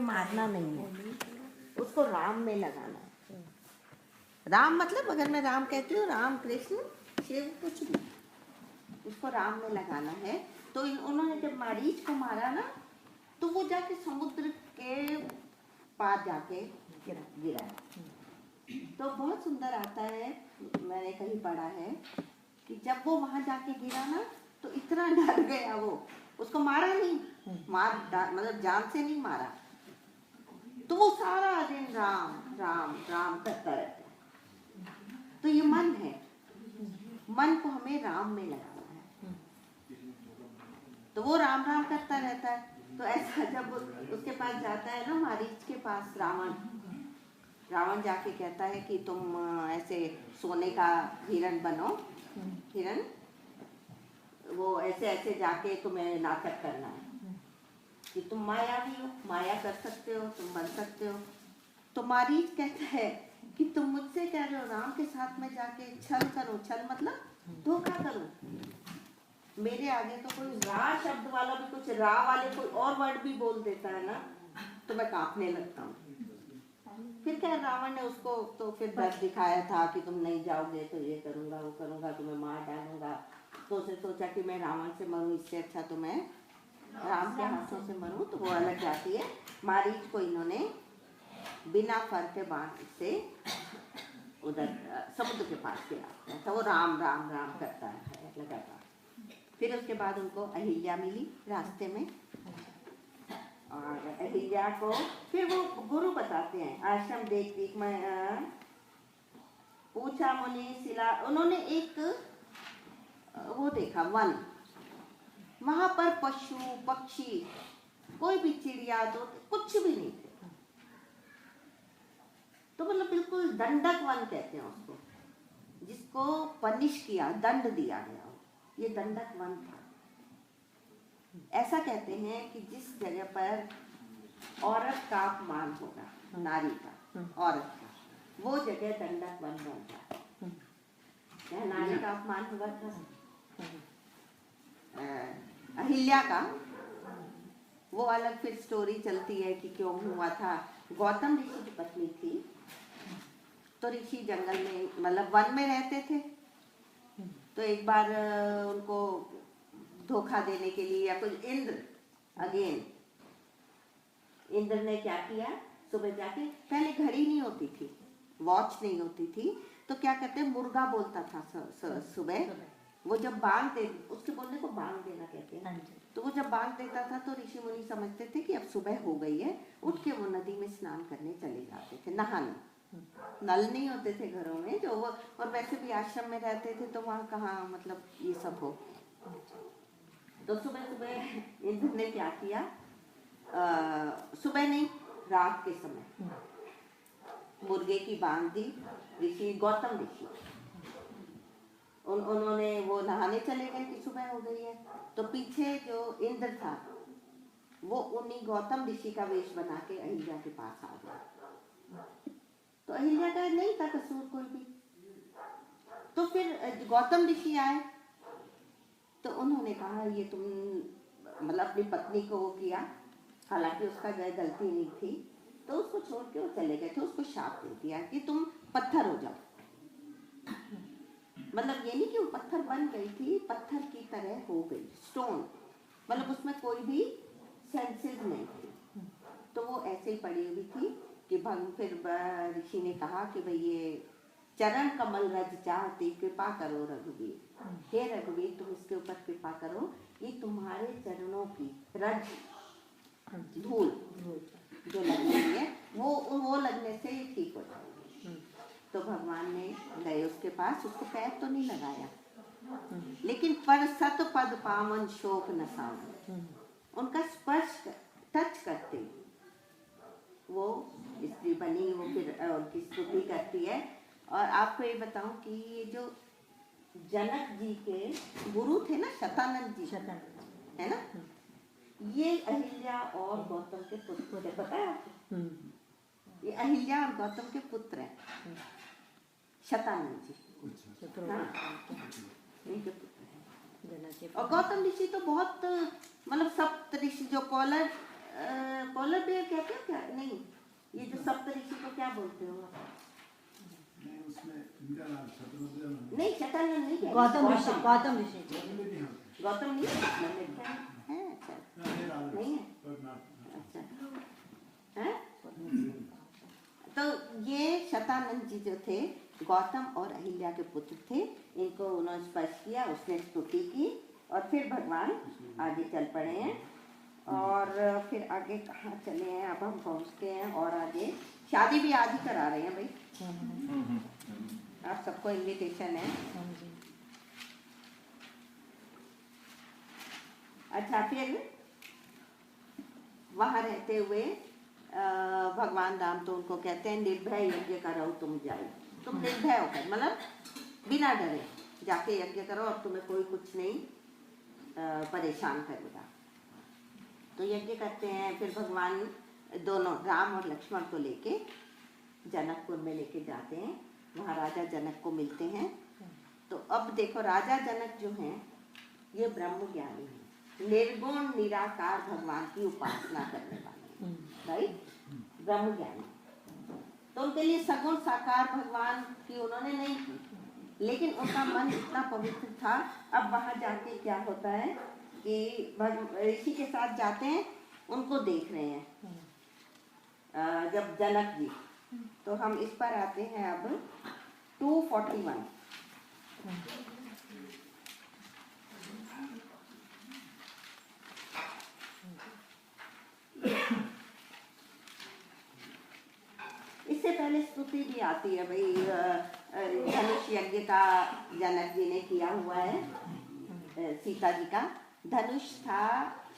मारना नहीं है, उसको राम में लगाना है। राम मतलब अगर मैं राम कहती हूँ, राम कृष्ण शिव कुछ भी, उसको राम में लगाना है। तो उन्होंने जब मारीच को मारा ना, तो वो जाके समुद्र के पार जाके गिरा। तो बहुत सुंदर आता है, मैंने कहीं पढ़ा है कि जब वो वहां जाके गिरा ना, तो इतना डर गया वो, उसको मारा नहीं, मतलब जान से नहीं मारा, तो वो सारा दिन राम राम राम करता रहता है। तो ये मन है, मन को हमें राम में लगाना है, तो वो राम राम करता रहता है। तो ऐसा जब उसके पास जाता है ना, मारीच के पास रावण जाके कहता है कि तुम ऐसे सोने का हिरण बनो, हिरण, वो ऐसे ऐसे जाके तुम्हें नाटक करना है कि तुम मायावी हो, माया कर सकते हो, तुम बन सकते हो। तो मारीच कहता है कि तुम मुझसे कह रहे हो राम के साथ में जाके छल करो, छल मतलब धोखा करो। मेरे आगे तो कोई रा शब्द वाला भी, कुछ रा वाले कोई और वर्ड भी बोल देता है ना, तो मैं कांपने लगता हूँ। फिर क्या, रावण ने उसको तो फिर डर दिखाया था कि तुम नहीं जाओगे तो ये करूंगा, वो करूंगा, तुम्हें मार डालूंगा। तो उसने सोचा कि मैं रावण से मरूं, इससे अच्छा तो मैं राम के हाथों से मरूं। तो वो अलग जाती है। मारीच को इन्होंने बिना फर के बाण से उधर समुद्र के पास गिरा, तो वो राम राम राम करता है लगातार। फिर उसके बाद उनको अहिल्या मिली रास्ते में, और अहिल्या को फिर वो गुरु बताते हैं, आश्रम देख देख मैं पूछा मुनि शिला, उन्होंने एक वो देखा वन, वहां पर पशु पक्षी, कोई भी चिड़िया तो कुछ भी नहीं थे। तो मतलब बिल्कुल दंडक वन कहते हैं उसको, जिसको पनिश किया, दंड दिया गया, ये दंडक वन था। ऐसा कहते हैं कि जिस जगह पर औरत का अपमान होगा, नारी का, औरत का, वो जगह दंडक वन बनता है। नारी का अपमान हुआ था अहिल्या का, वो अलग फिर स्टोरी चलती है कि क्यों हुआ था। गौतम ऋषि की पत्नी थी, तो ऋषि जंगल में मतलब वन में रहते थे। तो एक बार उनको धोखा देने के लिए, या कुछ, इंद्र ने क्या किया, सुबह जाके, पहले घड़ी नहीं होती थी, वॉच नहीं होती थी, तो क्या कहते हैं, मुर्गा बोलता था सुबह, वो जब बांग दे, उसके बोलने को बांग देना कहते हैं। तो वो जब बांग देता था तो ऋषि मुनि समझते थे कि अब सुबह हो गई है, उठ के वो नदी में स्नान करने चले जाते थे, नहाने। नल नहीं होते थे घरों में जो वो, और वैसे भी आश्रम में रहते थे तो वहाँ कहाँ मतलब ये सब हो। तो सुबह सुबह इंद्र ने क्या किया, सुबह नहीं, रात के समय मुर्गे की बांग दी। ऋषि गौतम ऋषि उन्होंने वो नहाने चले गए कि सुबह हो गई है, तो पीछे जो इंद्र था वो उन्हीं गौतम ऋषि का वेश बना के अहिल्या के पास आ गया। तो अहिल्या का नहीं था कसूर कोई भी। तो फिर गौतम ऋषि आए, तो उन्होंने कहा ये तुम मतलब अपनी पत्नी को वो किया, हालांकि उसका गलती नहीं थी, तो उसको छोड़ के वो चले गए थे। उसको शाप दे दिया कि तुम पत्थर हो जाओ। मतलब ये नहीं कि वो पत्थर बन गई थी, पत्थर की तरह हो गई, स्टोन, मतलब उसमें कोई भी सेंसेस नहीं थी। तो वो ऐसे ही पड़ी हुई थी कि फिर ऋषि ने कहा कि भाई ये चरण कमल रज चाहती, कृपा करो रघुवीर, हे रघुवीर तुम इसके ऊपर कृपा करो, ये तुम्हारे चरणों की रज, धूल जो लगी हुई है वो लगने से ही ठीक हो जाएगी। तो भगवान ने गए उसके पास, उसको पैर तो नहीं लगाया, लेकिन पर सत पद पावन शोक नसावन, उनका स्पर्श टच करते वो स्त्री बनी, वो फिर उनकी स्तुति करती है। और आपको ये बताऊं कि ये जो जनक जी के गुरु थे ना, शतानंद जी है ना, ये अहिल्या और गौतम के पुत्र थे, पता है आपको? ये अहिल्या और गौतम के पुत्र हैं, शतानंद जी। हाँ, इनके पुत्र हैं। और गौतम ऋषि तो बहुत मतलब सप्त ऋषि जो कॉलर पोलर बेयर कहते हो क्या? नहीं, ये जो सप्तऋषि को क्या बोलते हो? नहीं, उसमें इनका नाम शतनंद नहीं, शतनंद नहीं कहते, गौतम ऋषि गौतम ऋषि नहीं है। अच्छा, नहीं है, अच्छा है। तो ये शतानंद जी जो थे गौतम और अहिल्या के पुत्र थे, इनको उन्होंने स्पर्श किया, उसने स्तुति की और फिर भगवान आगे चल पड़े हैं। और फिर आगे कहाँ चले हैं, अब हम पहुँचते हैं और आगे शादी भी आज ही करा रहे हैं भाई, आप सबको इनविटेशन है। अच्छा, फिर वहाँ रहते हुए भगवान राम तो उनको कहते हैं निर्भय यज्ञ करो तुम जाओ, तुम निर्भय होकर मतलब बिना डरे जाके यज्ञ करो, अब तुम्हें कोई कुछ नहीं परेशान करेगा। तो यज्ञ करते हैं। फिर भगवान दोनों राम और लक्ष्मण को लेके जनकपुर में लेके जाते हैं, वहाँ राजा जनक को मिलते हैं। तो अब देखो राजा जनक जो हैं ये ब्रह्म ज्ञानी हैं, निर्गुण निराकार भगवान की उपासना करने वाले हैं, राइट, ब्रह्म ज्ञानी। तो उनके लिए सगुण साकार भगवान की उन्होंने नहीं की, लेकिन उनका मन इतना पवित्र था। अब वहाँ जाके क्या होता है कि ऋषि के साथ जाते हैं, उनको देख रहे हैं जब जनक जी। तो हम इस पर आते हैं अब 241। इससे पहले स्तुति भी आती है भाई, धनुष यज्ञ का जनक जी ने किया हुआ है, सीता जी का धनुष था,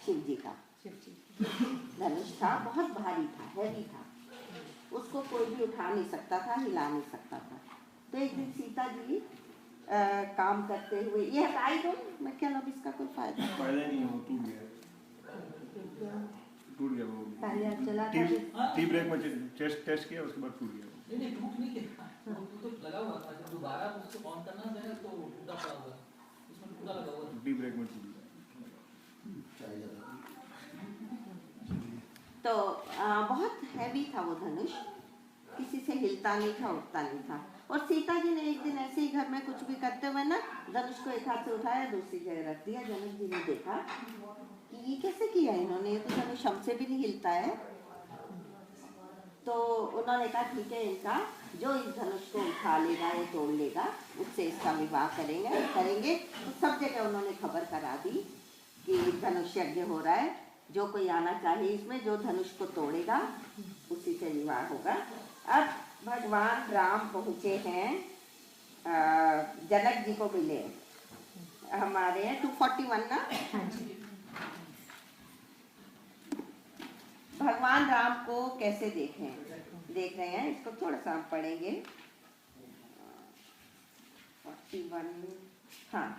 शिव जी का धनुष था, बहुत भारी था, हैवी था, उसको कोई भी उठा नहीं सकता था, हिला नहीं सकता था। तो एक दिन सीता जी काम करते हुए, ये हटाई दो, मैं क्या लब इसका कोई फायदा नहीं हो, टूट गया वो। पहले आप चला टी ब्रेक में टेस्ट किया, उसके बाद टूट गया। नहीं टूट नहीं गया, वो तो लगा हुआ था, जब दोबारा उसको ऑन करना था तो टूटा पड़ा हुआ, उसमें टूटा लगा हुआ था, टी ब्रेक में टूट गया। तो बहुत हैवी था वो धनुष, किसी से हिलता नहीं था, उठता नहीं था। और सीता जी ने एक दिन ऐसे ही घर में कुछ भी करते हुए ना धनुष को एक हाथ से उठाया, दूसरी जगह रख दिया। जनक जी ने देखा कि ये कैसे किया इन्होंने, ये तो धनुष हमसे भी नहीं हिलता है। तो उन्होंने कहा ठीक है, इनका जो इस धनुष को उठा लेगा या तोड़ लेगा उससे इसका विवाह करेंगे। तो सब जगह उन्होंने खबर करा दी कि धनुष यज्ञ हो रहा है, जो कोई आना चाहिए इसमें, जो धनुष को तोड़ेगा उसी से विवाह होगा। अब भगवान राम पहुँचे हैं, जनक जी को मिले हमारे 241 ना। भगवान राम को कैसे देख रहे हैं, इसको थोड़ा सा हम पढ़ेंगे। 41, हाँ।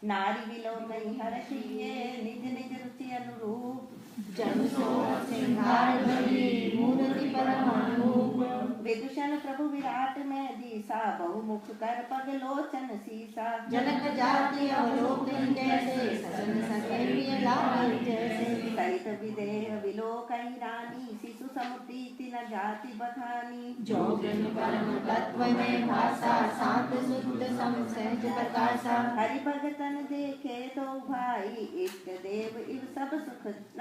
नारी बिलो नहीं हरषिए निज निज रुचि अनुरूप, जन सो सिंहार बलि मूर्ति परमाणुरूप। विदूषण प्रभु विराट में दीसा, बहुमुख कर पग लोचन सीसा। जनक जाति अवलोकन जैसे, सजन सखेलिए लाल जैसे। सहित विदेह विलोकई रानी, शिशु समुद्री न जाति बखानी। जोगन परम तत्व में भाषा, शांत शुद्ध समसहज प्रकाशा। हरि भगतन देखे तो भाई, इष्ट देव इव सब सुख न।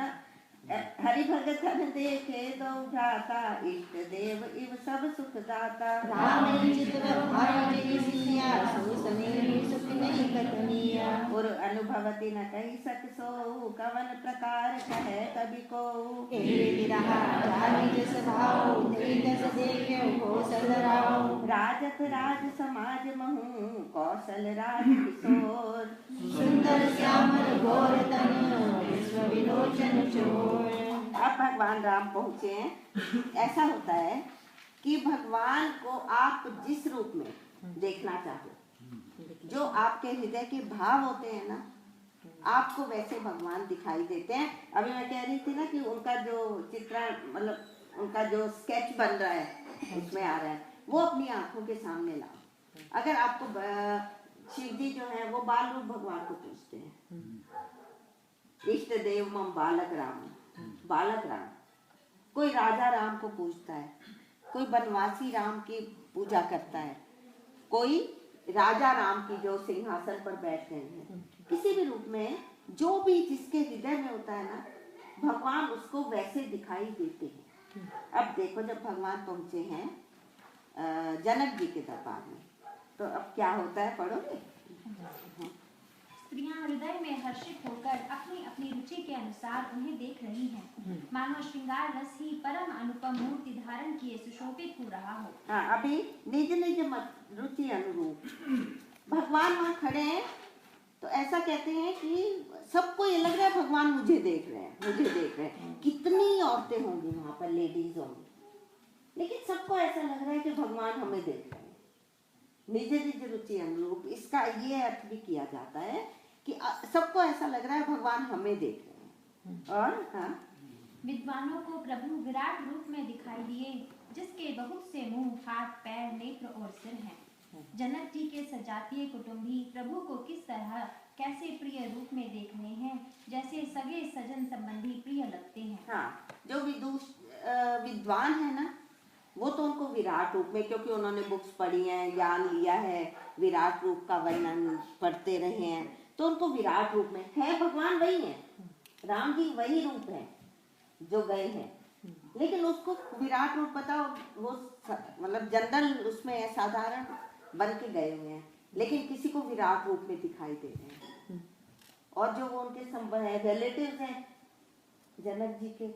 हरि भगतन देखे तो भ्राता, इष्ट देव इव सब सुख दाता। राम चित भाई सिया, सो समीर सुख नहीं कतनिया। और अनुभवति न कही सक सो, कवन प्रकार कहे कवि को। एहि रहा जाहि जस भाव, तेहि जस देखे कौशल राव। राजत राज समाज महु, कौशल राज किशोर। सुंदर श्यामल गौर तन, विश्व विलोचन चोर। अब भगवान राम पहुँचे हैं। ऐसा होता है कि भगवान को आप जिस रूप में देखना चाहो, जो आपके हृदय के भाव होते हैं ना, आपको वैसे भगवान दिखाई देते हैं। अभी मैं कह रही थी ना कि उनका जो चित्रण, मतलब उनका जो स्केच बन रहा है, उसमें आ रहा है, वो अपनी आंखों के सामने लाओ। अगर आपको शिव जी जो है वो बाल रूप भगवान को पूछते हैं, इष्ट देव मम बालक राम। बालक राम, कोई राजा राम को पूजता है, कोई बनवासी राम की पूजा करता है, कोई राजा राम की जो सिंहासन पर बैठ गए हैं। किसी भी रूप में जो भी जिसके हृदय में होता है ना, भगवान उसको वैसे दिखाई देते हैं। अब देखो, जब भगवान पहुंचे हैं जनक जी के दरबार में, तो अब क्या होता है, पढ़ोगे? स्त्रियां हृदय में हर्षित होकर अपनी अपनी रुचि के अनुसार उन्हें देख रही हैं। मानो श्रृंगार रस ही परम अनुपम मूर्ति धारण किए सुशोभित हो रहा हो। हाँ, अभी निज निज मत रुचि अनुरूप भगवान वहाँ खड़े हैं, तो ऐसा कहते हैं कि सबको ये लग रहा है भगवान मुझे देख रहे हैं, मुझे देख रहे हैं। कितनी औरतें होंगी वहाँ पर, लेडीज होंगी, लेकिन सबको ऐसा लग रहा है कि भगवान हमें देख रहे हैं, निज निज रुचि अनुरूप। इसका ये अर्थ भी किया जाता है कि सबको ऐसा लग रहा है भगवान हमें देख रहे हैं। और हाँ, विद्वानों को प्रभु विराट रूप में दिखाई दिए, जिसके बहुत से मुंह, हाथ, पैर, नेत्र और सिर हैं। जनक जी के सजातीय कुटुंबी प्रभु को किस तरह कैसे प्रिय रूप में देख रहे हैं, जैसे सगे सजन संबंधी प्रिय लगते हैं। हाँ, जो विद्वान है ना, वो तो उनको विराट रूप में, क्योंकि उन्होंने बुक्स पढ़ी हैं, ज्ञान लिया है, विराट रूप का वर्णन पढ़ते रहे हैं, तो उनको विराट रूप में है। भगवान वही है, राम जी वही रूप है जो गए हैं, लेकिन उसको विराट रूप बताओ, वो मतलब जनरल उसमें है, साधारण बन के गए हुए हैं, लेकिन किसी को विराट रूप में दिखाई दे रहे हैं। और जो वो उनके संबंध है, रिलेटिव्स हैं जनक जी के,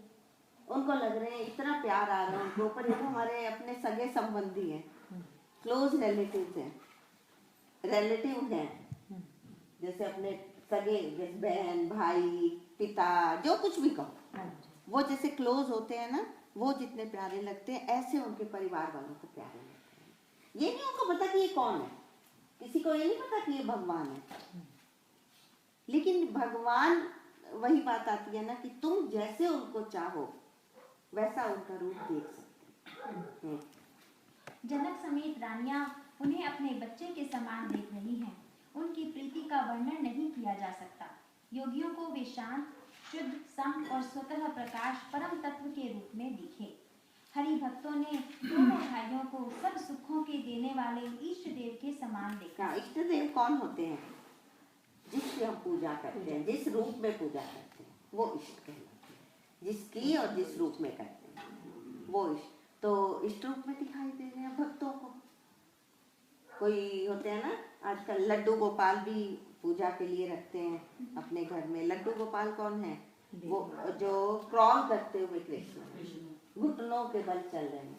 उनको लग रहे हैं इतना प्यार आ रहा है उनके ऊपर, ये तो हमारे अपने सगे संबंधी हैं, क्लोज रिलेटिव्स हैं, रिलेटिव हैं, जैसे अपने सगे, जैसे बहन, भाई, पिता, जो कुछ भी कहो, वो जैसे क्लोज होते हैं ना, वो जितने प्यारे लगते हैं, ऐसे उनके परिवार वालों को प्यारे लगते हैं। ये नहीं उनको पता कि ये कौन है, किसी को ये नहीं पता कि ये भगवान है, लेकिन भगवान, वही बात आती है ना कि तुम जैसे उनको चाहो वैसा उनका रूप देख सकते हैं। जनक समेत रानियां उन्हें अपने बच्चे के समान देख रही हैं। उनकी प्रीति का वर्णन नहीं किया जा सकता। योगियों को वे शांत, शुद्ध, सम और स्वतः प्रकाश परम तत्व के रूप में दिखे। हरि भक्तों ने दोनों भाइयों को सब सुखों के देने वाले इष्ट देव के समान देखा। इष्ट देव कौन होते हैं? जिसकी हम पूजा करते हैं, जिस रूप में पूजा करते हैं, वो इष्ट कहलाते हैं। जिसकी और जिस रूप में करते हैं वो इष्ट, तो इष्ट रूप में दिखाई दे रहे हैं भक्तों को। कोई होते हैं ना आजकल, लड्डू गोपाल भी पूजा के लिए रखते हैं अपने घर में। लड्डू गोपाल कौन है? वो जो क्रॉल करते हुए कृष्ण घुटनों के बल चल रहे हैं,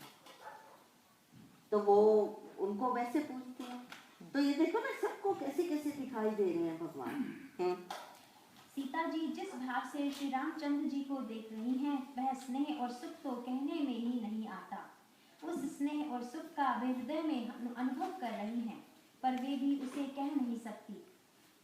तो वो उनको वैसे पूजते हैं। तो ये देखो ना, सबको कैसे कैसे दिखाई दे रहे हैं भगवान। सीता जी जिस भाव से श्री रामचंद्र जी को देख रही हैं, वह स्नेह और सुख तो कहने में ही नहीं आता। उस स्नेह और सुख का वे हृदय में अनुभव कर रही हैं, पर वे भी उसे कह नहीं सकती।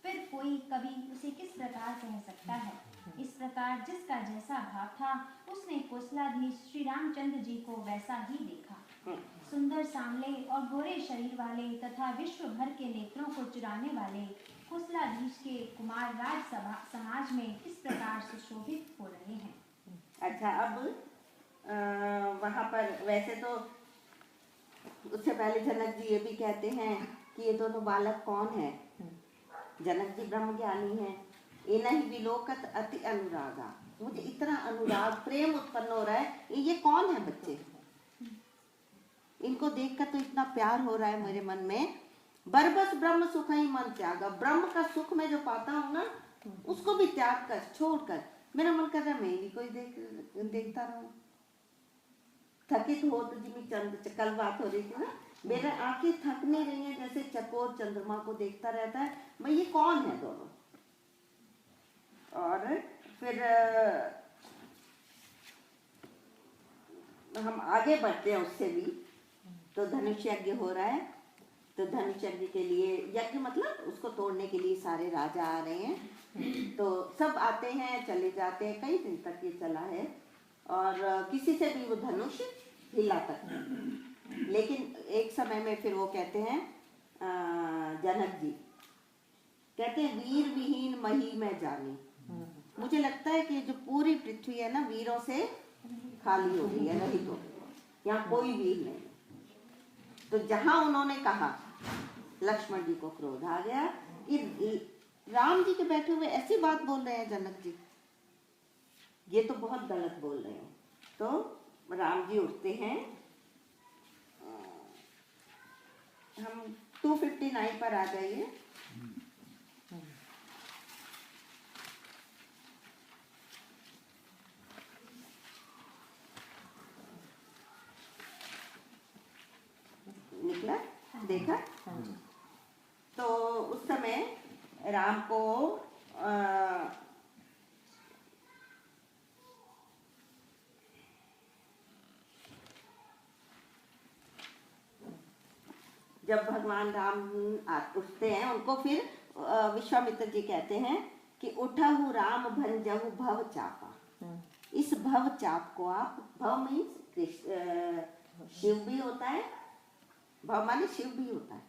फिर कोई कवि उसे किस प्रकार कह सकता है? इस प्रकार जिसका जैसा भाव था, उसने कौशलाधीश श्री रामचंद्र जी को वैसा ही देखा। सुंदर सांवले और गोरे शरीर वाले तथा विश्व भर के नेत्रों को चुराने वाले कौशलाधीश के कुमार राज समाज में इस प्रकार सुशोभित हो रहे हैं। अच्छा, अब वहाँ पर वैसे तो उससे पहले जनक जी ये भी कहते हैं कि ये दोनों बालक कौन है। जनक जी ब्रह्म ज्ञानी है। इन्हीं विलोकत अति अनुरागा, मुझे इतना अनुराग प्रेम उत्पन्न हो रहा है, ये कौन है बच्चे? इनको देखकर तो इतना प्यार हो रहा है मेरे मन में। बरबस ब्रह्म सुख ही मन त्यागा, ब्रह्म का सुख मैं जो पाता हूँ ना, उसको भी त्याग कर, छोड़कर मेरा मन कर रहा है मैं भी कोई देखता रहूं। थकित हो तो जिमी चंद, कल बात हो रही थी ना, मेरे आंखें थक नहीं रही हैं, जैसे चकोर चंद्रमा को देखता रहता है मैं, ये कौन है दोनों। और फिर हम आगे बढ़ते हैं उससे भी। तो धनुष यज्ञ हो रहा है, तो धनुष यज्ञ के लिए, यज्ञ मतलब उसको तोड़ने के लिए सारे राजा आ रहे हैं। तो सब आते हैं, चले जाते हैं, कई दिन तक ये चला है, और किसी से भी वो धनुष हिला तक नहीं। लेकिन एक समय में फिर वो कहते हैं, जनक जी कहते हैं, वीर विहीन मही में जानी, मुझे लगता है कि जो पूरी पृथ्वी है ना वीरों से खाली हो गई है, रहित हो गई, यहाँ कोई वीर नहीं। तो जहां उन्होंने कहा, लक्ष्मण जी को क्रोध आ गया कि राम जी के बैठे हुए ऐसी बात बोल रहे हैं जनक जी, ये तो बहुत गलत बोल रहे हैं। तो राम जी उठते हैं, हम 259 पर आ जाइए। निकला, देखा? तो उस समय राम को जब भगवान राम उठते हैं, उनको फिर विश्वामित्र जी कहते हैं कि उठहु राम भंजहु भव चापा। इस भव चाप को आप, भव मीन्स शिव भी होता है, भव माने शिव भी होता है,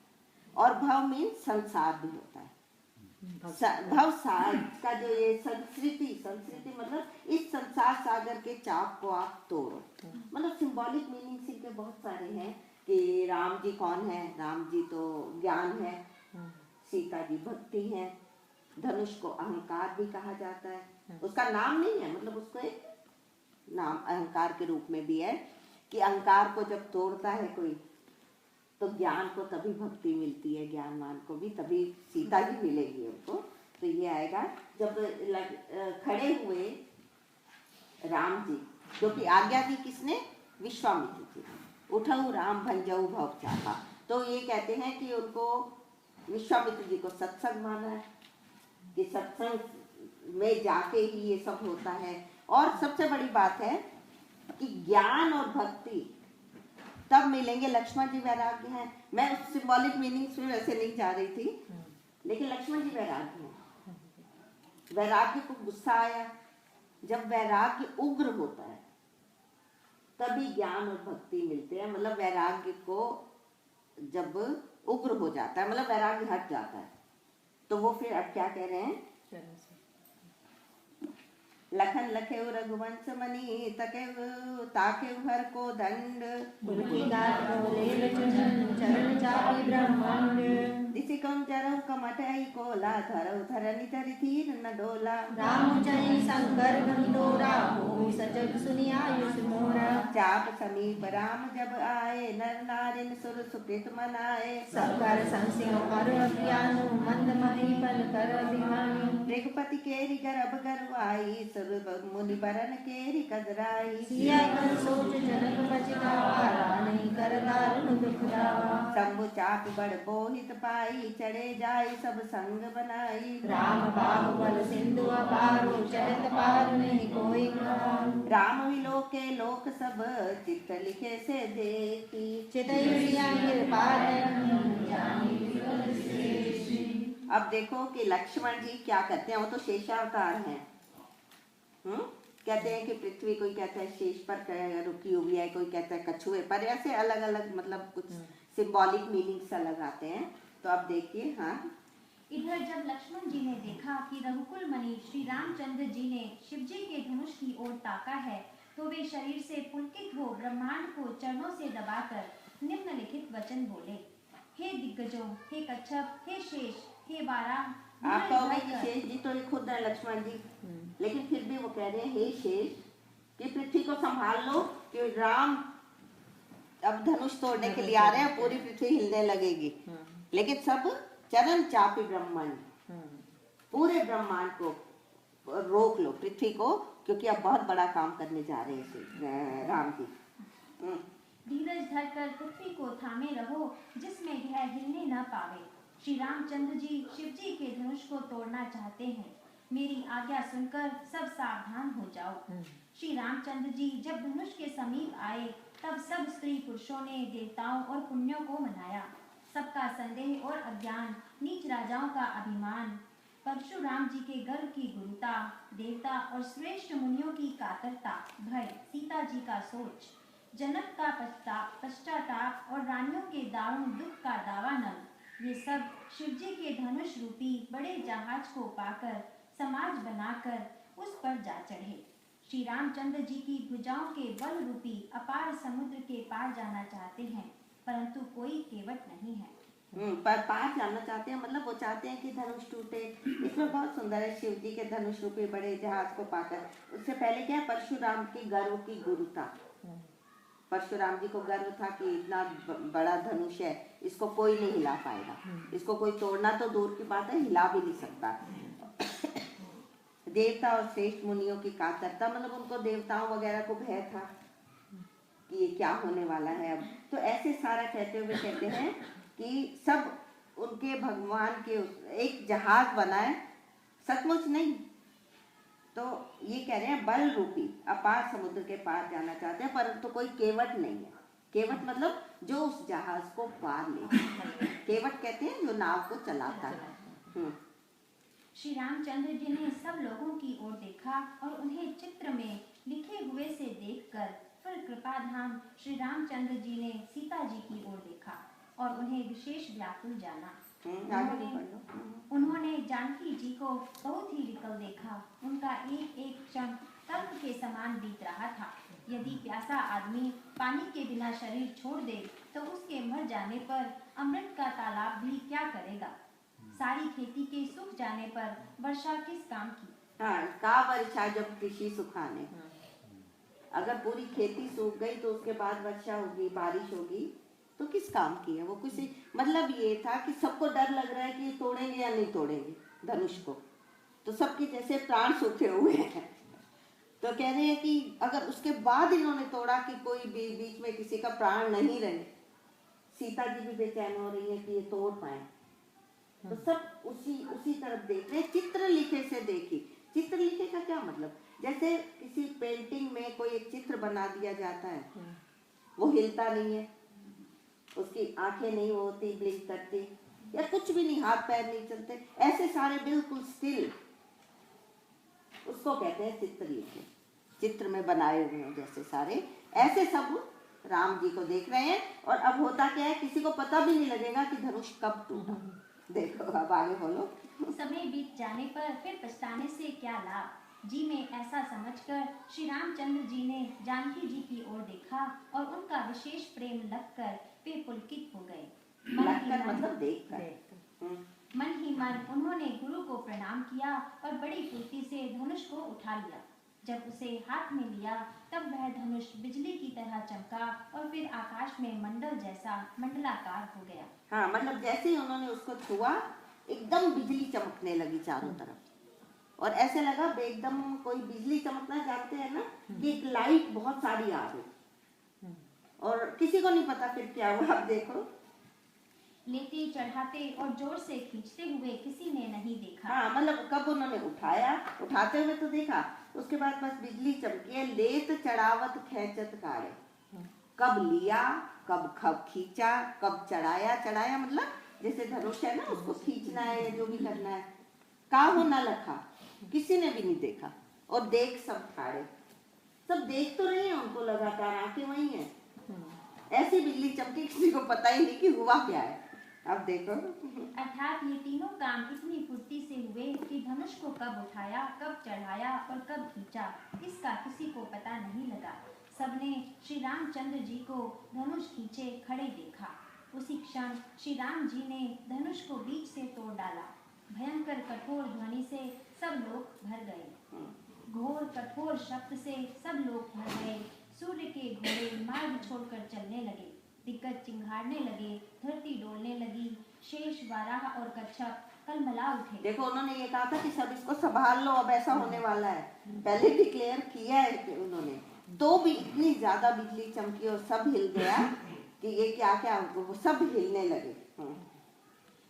और भव मीन्स संसार भी होता है। भव सागर का जो ये संस्कृति मतलब इस संसार सागर के चाप को आप तोड़ो। मतलब सिंबॉलिक मीनिंग्स इनके बहुत सारे हैं कि राम जी कौन है, राम जी तो ज्ञान है, सीता जी भक्ति है, धनुष को अहंकार भी कहा जाता है। उसका नाम नहीं है, मतलब उसको एक नाम अहंकार के रूप में भी है कि अहंकार को जब तोड़ता है कोई तो ज्ञान को तभी भक्ति मिलती है, ज्ञानवान को भी तभी सीता जी मिलेगी उनको। तो ये आएगा जब खड़े हुए राम जी, जो कि आज्ञा दी किसने, विश्वामित्र जी, उठऊ राम भंजऊ भव चापा। तो ये कहते हैं कि उनको विश्वामित्र जी को सत्संग माना है, कि सत्संग में जाके ही ये सब होता है। और सबसे बड़ी बात है कि ज्ञान और भक्ति तब मिलेंगे। लक्ष्मण जी वैराग्य हैं, मैं उस सिंबॉलिक मीनिंग्स में वैसे नहीं जा रही थी, लेकिन लक्ष्मण जी वैराग्य हैं। वैराग्य को गुस्सा आया, जब वैराग्य उग्र होता है तभी ज्ञान और भक्ति मिलते हैं। मतलब वैराग्य को जब उग्र हो जाता है, मतलब वैराग्य हट जाता है, तो वो फिर अब क्या कह रहे हैं, लखन लखे रघुवंश मणि तके ताके हर को दंड दिसी कम जरऊ कमटई कोला धरऊ धरनी धरि धीर न डोला राम जय शंकर गंडोरा हो सजग सुनिया युष मोरा चाप समीप राम जब आए नर नारिन सुर सुकृत मनाए सकर संसियो कर अज्ञानो मंद महीपन कर अभिमानी रघुपति केरी गर्भ गरवाई सुर मुनि बरन केरी कदराई सिया कर सोच जनक बचकावा नहीं कर दारुण दुख दावा शंभु चाप बड़ बोहित पाई चढ़े जाई सब संग बनाई राम बाहुबल सिंधु अपारो चलत पार नहीं कोई राम विलोके लोक सब चित्त लिखे से देखी चितैया कृपाल अब देखो कि लक्ष्मण जी क्या कहते हैं, वो तो शेषावतार हैं। कहते हैं कि पृथ्वी, कोई कहता है शेष पर रुकी हुई है, कोई कहता है कछुए पर, ऐसे अलग अलग मतलब कुछ सिंबॉलिक मीनिंग्स अलग आते हैं। तो अब देखिए, हाँ, इधर जब लक्ष्मण जी ने देखा कि रघुकुल मणि श्री रामचंद्र जी ने शिव जी के धनुष की ओर ताका है, तो वे शरीर से पुलकित हो ब्रह्मांड को चरणों से दबाकर निम्नलिखित वचन बोले। हे दिग्गजों, हे कच्छप, हे शेष, हे वाराह, आप कहोगे कि शेष जी तो खुद है लक्ष्मण जी, लेकिन फिर भी वो कह रहे हैं हे शेष कि पृथ्वी को संभाल लो, कि राम अब धनुष तोड़ने के लिए आ रहे हैं, पूरी पृथ्वी हिलने लगेगी। लेकिन सब चरण चापी ब्रह्मांड, पूरे ब्रह्मांड को रोक लो, पृथ्वी को, क्योंकि अब बहुत बड़ा काम करने जा रहे हैं राम जी। धीरज धरकर पृथ्वी को थामे रहो, जिसमें यह हिलने न पावे। श्री रामचंद्र जी शिव जी के धनुष को तोड़ना चाहते हैं, मेरी आज्ञा सुनकर सब सावधान हो जाओ। श्री रामचंद्र जी जब धनुष के समीप आए, तब सब स्त्री पुरुषों ने देवताओं और पुण्यों को मनाया। सबका संदेह और अज्ञान, नीच राजाओं का अभिमान, परशुराम जी के गर्व की गुरुता, देवता और श्रेष्ठ मुनियों की कातरता, भय, सीता जी का सोच, जनक का पश्चाताप और रानियों के दारुण दुख का दावानल, ये सब शिव जी के धनुष रूपी बड़े जहाज को पाकर, समाज बनाकर उस पर जा चढ़े। श्री रामचंद्र जी की भुजाओं के बल रूपी अपार समुद्र के पार जाना चाहते हैं, परंतु कोई केवट नहीं है। पर पार जाना चाहते हैं, मतलब वो चाहते हैं कि धनुष टूटे। इसमें बहुत सुंदर है, शिव जी के धनुष रूपी बड़े जहाज को पाकर। उससे पहले क्या है, परशुराम की गर्व की गुरुता। परशुराम जी को गर्व था कि इतना बड़ा धनुष है, इसको कोई नहीं हिला पाएगा, इसको कोई तोड़ना तो दूर की बात है, हिला भी नहीं सकता। देवता और श्रेष्ठ मुनियों की कातरता, मतलब उनको देवताओं वगैरह को भय था कि ये क्या होने वाला है अब। तो ऐसे सारा कहते हुए कहते हैं कि सब उनके भगवान के एक जहाज बनाए, सचमुच नहीं तो ये कह रहे हैं बल रूपी अपार समुद्र के पार जाना चाहते हैं, परंतु कोई केवट नहीं है। केवट मतलब जो उस जहाज को पार ले, केवट कहते हैं जो नाव को चलाता है। श्री रामचंद्र जी ने सब लोगों की ओर देखा और उन्हें चित्र में लिखे हुए से देखकर फिर कृपाधाम श्री रामचंद्र जी ने सीता जी की ओर देखा और उन्हें विशेष व्याकुल जाना। उन्होंने जानकी जी को बहुत ही विकल देखा। उनका एक एक क्षण तर्क के समान बीत रहा था। यदि प्यासा आदमी पानी के बिना शरीर छोड़ दे तो उसके मर जाने पर अमृत का तालाब भी क्या करेगा। सारी खेती के सूख जाने पर वर्षा किस काम की। हाँ, का वर्षा जब कृषि सुखाने, अगर पूरी खेती सूख गई तो उसके बाद वर्षा होगी, बारिश होगी तो किस काम की है वो। किसी मतलब ये था कि सबको डर लग रहा है कि तोड़ेंगे या नहीं तोड़ेंगे धनुष को, तो सबके जैसे प्राण सूखे हुए हैं। तो कह रहे हैं कि अगर उसके बाद इन्होंने तोड़ा कि कोई बीच में किसी का प्राण नहीं रहे, सीता जी भी बेचैन हो रही है कि ये तोड़ पाए। तो सब उसी तरफ देख रहे। चित्र लिखे से देखी, चित्र लिखे का क्या मतलब, जैसे किसी पेंटिंग में कोई एक चित्र बना दिया जाता है, वो हिलता नहीं है, उसकी आंखें नहीं होती ब्लिंक करती, या कुछ भी नहीं, हाथ पैर नहीं चलते, ऐसे सारे बिल्कुल स्टिल, उसको कहते हैं चित्र लिखे। चित्र में बनाए हुए हैं जैसे सारे, ऐसे सब राम जी को देख रहे हैं। और अब होता क्या है, किसी को पता भी नहीं लगेगा कि धनुष कब टूटा। देखो अब आगे बोलो। समय बीत जाने पर फिर पछताने से क्या लाभ। जी में ऐसा समझकर श्री रामचंद्र जी ने जानकी जी की ओर देखा और उनका विशेष प्रेम लगकर वे पुलकित हो गए। लगकर मतलब देखकर। मन ही मन उन्होंने गुरु को प्रणाम किया और बड़ी फुर्ती से धनुष को उठा लिया। जब उसे हाथ में लिया तब वह धनुष बिजली की तरह चमका और फिर आकाश में मंडल जैसा मंडलाकार हो गया। हाँ, मतलब जैसे ही उन्होंने उसको छुआ एकदम बिजली चमकने लगी चारों तरफ, और ऐसे लगा एकदम कोई बिजली चमकना जानते हैं ना, कि एक लाइट बहुत सारी आ गई और किसी को नहीं पता फिर क्या हुआ। आप देखो, लेते चढ़ाते और जोर से खींचते हुए किसी ने नहीं देखा। हाँ, मतलब कब उन्होंने उठाया, उठाते हुए तो देखा, उसके बाद बस बिजली चमकी है। लेत चढ़ावत खेचत कारे, कब लिया, कब खींचा, कब चढ़ाया मतलब जैसे धनुष है ना, उसको खींचना है, जो भी करना है, काहू न लखा, किसी ने भी नहीं देखा। और देख सब ठाड़े, सब देख तो रहे हैं, उनको लगातार आंखें वही है, ऐसी बिजली चमकी, किसी को पता ही नहीं कि हुआ क्या है। अब देखो, अर्थात ये तीनों काम इतनी फुर्ती से हुए कि धनुष को कब उठाया, कब चढ़ाया और कब खींचा, इसका किसी को पता नहीं लगा। सबने श्री रामचंद्र जी को धनुष खींचे खड़े देखा। उसी क्षण श्री राम जी ने धनुष को बीच से तोड़ डाला। भयंकर कठोर ध्वनि से सब लोग भर गए। घोर कठोर शब्द से सब लोग भर गए। सूर्य के घोड़े मार्ग छोड़कर चलने लगे, दिग्गज चिंघाड़ने लगे, धरती डोलने लगी, शेष वाराह और कच्छप कलमला उठे। देखो उन्होंने ये कहा था कि सब इसको संभाल लो, अब ऐसा होने वाला है, पहले डिक्लेयर किया है कि उन्होंने, तो भी इतनी ज्यादा बिजली चमकी और सब हिल गया कि ये क्या वो सब हिलने लगे।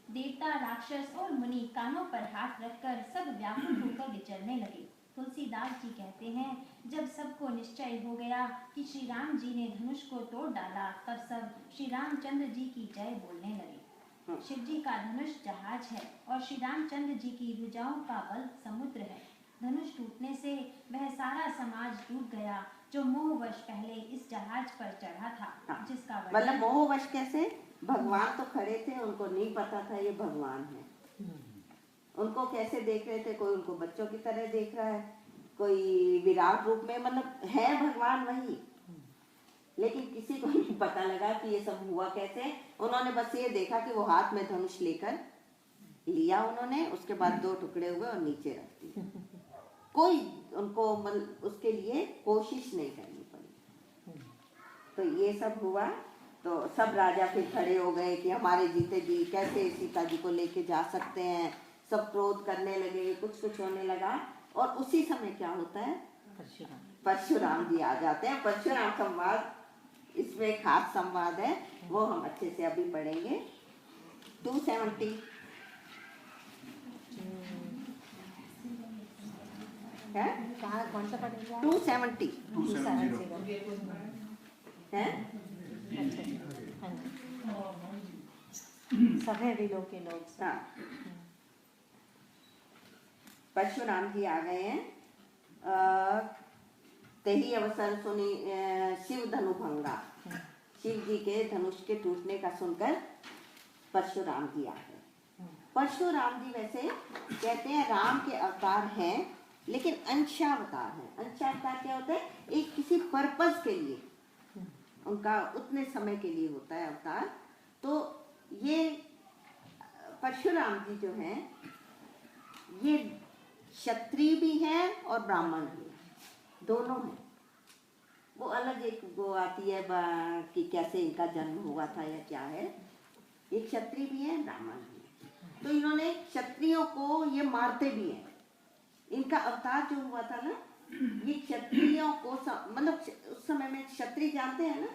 देवता, राक्षस और मुनि कानों पर हाथ रखकर सब व्याकुल होकर विचरने लगे। तुलसीदास जी कहते हैं, जब सबको निश्चय हो गया कि श्री राम जी ने धनुष को तोड़ डाला, तब सब श्री रामचंद्र जी की जय बोलने लगे। शिव जी का धनुष जहाज है और श्री रामचंद्र जी की भुजाओं का बल समुद्र है। धनुष टूटने से वह सारा समाज टूट गया जो मोहवश पहले इस जहाज पर चढ़ा था, जिसका मतलब मोहवश कैसे, भगवान तो खड़े थे, उनको नहीं पता था ये भगवान है। उनको कैसे देख रहे थे, कोई उनको बच्चों की तरह देख रहा है, कोई विराट रूप में, मतलब है भगवान वही, लेकिन किसी को नहीं पता लगा कि ये सब हुआ कैसे। उन्होंने बस ये देखा कि वो हाथ में धनुष लेकर लिया उन्होंने, उसके बाद 2 टुकड़े हुए और नीचे रख दिए। कोई उनको मतलब उसके लिए कोशिश नहीं करनी पड़ी। तो ये सब हुआ। तो सब राजा फिर खड़े हो गए कि हमारे जीते जी कैसे सीता जी को लेके जा सकते हैं। सब क्रोध करने लगे, कुछ होने लगा। और उसी समय क्या होता है, परशुराम जी आ जाते हैं। परशुराम संवाद इसमें एक खास संवाद है, वो हम अच्छे से अभी पढ़ेंगे। 270 है, कहाँ कौन सा पढ़ेगा? 270 है। अच्छा, हाँ जी, सब है विलो के लोग। हाँ, परशुराम जी आ गए हैं। तेही अवसर सुनी शिव धनु भंगा, शिव जी के धनुष के टूटने का सुनकर परशुराम जी आ गए। परशुराम जी वैसे कहते हैं राम के अवतार हैं, लेकिन अंशावतार है। अंशावतार क्या होता है, एक किसी पर्पस के लिए, उनका उतने समय के लिए होता है अवतार। तो ये परशुराम जी जो हैं, ये क्षत्रिय भी हैं और ब्राह्मण भी हैं, दोनों हैं। वो अलग एक वो आती है कि कैसे इनका जन्म हुआ था या क्या है। ये क्षत्रिय भी है, ब्राह्मण भी है। तो इन्होंने क्षत्रियों को ये मारते भी हैं। इनका अवतार जो हुआ था ना, ये क्षत्रियों को मतलब उस समय में क्षत्रिय जानते हैं ना,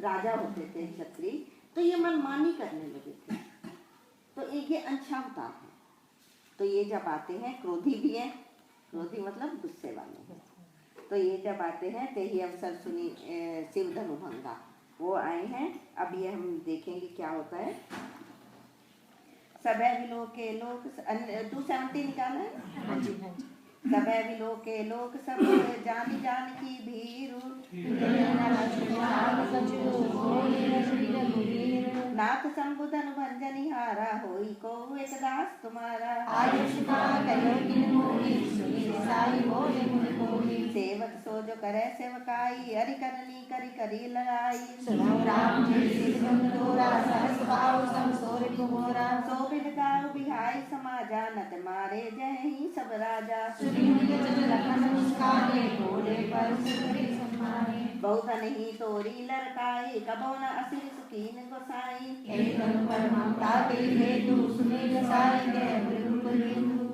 राजा होते थे क्षत्रिय, तो ये मनमानी करने लगे थे। तो एक ये अंशावतार है। तो ये जब आते हैं, क्रोधी भी है, क्रोधी मतलब गुस्से वाले हैं। तो ये जब आते हैं, तेही अवसर सुनी शिव धनु भंगा, वो आए हैं। अब ये हम देखेंगे क्या होता है। सबे विलो के लोग 270 निकाला है। हाँ जी, हाँ जी। सबे विलो के लोग सब जान की भीरू, नाथ शंभुधन भंजनिहारा, होई को एक दास तुम्हारा। सेवक सो जो करे सेवकाई, हरि करनी करी करी लगाई। शोभित गाँव बिहाई समाजा, नत मारे जय ही सब राजा। बहुत नहीं तोरी लड़काई, कबो न असुर सुकीन गोसाई।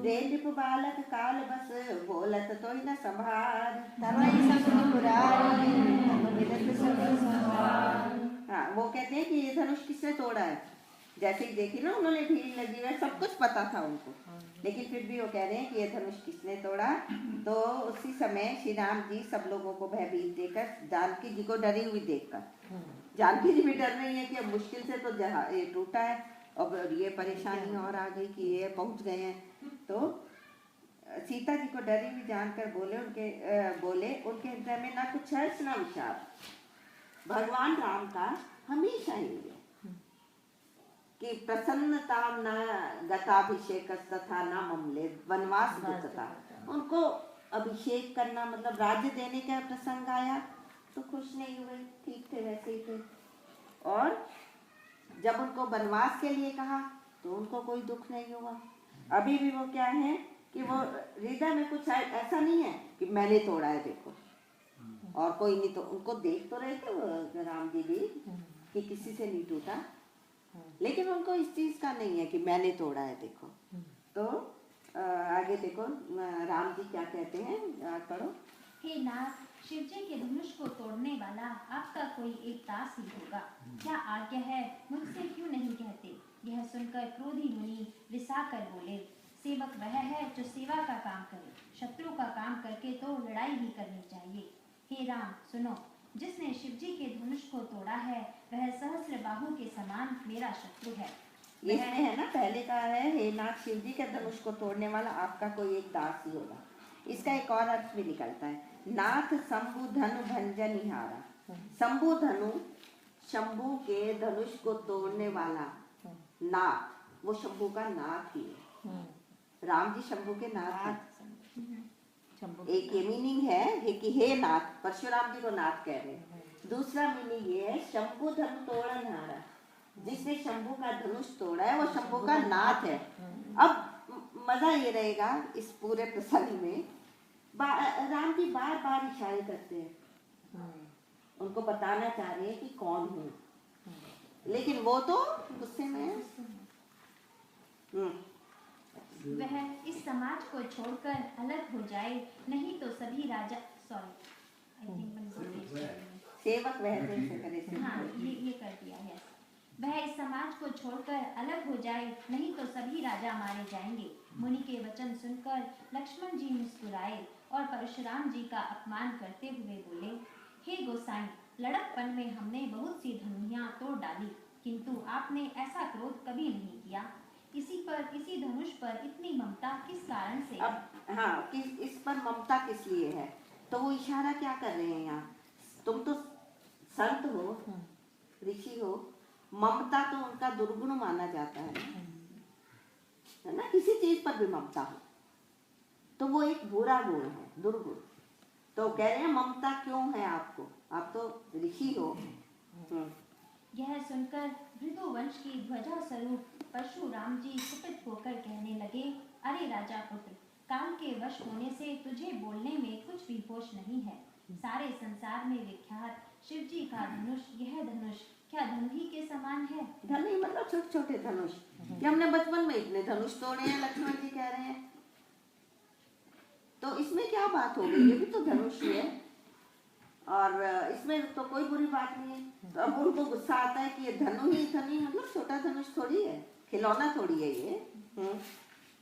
देव बालक काल बस, बोलत तो न संभार। हाँ, वो कहते हैं कि ये धनुष किसने तोड़ा है। जैसे ही देखी ना, उन्होंने भीड़ लगी हुई, सब कुछ पता था उनको, लेकिन फिर भी वो कह रहे हैं कि ये धनुष किसने तोड़ा। तो उसी समय श्री राम जी सब लोगों को भयभीत देखकर, जानकी जी को डरी हुई देखकर, जानकी जी भी डर रही है कि अब मुश्किल से तो ये टूटा है, और ये परेशानी और आ गई कि ये पहुंच गए हैं। तो सीता जी को डरी हुई जानकर बोले उनके हृदय में ना कुछ हर्ष ना विचार, भगवान राम का हमेशा ही है कि प्रसन्नता न गताभिषेक तथा न ममले वनवास दुखता। उनको अभिषेक करना मतलब राज्य देने का प्रसंग आया तो खुश नहीं हुए, ठीक थे वैसे ही थे। और जब उनको वनवास के लिए कहा तो उनको कोई दुख नहीं हुआ। अभी भी वो क्या है कि वो हृदय में कुछ ऐसा नहीं है कि मैंने तोड़ा है देखो, और कोई नहीं। तो उनको देख तो रहे थे वो राम जी भी कि किसी से नहीं टूटा, लेकिन उनको इस चीज का नहीं है कि मैंने तोड़ा है देखो। तो आगे देखो राम जी क्या कहते हैं, पढ़ो। हे नाथ, शिव जी के धनुष को तोड़ने वाला आपका कोई एक दास ही होगा। क्या आज्ञा है, मुझसे क्यों नहीं कहते। यह सुनकर क्रोधी मुनि रिसाकर बोले, सेवक वह है जो सेवा का काम करे, शत्रु का काम करके तो लड़ाई ही करनी चाहिए। हे राम सुनो, जिसने शिव जी के धनुष को तोड़ा है वह सहस्र बाहु के समान मेरा शत्रु है। इसमें है ना, पहले का है हे नाथ, शिव जी के धनुष को तोड़ने वाला आपका कोई एक दास ही होगा। इसका एक और अर्थ भी निकलता है, नाथ शंभु धनु भंजनिहारा। शंभु धनु, शंभु के धनुष को तोड़ने वाला नाथ, वो शंभु का नाथ ही है। राम जी शंभु के नाथ हैं। शंभू एक ये मीनिंग है कि हे नाथ, परशुराम जी को नाथ कह रहे हैं। दूसरा मीनिंग ये है शंभु धनु तोड़न हारा, जिसने शंभु का धनुष तोड़ा है वो शंभु का नाथ है। अब मजा ये रहेगा इस पूरे प्रसंग में, राम जी बार बार इशारे करते हैं, उनको बताना चाह रहे हैं कि कौन हूँ, लेकिन वो तो गुस्से में है। वह इस समाज को छोड़कर अलग हो जाए, नहीं तो सभी राजा सेवक वह जैसे करे से। हाँ ये कर दिया है। वह इस समाज को छोड़कर अलग हो जाए, नहीं तो सभी राजा मारे जाएंगे। मुनि के वचन सुनकर लक्ष्मण जी मुस्कुराए और परशुराम जी का अपमान करते हुए बोले, हे गोसाई, लड़कपन में हमने बहुत सी धनुहियां तोड़ डाली, किंतु आपने ऐसा क्रोध कभी नहीं किया। इसी धनुष पर इतनी ममता किस कारण से? अब हाँ, इस पर ममता किस लिए है? तो वो इशारा क्या कर रहे हैं यहाँ, तुम तो संत हो, ऋषि हो, ममता तो उनका दुर्गुण माना जाता है ना, किसी चीज पर भी ममता हो तो वो एक बुरा गुण है, दुर्गुण। तो कह रहे हैं ममता क्यों है आपको, आप तो ऋषि हो। यह सुनकर भृगुवंश की ध्वजा स्वरूप परशुराम जी कुपित होकर कहने लगे, अरे राजा पुत्र, काल के वश होने से तुझे बोलने में कुछ भी होश नहीं है। सारे संसार में विख्यात शिव जी का धनुष, यह धनुष क्या धनुही के समान है? धनुही मतलब छोटे छोटे धनुष, कि हमने बचपन में इतने धनुष तोड़े हैं, लक्ष्मण जी कह रहे हैं, तो इसमें क्या बात हो गई, ये भी तो धनुष ही है और इसमें तो कोई बुरी बात नहीं है। तो अब उनको गुस्सा आता है कि ये धनुही मतलब छोटा धनुष थोड़ी है, खिलौना थोड़ी है ये।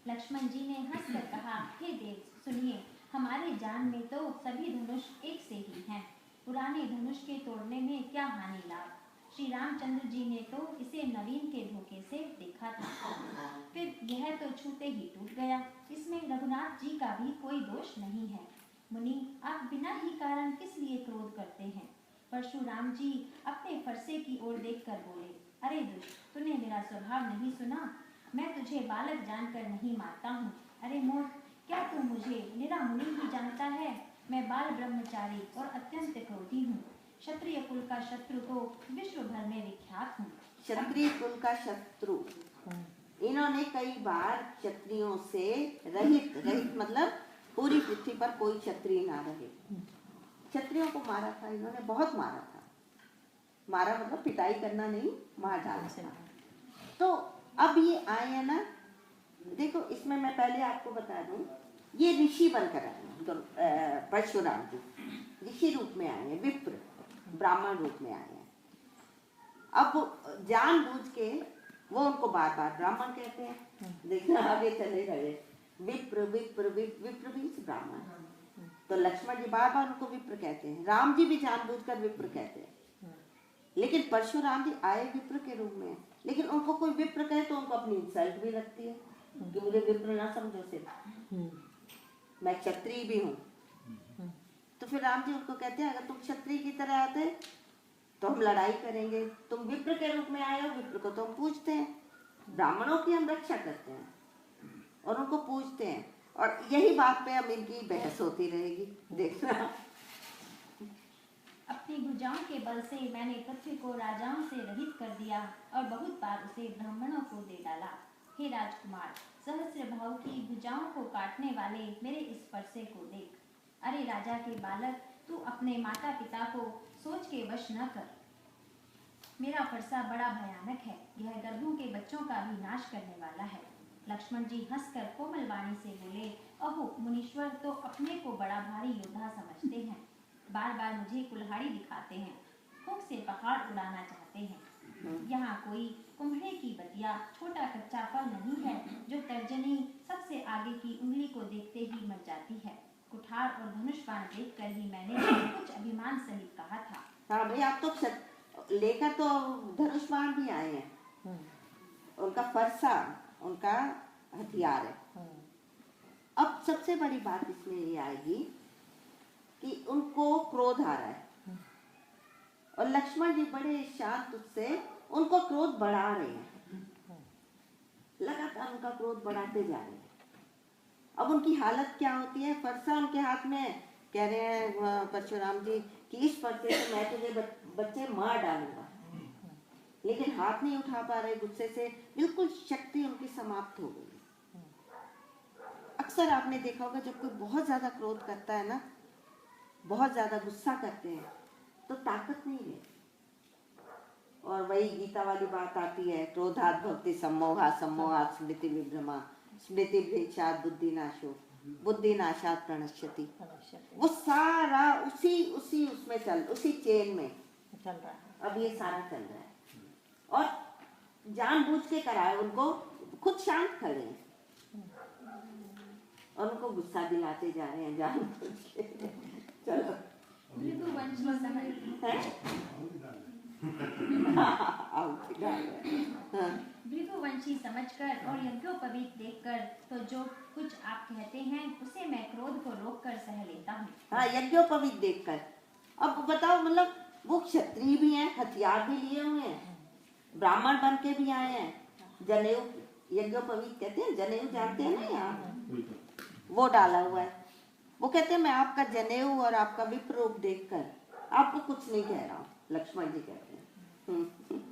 लक्ष्मण जी ने हंसकर कहा, हे देव सुनिए, हमारे जान में तो सभी धनुष एक से ही हैं। पुराने धनुष के तोड़ने में क्या हानि लाभ? श्री रामचंद्र जी ने तो इसे नवीन के धोखे से देखा था, फिर यह तो छूते ही टूट गया, इसमें रघुनाथ जी का भी कोई दोष नहीं है। मुनि, आप बिना ही कारण किस लिए क्रोध करते हैं? परशुराम जी अपने फरसे की ओर देखकर बोले, अरे दुष्ट, तूने मेरा स्वभाव नहीं सुना? मैं तुझे बालक जानकर नहीं मारता हूँ। अरे मूर्ख, क्या तू मुझे निरा मुनि ही जानता है? मैं बाल ब्रह्मचारी और अत्यंत क्रोधी हूँ। क्षत्रिय कुल का शत्रु तो विश्व भर में विख्यात हूँ। क्षत्रिय कुल का शत्रु, इन्होंने कई बार क्षत्रियों से रहित मतलब पूरी पृथ्वी पर कोई क्षत्रिय ना रहे, क्षत्रियों को मारा था इन्होंने, बहुत मारा था। मारा मतलब पिटाई करना नहीं, मार डाला था। तो अब ये आए हैं ना, देखो इसमें मैं पहले आपको बता दूं, ये ऋषि बनकर आए हैं, तो परशुराम जी ऋषि रूप में आए हैं, विप्र ब्राह्मण रूप में आए हैं। अब जानबूझ के वो उनको बार बार ब्राह्मण कहते हैं, देखना आगे चले रहे, विप्र विप्र विप्र भी ब्राह्मण, तो लक्ष्मण जी बार बार उनको विप्र कहते हैं, राम जी भी जानबूझकर विप्र कहते हैं, लेकिन परशुराम जी आए विप्र के रूप में, लेकिन उनको कोई विप्र कहे तो उनको अपनी इंसल्ट भी लगती है कि मुझे विप्र ना समझो, सिर्फ मैं क्षत्रिय भी हूँ। तो फिर राम जी उनको कहते हैं, अगर तुम क्षत्रिय की तरह आते तो हम लड़ाई करेंगे, तुम विप्र के रूप में आए हो, विप्र को तो हम पूजते हैं, ब्राह्मणों की हम रक्षा करते हैं और उनको पूजते हैं, और यही बात पे अब इनकी बहस होती रहेगी, देखना। अपनी भुजाओं के बल से मैंने पृथ्वी को राजाओं से रहित कर दिया और बहुत बार उसे ब्राह्मणों को दे डाला। हे राजकुमार, सहस्र भाव की भुजाओं को काटने वाले मेरे इस फरसे को देख। अरे राजा के बालक, तू अपने माता पिता को सोच के वश न कर। मेरा फरसा बड़ा भयानक है, यह गर्भों के बच्चों का भी नाश करने वाला है। लक्ष्मण जी हंसकर कोमल वाणी से बोले, अहो मुनीश्वर तो अपने को बड़ा भारी योद्धा समझते हैं, बार बार मुझे कुल्हाड़ी दिखाते हैं, फूंक से पहाड़ उड़ाना चाहते हैं। यहाँ कोई कुम्हड़े की बतिया, छोटा कच्चा फल नहीं है जो तर्जनी सबसे आगे की उंगली को देखते ही मर जाती है। कुठार और धनुष बाण देखकर ही मैंने कुछ अभिमान सहित कहा था। हाँ भाई, आप तो लेकर तो धनुष बाण भी आए हैं, उनका फरसा उनका हथियार है। अब सबसे बड़ी बात इसमें ये आएगी कि उनको क्रोध आ रहा है और लक्ष्मण जी बड़े शांत से उनको क्रोध बढ़ा रहे हैं, लगातार उनका क्रोध बढ़ाते जा रहे हैं। अब उनकी हालत क्या होती है, फरसा उनके हाथ में है, कह रहे हैं परशुराम जी कि इस फरसे से मैं तुझे बच्चे मार डालूंगा, लेकिन हाथ नहीं उठा पा रहे, गुस्से से बिल्कुल शक्ति उनकी समाप्त हो गई। अक्सर आपने देखा होगा जब कोई बहुत ज्यादा क्रोध करता है ना, बहुत ज्यादा गुस्सा करते हैं तो ताकत नहीं है। और वही गीता वाली बात आती है, क्रोधात् भवति सम्मोहात्, सम्मोहात् स्मृति विभ्रमा, स्मृति भ्रंशात् बुद्धिनाशो, बुद्धिनाशात् प्रणश्यति। वो सारा उसी उसमें उसी चेन में चल रहा है। अब ये सारा चल रहा है और जानबूझ के कराए, उनको खुद शांत खड़े हैं और उनको गुस्सा दिलाते जा रहे हैं जानबूझ के। चलो भृगुवंशी भृगुवंशी समझकर और यज्ञोपवीत देखकर तो जो कुछ आप कहते हैं उसे मैं क्रोध को रोककर सह लेता हूँ। हाँ, यज्ञोपवीत देखकर। अब बताओ, मतलब वो क्षत्रिय भी हैं, हथियार भी लिए हुए हैं, ब्राह्मण बन के भी आए हैं, जनेऊ, यज्ञोपवीत कहते हैं, जनेऊ जानते हैं ना यहाँ, वो डाला हुआ है। वो कहते हैं मैं आपका जनेऊ और आपका विप्र रूप देखकर आपको कुछ नहीं कह रहा हूँ, लक्ष्मण जी कहते हैं।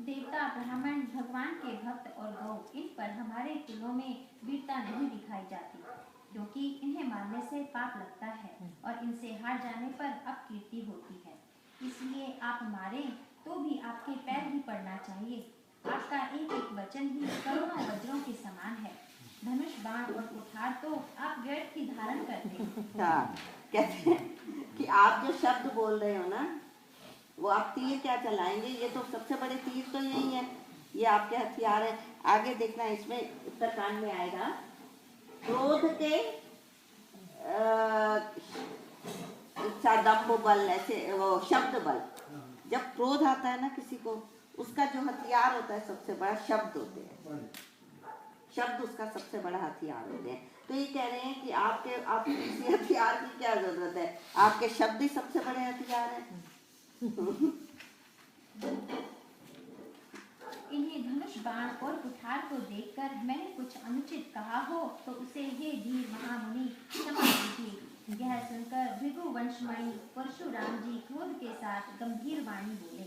देवता, ब्राह्मण, भगवान के भक्त और गौ, इन पर हमारे कुलों में वीरता नहीं दिखाई जाती, क्योंकि इन्हें मारने से पाप लगता है और इनसे हार जाने पर अपकीर्ति होती है। इसलिए आप मारें तो भी आपके पैर ही पड़ना चाहिए। आपका एक एक वचन ही करोड़ों वज्रों के समान है। धनुष, बाण और कुठार तो आप व्यर्थ ही धारण करते हैं। हाँ, कहते हैं कि आप जो शब्द बोल रहे हो ना, वो आप तीर क्या चलाएंगे, ये तो सबसे बड़े तीर तो यही है, ये आपके हथियार है। आगे देखना, इसमें उत्तरकांड में आएगा, क्रोध के इच्छा, दंभ बल, ऐसे वो शब्द बल। जब क्रोध आता है ना किसी को, उसका जो हथियार होता है सबसे बड़ा शब्द होते हैं, शब्द उसका सबसे बड़ा हथियार होते हैं। तो ये कह रहे हैं कि आपको किसी हथियार की क्या जरूरत है, आपके शब्द ही सबसे बड़े हथियार हैं। इन्हें धनुष, बाण और कुठार को देखकर मैंने कुछ अनुचित कहा हो तो उसे हे वीर महामुनि क्षमा कीजिए। यह सुनकर भृगुवंशमणि परशुराम जी क्रोध के साथ गंभीर वाणी बोले,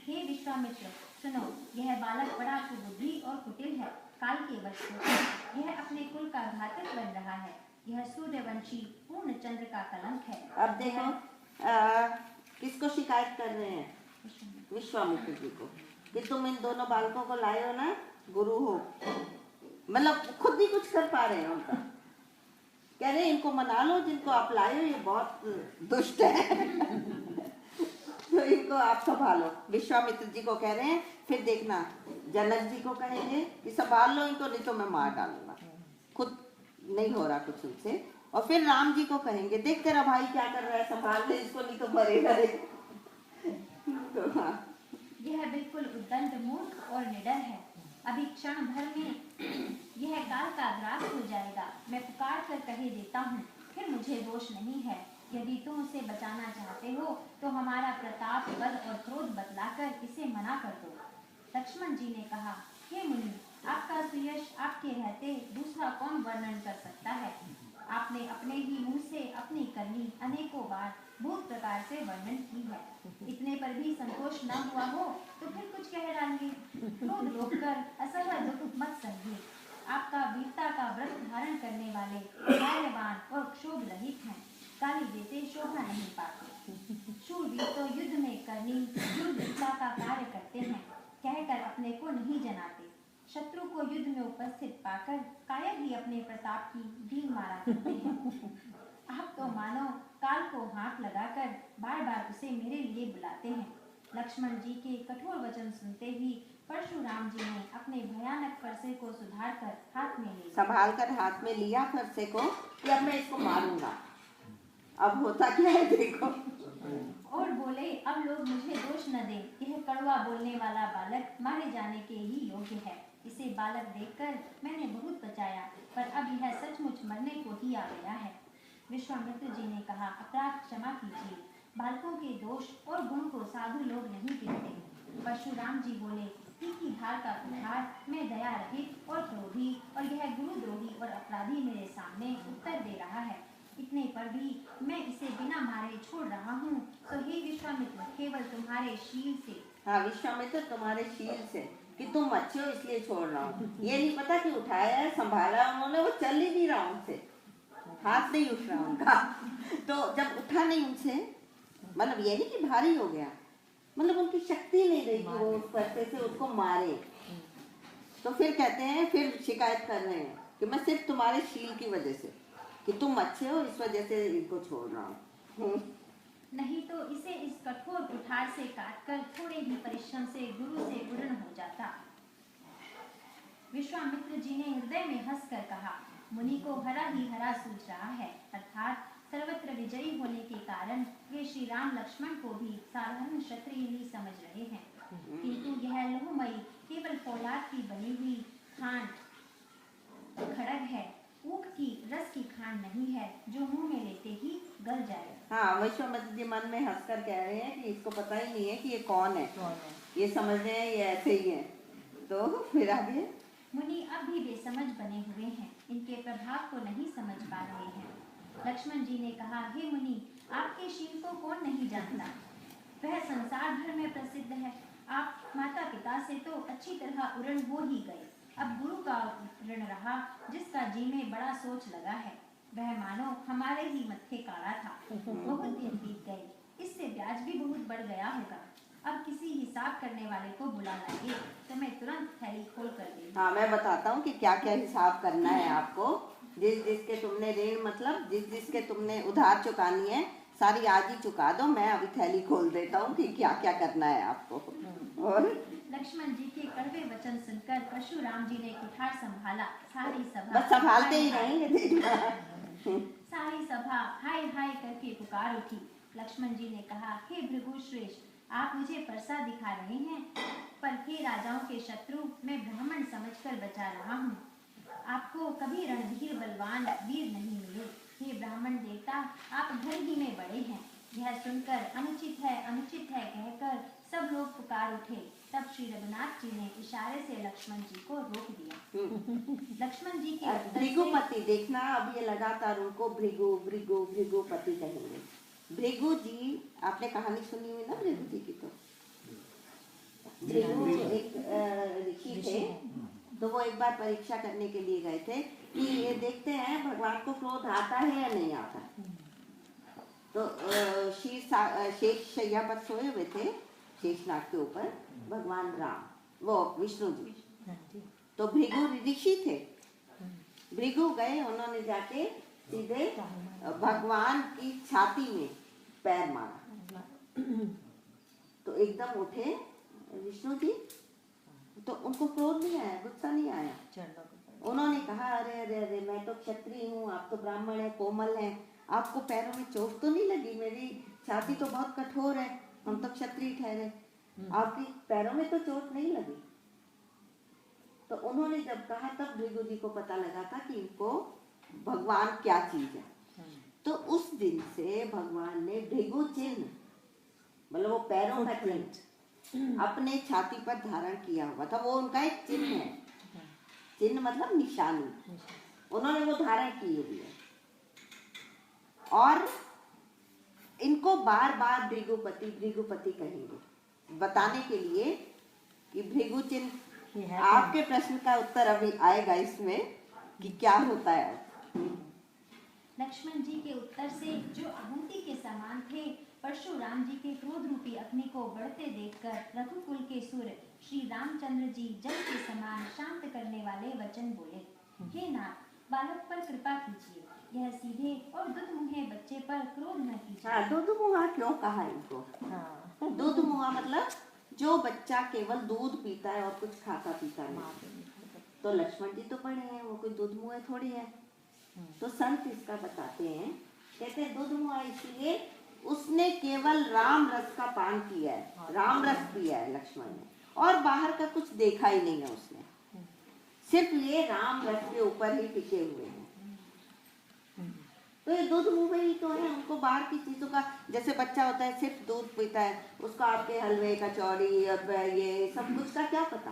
हे विश्वामित्र, सुनो, यह बालक बड़ा कुबुद्धि और कुटिल है, काल के वश होकर यह अपने कुल का घातक बन रहा है। यह सूर्यवंशी पूर्ण चंद्र का कलंक है। अब देखो, किसको शिकायत कर रहे हैं, विश्वामित्र जी को, कि तुम इन दोनों बालकों को लाए हो ना, गुरु हो, मतलब खुद ही कुछ कर पा रहे हैं उनका। कह रहे हैं इनको मना लो, जिनको आप लाए हो ये बहुत दुष्ट है तो इनको आप संभालो। विश्वामित्र जी को कह रहे हैं, फिर देखना जनक जी को कहेंगे कि संभाल लो इनको, नहीं तो मैं मार डालूंगा, खुद नहीं हो रहा कुछ उनसे। और फिर राम जी को कहेंगे, देख तेरा भाई क्या कर रहा है, संभाल ले इसको, नहीं तो मरेगा रे। तो हाँ, यह बिल्कुल उद्दंड, मूर्ख और निडर है। अभी क्षण भर में यह काल का ग्रास हो जाएगा। मैं पुकार कर कह देता हूँ, फिर मुझे दोष नहीं है। यदि तुम उसे बचाना चाहते हो तो हमारा प्रताप, बल और क्रोध बतलाकर इसे मना कर दो। लक्ष्मण जी ने कहा, हे मुनि, आपका सुयश आपके रहते दूसरा कौन वर्णन कर सकता है। आपने अपने ही मुंह से अपनी करनी अनेकों बार बहुत प्रकार से वर्णन की है। इतने पर भी संतोष न हुआ हो तो फिर कुछ कह डालिए। क्रोध रोककर असह्य दुख मत सहिए। आपका वीरता का व्रत धारण करने वाले धैर्यवान और क्षोभ रहित हैं। गाली देते शोभा नहीं पाते। शूरवीर तो युद्ध में करनी वीरता का कार्य करते हैं, कहकर अपने को नहीं जनाते। शत्रु को युद्ध में उपस्थित पाकर कायर ही अपने प्रताप की ढील मारा करते हैं। आप तो मानो काल को हाथ लगाकर बार बार उसे मेरे लिए बुलाते हैं। लक्ष्मण जी के कठोर वचन सुनते ही परशुराम जी ने अपने भयानक फरसे को सुधारकर हाथ में ले लिया। संभाल कर हाथ में लिया फरसे को कि अब मैं इसको मारूंगा। अब होता क्या है देखो, और बोले, अब लोग मुझे दोष न दें, यह कड़वा बोलने वाला बालक मारे जाने के ही योग्य है। इसे बालक देखकर मैंने बहुत बचाया, पर अब यह सचमुच मरने को ही आ गया है। विश्वामित्र जी ने कहा, अपराध क्षमा कीजिए। बालकों के दोष और गुण को साधु लोग नहीं गिनते। परशुराम जी बोले, तीखी धार का कुठार, मैं दया रहित और क्रोधी और यह गुरुद्रोही और अपराधी मेरे सामने उत्तर दे रहा है। इतने पर भी मैं इसे बिना मारे छोड़ रहा हूँ। तो हे विश्वामित्र, केवल तुम्हारे शील से, हाँ विश्वामित्र तुम्हारे शील से, कि तुम अच्छे हो इसलिए छोड़ रहा हूँ। ये नहीं पता कि उठाया है, संभाला उन्होंने, वो चल ही नहीं रहा उनसे, हाथ नहीं उठ रहा उनका। तो जब उठा नहीं उनसे, मतलब ये नहीं कि भारी हो गया, मतलब उनकी शक्ति नहीं रही कि वो उस पर्चे से उसको मारे। तो फिर कहते हैं, फिर शिकायत कर रहे हैं कि मैं सिर्फ तुम्हारे शील की वजह से, कि तुम अच्छे हो इस वजह से इनको छोड़ रहा हूँ। नहीं तो इसे इस कठोर कुठार से काटकर थोड़े ही परिश्रम से गुरु से पूर्ण हो जाता। विश्वामित्र जी ने हृदय में हंसकर कहा, मुनि को हरा ही हरा सूझ रहा है, अर्थात सर्वत्र विजयी होने के कारण वे श्री राम लक्ष्मण को भी साधारण क्षत्रिय ही समझ रहे हैं। किंतु यह लोहमयी केवल फौलाद की बनी हुई खांड खड़ग है, ऊख की रस की खांड नहीं है जो मुंह में लेते ही गल जाए। हाँ विश्वामित्र जी मन में हंसकर कह रहे हैं कि इसको पता ही नहीं है कि ये कौन है, ये समझ रहे हैं ये ऐसे ही है। तो फिर आगे, मुनि अब भी बेसमझ बने हुए हैं, इनके प्रभाव को नहीं समझ पा रहे हैं। लक्ष्मण जी ने कहा, हे मुनि, आपके शील को कौन नहीं जानता, वह संसार भर में प्रसिद्ध है। आप माता पिता से तो अच्छी तरह उड़न हो ही गए, अब गुरु का ऋण रहा जिसका जी में बड़ा सोच लगा है, वह मानो हमारे ही मत्थे काढ़ा था। बहुत दिन बीत गए, इससे ब्याज भी बहुत बढ़ गया होगा। अब किसी हिसाब करने वाले को बुला लाइए तो मैं तुरंत थैली खोल कर दूंगी। हाँ मैं बताता हूँ कि क्या क्या हिसाब करना है आपको। जिसके तुमने ऋण, मतलब जिसके तुमने उधार चुकानी है, सारी आज ही चुका दो। मैं अभी थैली खोल देता हूँ कि क्या क्या करना है आपको। और लक्ष्मण जी के कड़वे वचन सुनकर परशुराम जी ने कुठार संभाला। सारी सभा बस संभालते ही रहेंगे, देखना। सारी सभा हाय हाय करके पुकार उठी। लक्ष्मण जी ने कहा, हे भृगु श्रेष्ठ, आप मुझे परसा दिखा रहे हैं, पर हे राजाओं के शत्रु, मैं ब्राह्मण समझकर बचा रहा हूँ। आपको कभी रणधीर बलवान वीर नहीं मिले। हे ब्राह्मण देवता, आप घर ही में बड़े हैं। यह सुनकर अनुचित है कहकर सब लोग पुकार उठे। तब श्री रघुनाथ जी ने इशारे से लक्ष्मण जी को रोक दिया। लक्ष्मण जी के उत्तर से- भृगुपति, देखना अब ये लगातार उनको भृगु भृगु भृगुपति कहेंगे। भृगु जी, आपने कहानी सुनी हुई ना भृगु जी की? तो भृगु एक ऋषि थे, तो वो एक बार परीक्षा करने के लिए गए थे कि ये देखते हैं भगवान को क्रोध आता है या नहीं आता। तो शेष शैया पर सोए हुए थे, शेषनाग के ऊपर भगवान राम, वो विष्णु जी। तो भृगु ऋषि थे, भृगु गए, उन्होंने जाके सीधे भगवान की छाती में पैर मारा। तो एकदम उठे विष्णु जी, तो उनको क्रोध नहीं आया, गुस्सा नहीं आया। उन्होंने कहा, अरे अरे अरे, मैं तो क्षत्रिय हूँ, आप तो ब्राह्मण है, कोमल है, आपको पैरों में चोट तो नहीं लगी? मेरी छाती तो बहुत कठोर है, हम तो क्षत्रिय ठहरे, आपकी पैरों में तो चोट नहीं लगी। तो उन्होंने जब कहा, तब भृगु जी को पता लगा था कि इनको भगवान क्या चीज है। तो उस दिन से भगवान ने भृगु चिन्ह, मतलब वो पैरों का चिन्ह अपने छाती पर धारण किया हुआ था। वो उनका एक चिन्ह है, चिन्ह मतलब निशानी, उन्होंने वो धारण की हुई है। और इनको बार बार भृगुपति भृगुपति कहेंगे, बताने के लिए कि भृगु चिन्ह। आपके प्रश्न का उत्तर अभी आएगा इसमें कि क्या होता है। लक्ष्मण जी के उत्तर से, जो आहुति के समान थे, परशुराम जी के क्रोध रूपी अग्नि को बढ़ते देखकर रघुकुल के सुर श्री रामचंद्र जी जल के समान शांत करने वाले वचन बोले। हे नाथ, बालक पर कृपा कीजिए, यह सीधे और दुधमुहे बच्चे पर क्रोध न कीजिए। हाँ, दुधमुहा क्यों कहा इनको? दुधमुहा मतलब जो बच्चा केवल दूध पीता है और कुछ खाता पीता नहीं। तो लक्ष्मण जी तो पढ़े हैं, वो कोई दुधमुहे थोड़ी है। तो संत इसका बताते हैं, कहते हैं दुधमुहा इसलिए उसने केवल राम रस का पान किया है, राम रस पिया है लक्ष्मण ने, और बाहर का कुछ देखा ही नहीं है उसने, सिर्फ ये राम रस के ऊपर ही टिके हुए हैं। तो ये दूध मुंह में ही तो है, उनको बाहर की चीजों का, जैसे बच्चा होता है सिर्फ दूध पीता है, उसको आपके हलवे कचौड़ी और ये सब कुछ का क्या पता।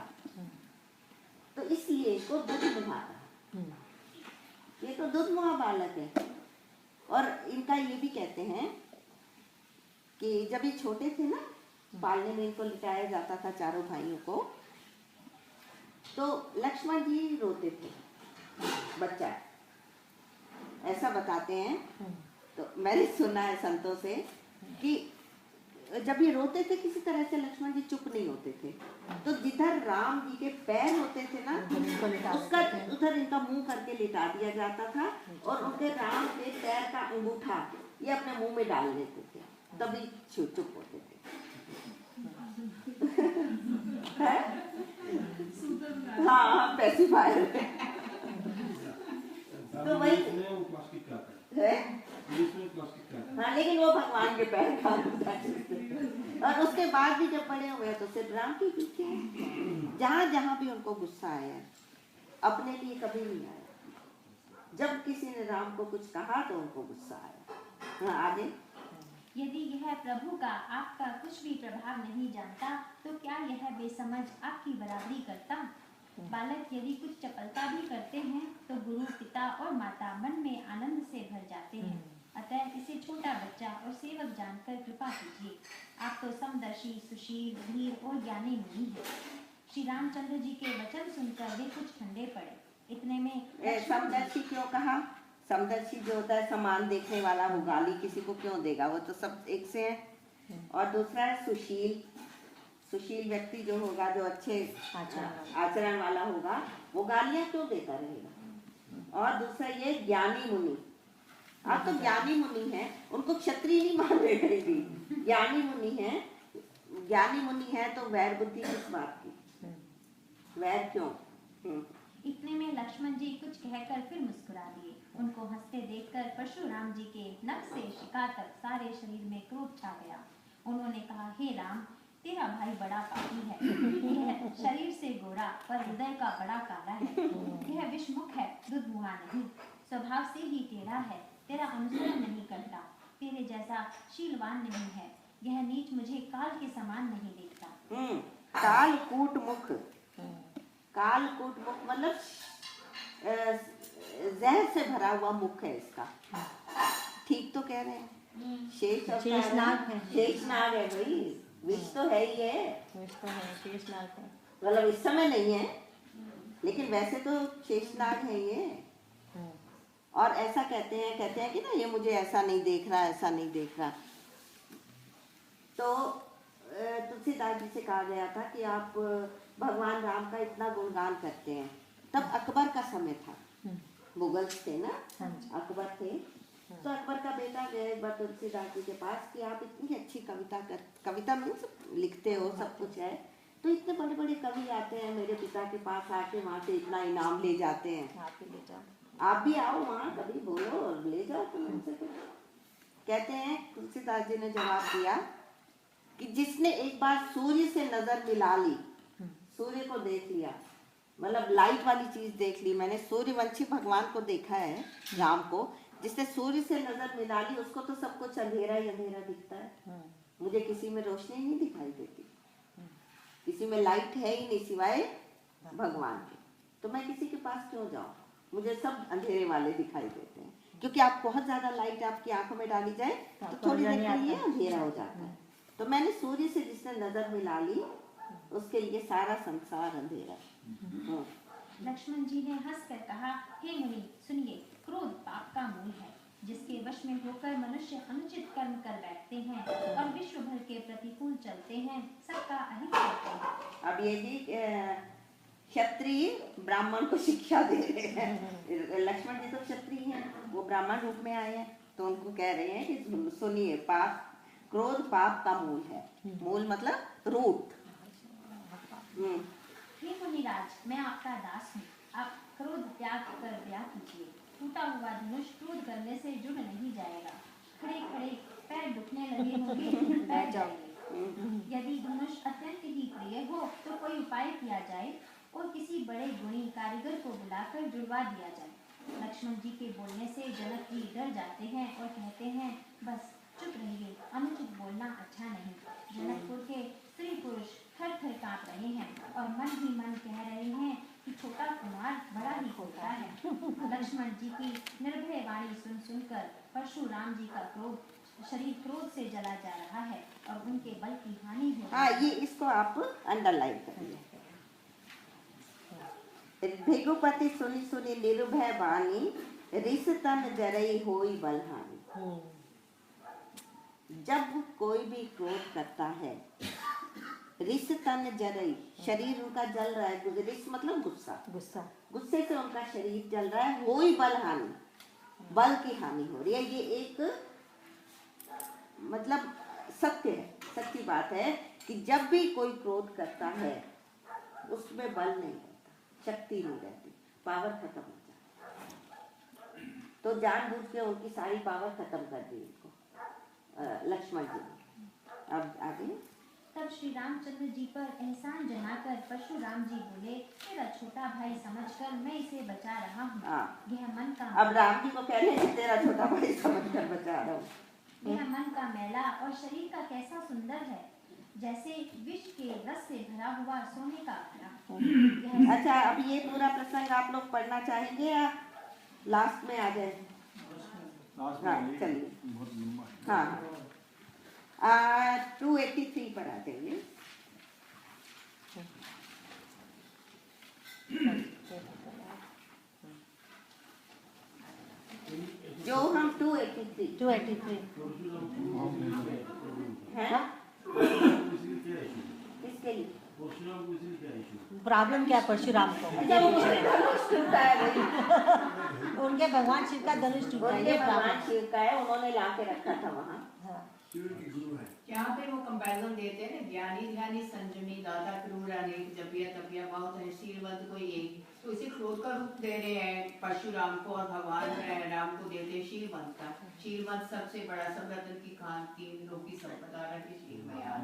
तो इसलिए इसको दूध मुहा कहा। ये तो दूध मुहा बालक है। और इनका ये भी कहते हैं कि जब ये छोटे थे ना, पालने में इनको लिटाया जाता था चारों भाइयों को, तो लक्ष्मण जी रोते थे। बच्चा ऐसा बताते हैं, तो मैंने सुना है संतों से कि जब ये रोते थे किसी तरह से लक्ष्मण जी चुप नहीं होते थे, तो जिधर राम जी के पैर होते थे ना, उसका उधर इनका मुंह करके लिटा दिया जाता था, और उनके राम के पैर का अंगूठा ये अपने मुंह में डाल लेते थे, तभी चुप होते थे। हाँ, पैसिफायर तो वही है। हाँ, लेकिन वो भगवान के पैर का और उसके बाद भी जब बड़े हुए तो सिर्फ राम के पीछे, जहाँ जहाँ भी उनको गुस्सा आया, अपने लिए कभी नहीं आया। जब किसी ने राम को कुछ कहा तो उनको गुस्सा आया। हाँ, आगे। यदि यह प्रभु का आपका कुछ भी प्रभाव नहीं जानता, तो क्या यह बेसमझ आपकी बराबरी करता? बालक यदि कुछ चपलता भी करते हैं, तो गुरु, पिता और माता मन में आनंद से भर जाते हैं। अतः इसे छोटा बच्चा और सेवक जानकर कृपा कीजिए। आप तो समदर्शी, सुशील, धीर और ज्ञानी मुनि हैं। श्री रामचंद्र जी के वचन सुनकर वे कुछ ठंडे पड़े। इतने में समदर्शी क्यों कहा? समदर्शी जो होता है समान देखने वाला, वो गाली किसी को क्यों देगा? वो तो सब एक से है। और दूसरा है सुशील। सुशील व्यक्ति जो होगा, जो अच्छे आचरण वाला होगा, वो गालियां क्यों देता रहेगा? और दूसरा ये ज्ञानी मुनि। आप तो ज्ञानी मुनि हैं, उनको क्षत्रिय नहीं मान रहे कभी। ज्ञानी मुनि हैं, ज्ञानी मुनि है तो वैर बुद्धि किस बात की? वैर क्यों? इतने में लक्ष्मण जी कुछ कहकर फिर मुस्कुरा दिए। उनको हंसते देखकर परशुराम जी के नख से शिखा तक सारे शरीर में क्रोध छा गया। उन्होंने कहा, हे राम, तेरा भाई बड़ा पापी है। यह शरीर से गोरा पर हृदय का बड़ा काला है। यह विषमुख है, दुध मुहा नहीं, स्वभाव से ही टेढ़ा है, तेरा अनुसरण नहीं करता, तेरे जैसा शीलवान नहीं है। यह नीच मुझे काल के समान नहीं देखता। काल कूट मुख। काल कूट मुख मतलब जहर से भरा हुआ मुख है इसका। ठीक तो कह रहे हैं। शेषनाग है। शेषनाग है भाई, विष तो है ही है। विष तो है, शेषनाग है। मतलब इस समय नहीं है, लेकिन वैसे तो शेषनाग है ये। और ऐसा कहते हैं कि ना, ये मुझे ऐसा नहीं देख रहा, ऐसा नहीं देख रहा। तो तुलसीदास जी से कहा गया था कि आप भगवान राम का इतना गुणगान करते हैं। तब अकबर का समय था, मुगल्स थे ना, अकबर थे। तो अकबर का बेटा गया एक बार तुलसीदास जी के पास कि आप इतनी अच्छी कविता में लिखते हो, सब कुछ है, तो इतने बड़े बड़े कवि आते हैं मेरे पिता के पास, आके वहाँ से इतना इनाम ले जाते हैं, आप भी आओ वहाँ कभी, बोलो और ले जाओ तुम उनसे। कहते हैं तुलसीदास जी ने जवाब दिया कि जिसने एक बार सूर्य से नजर मिला ली, सूर्य को देख लिया, मतलब लाइट वाली चीज देख ली। मैंने सूर्यवंशी भगवान को देखा है, राम को, जिसने सूर्य से नजर मिला ली, उसको तो सब कुछ अंधेरा ही अंधेरा दिखता है। मुझे किसी में रोशनी नहीं दिखाई देती, किसी में लाइट है ही नहीं सिवाय भगवान के। तो मैं किसी के पास क्यों जाऊं? मुझे सब अंधेरे वाले दिखाई देते हैं, क्योंकि आप बहुत ज्यादा लाइट आपकी आंखों में डाली जाए तो थोड़ी देर के लिए अंधेरा हो जाता है। तो मैंने सूर्य से जिसने नजर मिला ली, उसके लिए सारा संसार अंधेरा। लक्ष्मण जी ने हंसकर कहा, हे मुनि सुनिए, क्रोध पाप का मूल है, जिसके वश में होकर मनुष्य अनुचित कर्म कर बैठते हैं और विश्व भर के प्रतिकूल चलते हैं, सबका अहित करते हैं। अब ये जी क्षत्रिय ब्राह्मण को शिक्षा दे रहे हैं। लक्ष्मण जी तो क्षत्रिय हैं, वो ब्राह्मण रूप में आए हैं, तो उनको कह रहे हैं कि सुनिए, पाप, क्रोध पाप का मूल है। मूल मतलब रूट। हे मुनिराज, मैं आपका दास हूँ, आप क्रोध त्याग कर दया कीजिए। टूटा हुआ धनुष क्रोध करने से जुड़ नहीं जाएगा। खड़े खड़े पैर दुखने लगे होंगे, बैठ जाइए। यदि धनुष अत्यंत ही प्रिय हो तो कोई उपाय किया जाए और किसी बड़े गुणी कारीगर को बुलाकर जुड़वा दिया जाए। लक्ष्मण जी के बोलने से जनक जी डर जाते हैं और कहते हैं बस चुप रहिए, अनुचित बोलना अच्छा नहीं। जनकपुर के स्त्री पुरुष थर थर कांप रहे हैं और मन ही मन कह रहे हैं कि छोटा कुमार बड़ा ही होता है। लक्ष्मण जी की निर्भय वाणी सुन सुनकर परशुराम जी का शरीर क्रोध से जला जा रहा है और उनके बल की हानि हो रही हाँ, है। ये इसको आप अंडरलाइन करिए। भृगुपति सुनी सुनी निर्भय वाणी, रिस तन जरई होई बलहानी। जब कोई भी क्रोध करता है, रिस तन जरई, शरीर उनका जल रहा है, रिस मतलब गुस्सा, गुस्से से उनका शरीर जल रहा है, होई बलहानी, बल की हानि हो रही है। ये एक मतलब सत्य है, सच्ची बात है कि जब भी कोई क्रोध करता है उसमें बल नहीं रहता, शक्ति नहीं रहती, पावर खत्म हो जाती। तो जानबूझ के उनकी सारी पावर खत्म कर दी उनको लक्ष्मण जी ने। अब आगे तब श्री रामचंद्र जी पर एहसान जनाकर परशुराम जी बोले, मेरा छोटा भाई समझकर मैं इसे बचा रहा हूँ। हाँ। यह मन का अब राम जी को कहने से तेरा छोटा भाई समझकर बचा रहा हूँ। यह मन का मैला और शरीर का कैसा सुंदर है, जैसे विष के रस से भरा हुआ सोने का घड़ा। अच्छा, अब ये पूरा प्रसंग आप लोग पढ़ना चाहेंगे या लास्ट में आ जाए? लास्ट हाँ, में चलिए। बहुत लंबा है। हाँ, 283 पर आ जाइए। जो हम 283 है इसके लिए प्रॉब्लम क्या है परशुराम को? अच्छा, वो धनुष टूटा है भाई। उनके भगवान शिव का धनुष टूटा है, उनके ये भगवान प्रॉब्लम। शिव का है, उन्होंने ला के रखा था वहाँ। हाँ। यहाँ पे वो कंपैरिजन देते हैं ना, ज्ञानी ध्यानी संजमी दादा क्रूर अनेक जपिया तपिया बहुत है, शीलवंत को एक, तो इसे क्रोध का रूप दे रहे हैं परशुराम को और भगवान राम को देते हैं शीलवंत का। शीलवंत सबसे बड़ा सब रतन की खान, तीन लोग की संपदा रखी शील में यार।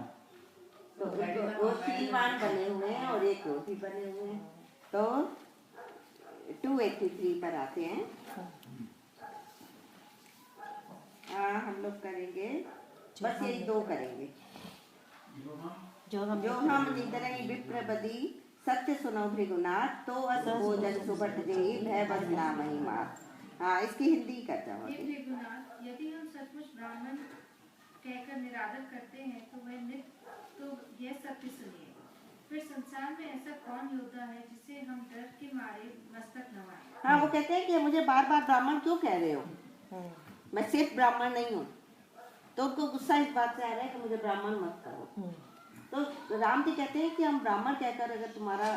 तो वो शीलवान बने हुए हैं और एक रोटी बने हुए हैं। तो 283 पर आते हैं। हम लोग करेंगे बस यही दो करेंगे। जो हम निदरई विप्रबदी सत्य सुनो भृगुनाथ, तो अस भोजन सुबट देहि भय बस नाम ही मात। हाँ, इसकी हिंदी कर जाओ। हे भृगुनाथ, यदि हम सचमुच ब्राह्मण कहकर निरादर करते हैं तो यह सत्य सुनिए। फिर संसार में ऐसा कौन योद्धा है जिसे हम डर के मारे मस्तक नवाएं? हाँ, वो कहते हैं कि मुझे बार बार ब्राह्मण क्यों कह रहे हो, मैं सिर्फ ब्राह्मण नहीं हूँ। तो उनको गुस्सा इस बात से आ रहा है कि मुझे ब्राह्मण मत करो। तो राम जी कहते हैं कि हम ब्राह्मण कहकर अगर तुम्हारा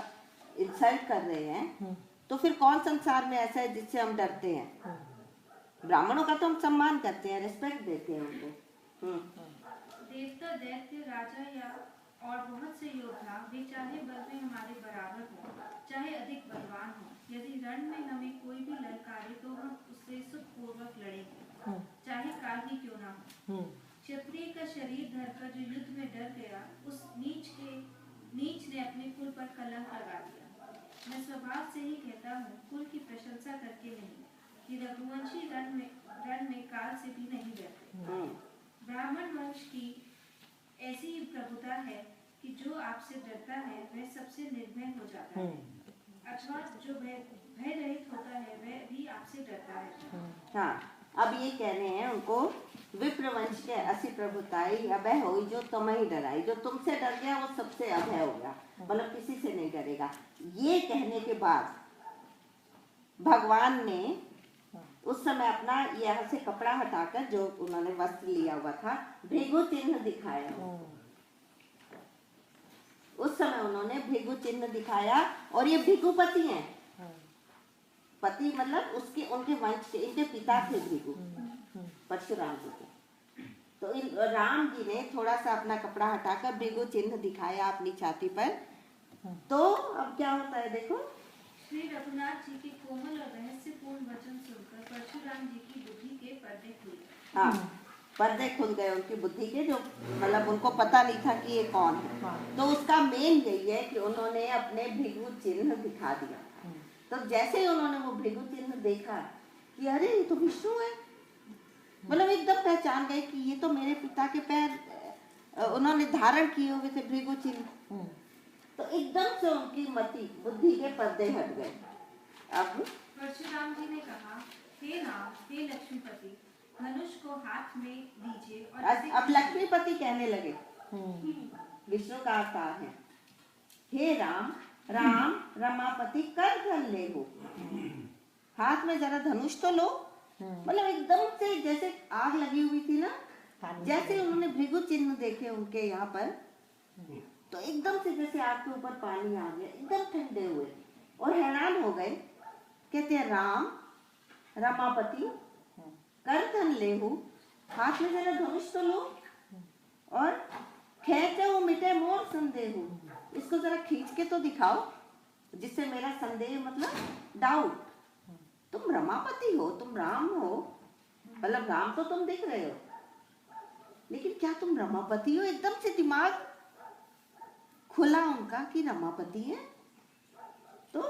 इंसल्ट कर रहे हैं तो फिर कौन संसार में ऐसा है जिससे हम डरते हैं। ब्राह्मणों का तो हम सम्मान करते हैं, रिस्पेक्ट देते हैं उनको। देवता दैत्य राजा या और बहुत से योद्धा वे चाहे बल में हमारे बराबर हो, चाहे अधिक बलवान हो, यदि रण में हमें कोई भी ललकारे तो हम उससे सुखपूर्वक लड़ेंगे, चाहे काल ही क्यों ना हो। क्षत्रिय का शरीर धरकर जो युद्ध में डर गया, उस नीच ने अपने कुल पर कलंक लगा दिया। मैं स्वभाव से ही कहता हूँ, कुल की प्रशंसा करके नहीं, कि रघुवंशी रण में काल से भी नहीं डरते। ब्राह्मण वंश की ऐसी ही प्रभुता है कि जो आपसे डरता है वह सबसे निर्भय हो जाता है, अथवा जो भय रहित होता है वह भी आपसे डरता है। हाँ, अब ये कह रहे हैं उनको, विप्रवंश के असी प्रभुताई अभय हुई जो तुम्हें ही डराई। जो तुमसे डर गया वो सबसे अभय हो गया, मतलब किसी से नहीं डरेगा। ये कहने के बाद भगवान ने उस समय अपना यहाँ से कपड़ा हटाकर, जो उन्होंने वस्त्र लिया हुआ था, भृगु चिन्ह दिखाया। उस समय उन्होंने भृगु चिन्ह दिखाया। और ये भृगुपति हैं, पति मतलब उसके उनके वंश के, इनके पिता थे भृगु, परशुराम जी के। तो राम जी ने थोड़ा सा अपना कपड़ा हटाकर भृगु चिन्ह दिखाया अपनी छाती पर। तो अब क्या होता है देखो, श्री रघुनाथ जी के कोमल और रहस्यपूर्ण वचन सुनकर परशुराम जी की बुद्धि के पर्दे खुले। हाँ, पर्दे खुल गए उनकी बुद्धि के, जो मतलब उनको पता नहीं था कि ये कौन है। तो उसका मेन यही है कि उन्होंने अपने भृगु चिन्ह दिखा दिया। तो जैसे ही उन्होंने वो भृगु चिन्ह देखा कि अरे ये तो विष्णु है, मतलब एकदम पहचान गए कि ये तो मेरे पिता के पैर उन्होंने धारण किए हुए थे भृगु चिन्ह। तो एकदम से उनकी मति बुद्धि के पर्दे हट गए। अब परशुराम जी ने कहा, हे नाम, हे लक्ष्मीपति, धनुष को हाथ में दीजिए और इसे अब लक्ष्मीपति कहने लगे, विष्णु का अवतार है, हे राम, राम रमापति कर धन ले हो, हाथ में जरा धनुष तो लो। मतलब एकदम से जैसे आग लगी हुई थी ना, जैसे उन्होंने भृगु चिन्ह देखे उनके यहाँ पर, तो एकदम से जैसे आग के ऊपर पानी आ गया, एकदम ठंडे हुए और हैरान हो गए। कहते हैं राम रमापति कर धन ले हो, हाथ में जरा धनुष तो लो, और खेचे हो मिटे मोर संदेह हो, इसको जरा खींच के तो दिखाओ जिससे मेरा संदेह मतलब डाउट। तुम रमापति हो, तुम राम हो, मतलब राम तो तुम दिख रहे हो, लेकिन क्या तुम रमापति हो? एकदम से दिमाग खुला उनका कि रमापति है। तो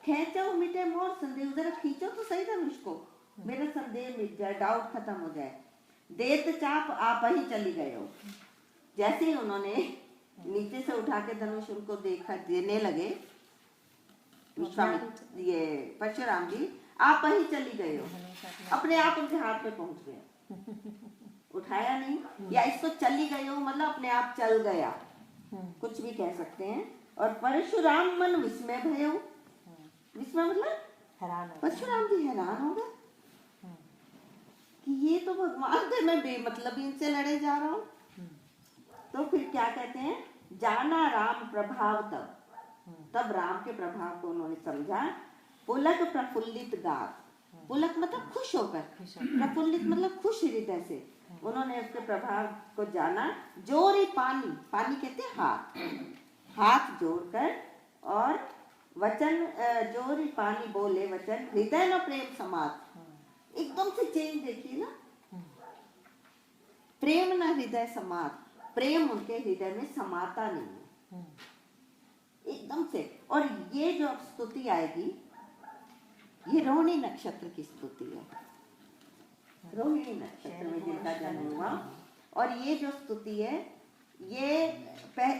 खेचो मिटे मोर संदेह, जरा खींचो तो सही धनुष को, मेरा संदेह मिट जाए, डाउट खत्म हो जाए। देत चाप आप ही चली गए हो। जैसे ही उन्होंने नीचे से उठा के धनुष उनको देखा देने लगे, ये परशुराम जी आप ही चली गए हो, अपने आप उनके हाथ में पहुंच गए, उठाया नहीं, या इसको चली गए हो मतलब अपने आप चल गया, कुछ भी कह सकते हैं। और परशुराम मन विस्मय भयो, विस्मय मतलब परशुराम जी हैरान हो गए कि ये तो भगवान थे, मैं बेमतलब इनसे लड़े जा रहा हूँ। तो फिर क्या कहते हैं, जाना राम प्रभाव तब राम के प्रभाव को उन्होंने समझा। पुलक प्रफुल्लित गात, पुलक मतलब खुश होकर, प्रफुल्लित मतलब खुश हृदय से उन्होंने उसके प्रभाव को जाना। जोरी पानी, पानी कहते हैं हाथ, हाथ जोड़कर और वचन जोरी पानी बोले वचन, हृदय न प्रेम समात। एकदम से चेंज देखिए ना, प्रेम न हृदय समात, प्रेम उनके हृदय में समाता नहीं है एकदम से। और ये जो अब स्तुति आएगी, ये रोहिणी नक्षत्र की स्तुति है, रोहिणी नक्षत्र में जिनका जन्म हुआ। और ये जो स्तुति है, ये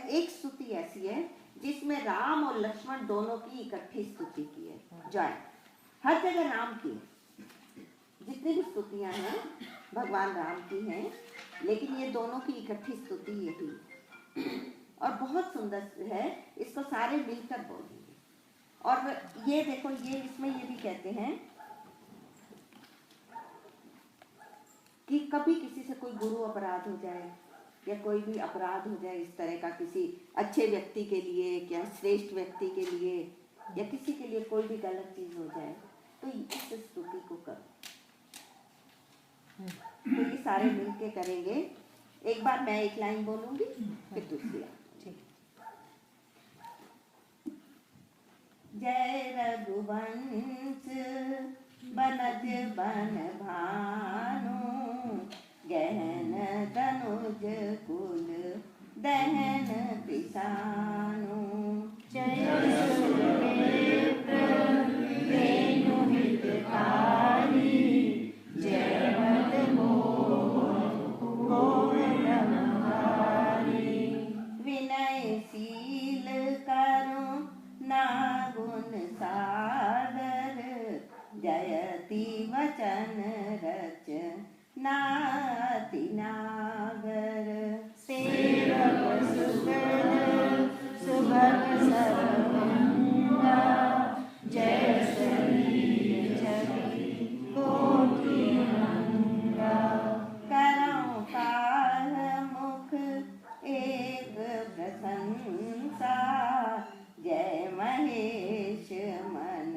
एक स्तुति ऐसी है जिसमें राम और लक्ष्मण दोनों की इकट्ठी स्तुति की है। जय, हर जगह राम की, जितनी भी स्तुतियां हैं भगवान राम की हैं, लेकिन ये दोनों की इकट्ठी स्तुति यही, और बहुत सुंदर है, इसको सारे मिलकर बोलेंगे। और ये देखो, ये इसमें ये भी कहते हैं कि कभी किसी से कोई गुरु अपराध हो जाए या कोई भी अपराध हो जाए इस तरह का, किसी अच्छे व्यक्ति के लिए या श्रेष्ठ व्यक्ति के लिए या किसी के लिए कोई भी गलत चीज हो जाए, तो इस स्तुति को करो। तो ये सारे मिलके करेंगे। एक बार मैं एक लाइन बोलूंगी, फिर दूसरी लाइन। जय रघुवंश बनज बन भानु, गहन तनुज कुल दहन पिसानु। जय सुरवेत्र वेणु हितकारी, जय मदमोहन मोहन ब्रह्मचारी। विनयशील करुणा गुण सागर, जयति वचन रच नाति नागर। सेवक सुगण सुभग सर्वमंगा, जय शरीर जगि कोटि मंगा। करौ पार मुख एक प्रशंसा, जय महेश मन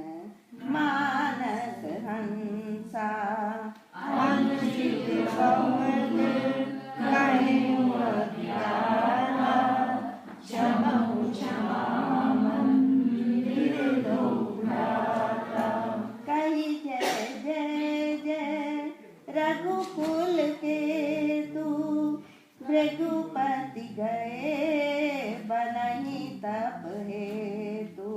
मानस हंसा। अनुचित पवन कहिउ अज्ञाना, क्षमहु क्षमा मंदिर भ्राता। कही जय जय जय रघुकुल के तू, भृगुपति गए बनहि तप हेतु।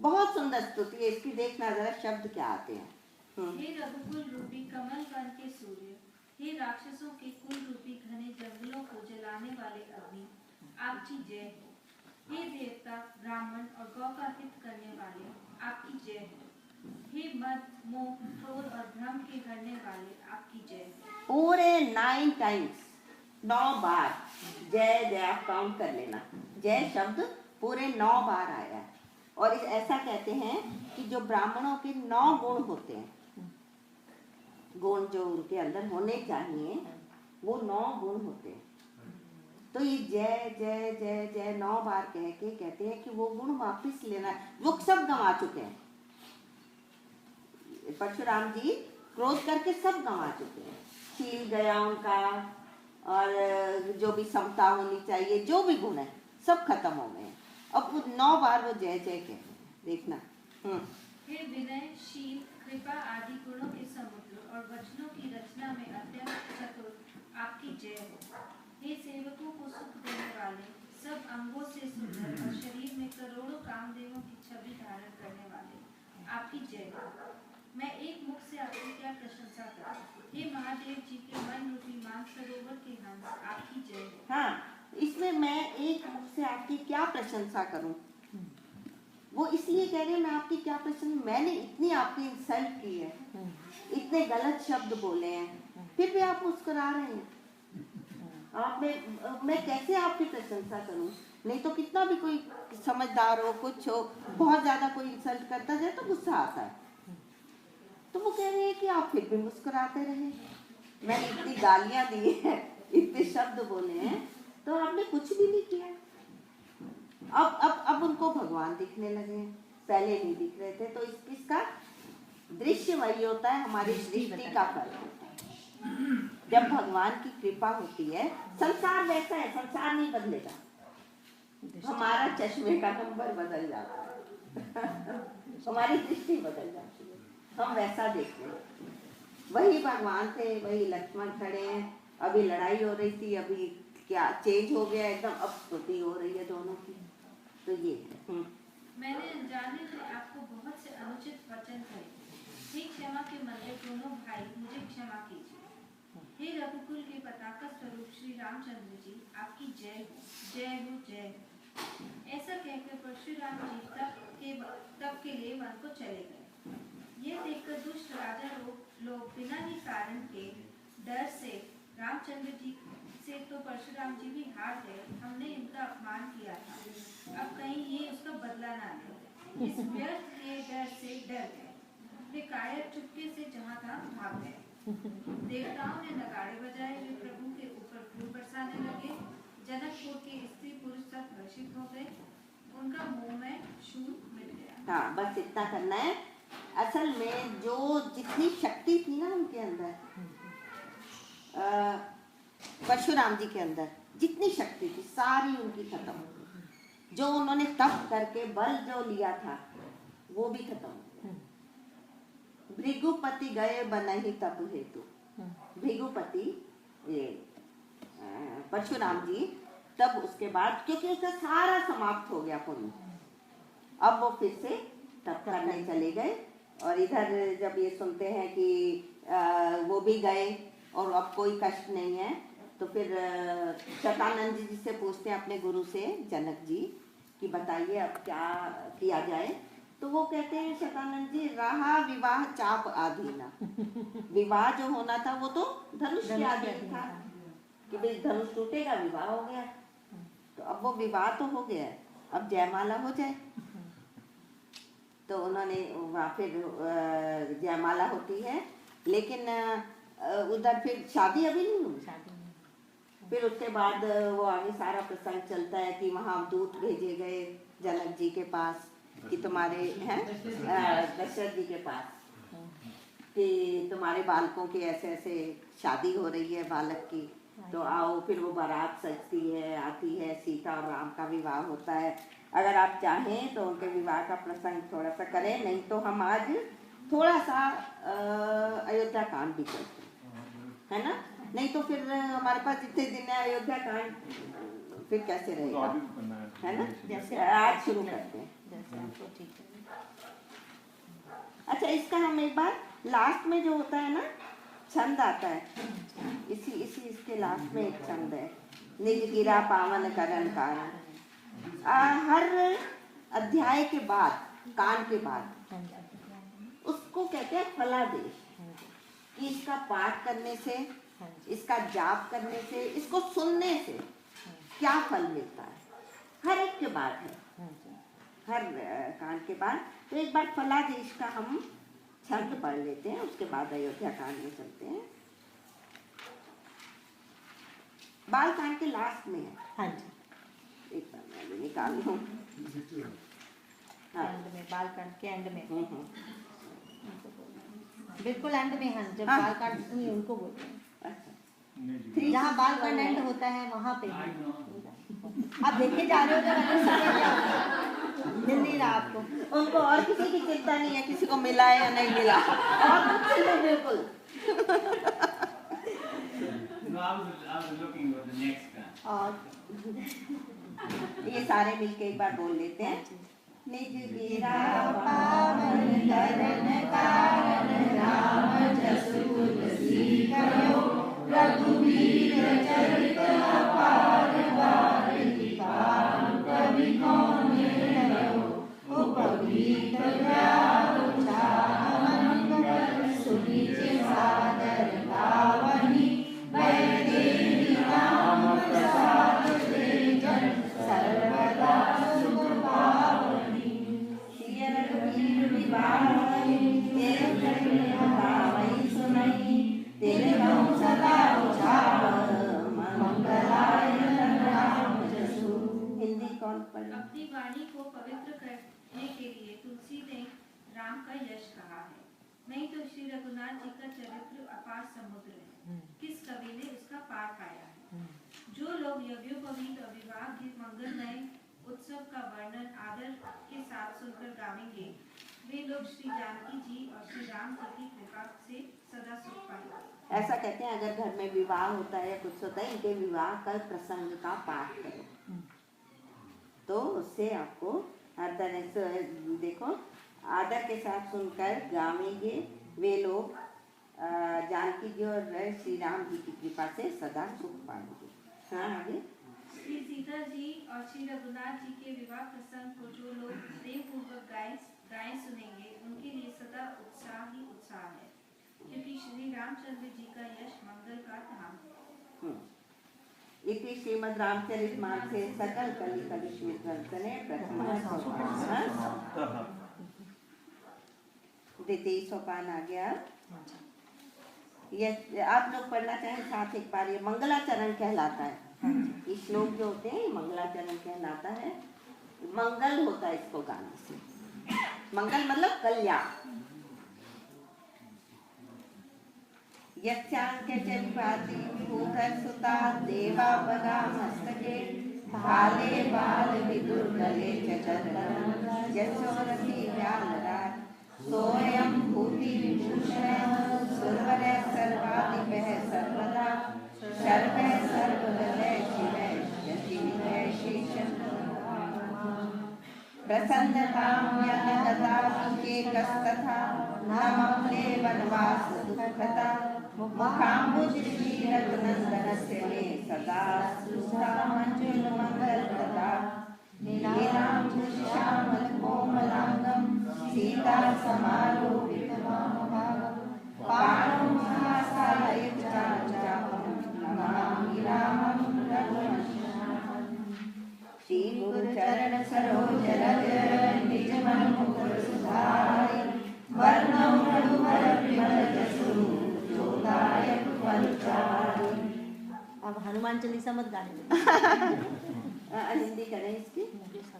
बहुत सुंदर स्तुति है इसकी, देखना जरा शब्द क्या आते हैं। हे रघुकुल रूपी कमल वन के सूर्य, हे राक्षसों के कुल रूपी घने जंगलों को जलाने वाले अग्नि, आपकी जय हो। हे देवता, ब्राह्मण और गौ का हित करने वाले, आपकी जय हो। हे मद, मोह, क्रोध और भ्रम के गढ़ने वाले, आपकी जय हो। पूरे 9 टाइम्स, 9 बार जय जय आप काउंट कर लेना, जय शब्द पूरे 9 बार आया है। और ऐसा कहते हैं कि जो ब्राह्मणों के 9 गुण होते हैं, गुण जो उनके अंदर होने चाहिए वो 9 गुण होते हैं। तो ये जय जय जय जय 9 बार कह के कहते हैं कि वो गुण वापस लेना, वो सब गंवा चुके हैं। परशुराम जी क्रोध करके सब गंवा चुके हैं, शील गया उनका, और जो भी समता होनी चाहिए, जो भी गुण है सब खत्म हो गए। अब वो 9 बार वो जय जय कहते हैं, देखना। हे विनय, शील, कृपा आदि गुणों के समुद्र और वचनों की रचना में अत्यंत चतुर, आपकी जय हो। हे सेवकों को सुख देने वाले, सब अंगों से सुंदर और शरीर में करोड़ों कामदेवों की छवि धारण करने वाले, आपकी जय हो। मैं एक मुख से आपकी क्या प्रशंसा करूं। हे महादेव जी के मन रूपी मानसरोवर के हंस, आपकी जय हो। हाँ, इसमें मैं एक मुख से आपकी क्या प्रशंसा करूं, वो इसलिए कह रहे हैं मैं आपकी क्या प्रशंसा, मैंने इतनी आपकी इंसल्ट की है, इतने गलत शब्द बोले हैं, फिर भी आप मुस्कुरा रहे हैं। आप मैं कैसे आपकी प्रशंसा करूं? नहीं तो कितना भी कोई समझदार हो, कुछ हो, बहुत ज्यादा कोई इंसल्ट करता जाए तो गुस्सा आता है। तो वो कह रहे हैं कि आप फिर भी मुस्कुराते रहे, मैंने इतनी गालियां दी हैं, इतने शब्द बोले हैं, तो आपने कुछ भी नहीं किया। अब उनको भगवान दिखने लगे हैं, पहले नहीं दिख रहे थे। तो इसका दृश्य वही होता है, हमारी दृष्टि का फर्क होता है। जब भगवान की कृपा होती है, संसार वैसा है, संसार नहीं बदलेगा, हमारा चश्मे का नंबर बदल जाता है हमारी दृष्टि बदल जाती है, हम वैसा देखते हैं। वही भगवान थे, वही लक्ष्मण खड़े हैं, अभी लड़ाई हो रही थी, अभी क्या चेंज हो गया एकदम, अब स्तुति हो रही है दोनों की। तो ये मैंने अनजाने में आपको बहुत से अनुचित वचन कहे, हे क्षमा के मंदिर दोनों भाई, मुझे क्षमा कीजिए। हे रघुकुल के पताका स्वरूप श्री रामचंद्र जी, आपकी जय हो, जय हो, जय हो। ऐसा कहकर परशुराम जी तब के लिए वन को चले गए। यह देखकर दुष्ट राजा लोग बिना ही कारण के डर से रामचंद्र जी से तो परशुराम जी भी हार गए, हमने इनका अपमान किया था, अब कहीं ये उसका बदला ना ले। इस व्यर्थ के डर से डर गए, वे कायर चुपके से जहाँ था भाग गए। देवताओं ने नगाड़े बजाए, वे प्रभु के ऊपर फूल बरसाने लगे। जनकपुर के स्त्री पुरुष सब हर्षित हो गए, उनका मुंह में शूल मिट गया। हाँ, बस इतना करना है। असल में जो जितनी शक्ति थी ना उनके अंदर, परशुराम जी के अंदर जितनी शक्ति थी सारी उनकी खत्म हो गई। जो उन्होंने तप करके बल जो लिया था वो भी खत्म हो गया। भृगुपति गए बनहि तप हेतु, भृगुपति ये परशुराम जी, तब उसके बाद क्योंकि उसका सारा समाप्त हो गया पुण्य, अब वो फिर से तप करने चले गए। और इधर जब ये सुनते हैं कि वो भी गए और अब कोई कष्ट नहीं है, तो फिर शतानंद जी से पूछते हैं अपने गुरु से, जनक जी, कि बताइए अब क्या किया जाए। तो वो कहते हैं शतानंद जी, रहा विवाह चाप आधीना, विवाह जो होना था वो तो धनुष के अधीन था, कि भाई धनुष टूटेगा विवाह हो गया, तो अब वो विवाह तो हो गया, अब जयमाला हो जाए। तो उन्होंने वहाँ फिर जयमाला होती है, लेकिन उधर फिर शादी अभी नहीं हुई। फिर उसके बाद वो आगे सारा प्रसंग चलता है कि वहाँ दूत भेजे गए जनक जी के पास, कि तुम्हारे हैं दशरथ जी के पास, कि तुम्हारे बालकों की ऐसे ऐसे शादी हो रही है बालक की, तो आओ। फिर वो बारात सजती है, आती है, सीता और राम का विवाह होता है। अगर आप चाहें तो उनके विवाह का प्रसंग थोड़ा सा करें, नहीं तो हम आज थोड़ा सा अयोध्या कांड भी करते हैं, है ना। नहीं तो फिर हमारे पास जितने दिन है अयोध्या कांड फिर कैसे तो रहेगा, आगे करना है ना? जैसे आज शुरू करते हैं। जैसे आपको ठीक है। अच्छा, इसका हम एक बार लास्ट में जो होता है ना छंद आता है, इसके लास्ट में एक छंद है, निज गिरा पावन करन कारण। हर अध्याय के बाद, कान के बाद, हाँ जी, उसको कहते हैं फलादेश, हाँ जी, कि इसका पाठ करने से, हाँ जी, इसका जाप करने से, इसको सुनने से क्या फल मिलता है, हर एक के बाद है, हाँ जी। हर कांड के बाद। तो एक बार फलादेश का हम छंद पढ़ लेते हैं, उसके बाद अयोध्या कांड में चलते हैं। बाल कांड के लास्ट में है। हाँ जी, एक बार मैं भी निकाल लूं। हाँ, एंड में, बाल कांड के एंड में हम्म। बिल्कुल एंड में। हाँ, जब हाँ। बाल कांड नहीं, उनको बोलते हैं। अच्छा, नहीं जी। जहाँ बाल कांड एंड होता है वहाँ पे I know. आप देखे जा रहे हो तो मैंने समझ लिया। मिल नहीं रहा आपको। उनको और किसी की चिंता नहीं है, किसी को मिला है या नहीं मिला, और कुछ नहीं, बिल्कुल। No, I was looking for the next one. और ये सारे मिलके एक बार बोल लेते हैं। निज गिरा पावन करन कारण, राम जसु तुलसी कयो, रघुवीर चरित अपार बारिधि पार, कवि कौन भयो, उपगीत व्याकुल मंगल, सुनिचि सादर गावनि, वैदेही नाम प्रसाद तेजन, सर्वदा सुख पावनी। सिय रघुवीर बिबाहै, तेरे चरण बतावै सुनई, तेरे नाम सदा उचारह, मंगलाय राम जसु। हिंदी कौन पढ़े? अपनी वाणी को पवित्र करने के लिए तुलसी ने राम का यश कहा है। नहीं तो श्री रघुनाथ जी का चरित्र अपार समुद्र है, किस कवि ने उसका पार पाया है। जो लोग यज्ञोपवीत और विवाह गीत मंगलमय उत्सव का वर्णन आदर के साथ सुनकर गावेंगे, वे लोग श्री जानकी जी और श्री राम जी की कृपा से सदा सुख पाएंगे। ऐसा कहते हैं, अगर घर में विवाह होता है या कुछ होता है, इनके विवाह का प्रसंग का पाठ करो, तो उससे आपको हर तरह से, देखो, आदर के साथ सुनकर गावेंगे वे लोग जानकी जी और श्री राम जी की कृपा से सदा सुख पाएंगे। हाँ, आगे। श्री सीता जी और श्री रघुनाथ जी के विवाह प्रसंग को जो लोग प्रेम पूर्वक गाएं सुनेंगे, उनके लिए सदा उत्साह ही उत्साह है, क्योंकि श्री रामचंद्र जी का यश मंगल का धाम है। इति श्रीमद् रामचरितमानसे सकल कलि कलुषित ग्रंथने प्रथम सोपान, द्वितीय सोपान आ गया। ये आप लोग पढ़ना चाहें साथ एक बार, ये मंगलाचरण कहलाता है। ये श्लोक जो होते हैं मंगलाचरण कहलाता है। मंगल होता है इसको गाने से, मंगल मतलब कल्याण। यस्यांके च विभाति विभूतर सुता, देवा पगा मस्तके, भाले बाल विदुर्गले च चरणं, यशोरथी व्यालराट, सोऽयं भूति विभूषणः, सुरवरः सर्वाधिपः सर्वदा, सर्वः सर्वदलः शिवः, यतिविदः शेषम्। प्रसन्नतां यनगता सुखेकस्तथा, नमप्ले वनवास दुःखता, मुखाम्बुजश्री रघुनन्दनस्य मे सदा सुस्ता मञ्जुलमङ्गलप्रदा। नीलाम्बुश्यामल कोमलाङ्गं, सीता समारोपितवामभागं, पाणौ महासायकचापं, नमामि रामं रघुवंशनाथम्। श्री गुरु चरण सरोज रज, निज मन मुकुर सुधारि, वर्णौ रघुवर विमल जसु, जोदायक फलचारि। अब हनुमान चालीसा मत गाने हिंदी करें इसकी।